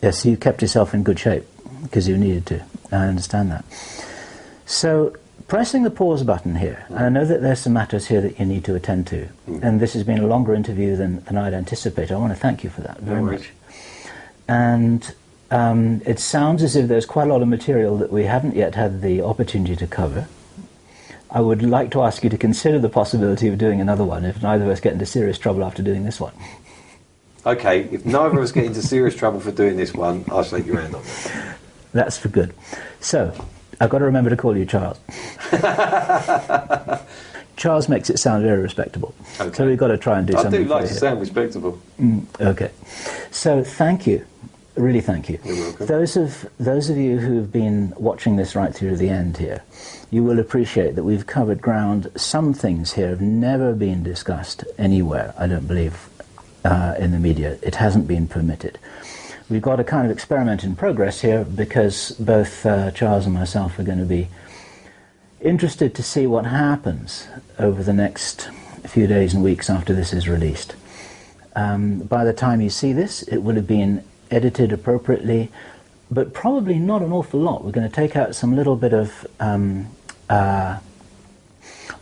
Yes, you kept yourself in good shape because you needed to. I understand that. So, pressing the pause button here, and I know that there's some matters here that you need to attend to, and this has been a longer interview than I'd anticipated. I want to thank you for that very much. And it sounds as if there's quite a lot of material that we haven't yet had the opportunity to cover. I would like to ask you to consider the possibility of doing another one if neither of us get into serious trouble after doing this one. Okay, if neither of us get into serious trouble for doing this one, I'll shake your hand on it. That's for good. So, I've got to remember to call you Charles. Charles makes it sound very respectable. Okay. So we've got to try and do something. I do like to here. Sound respectable. Okay. So thank you. Really thank you. You're welcome. Those of you who've been watching this right through to the end here, you will appreciate that we've covered ground. Some things here have never been discussed anywhere, I don't believe, in the media. It hasn't been permitted. We've got a kind of experiment in progress here because both Charles and myself are going to be interested to see what happens over the next few days and weeks after this is released. By the time you see this, it will have been edited appropriately, but probably not an awful lot. We're going to take out some little bit of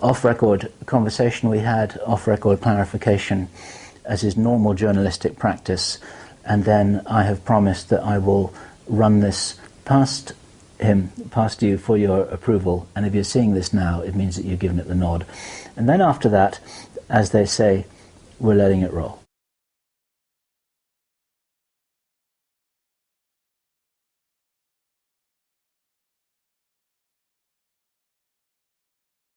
off-record conversation we had, off-record clarification, as is normal journalistic practice, and then I have promised that I will run this past him, past you for your approval, and if you're seeing this now, it means that you've given it the nod. And then after that, as they say, we're letting it roll.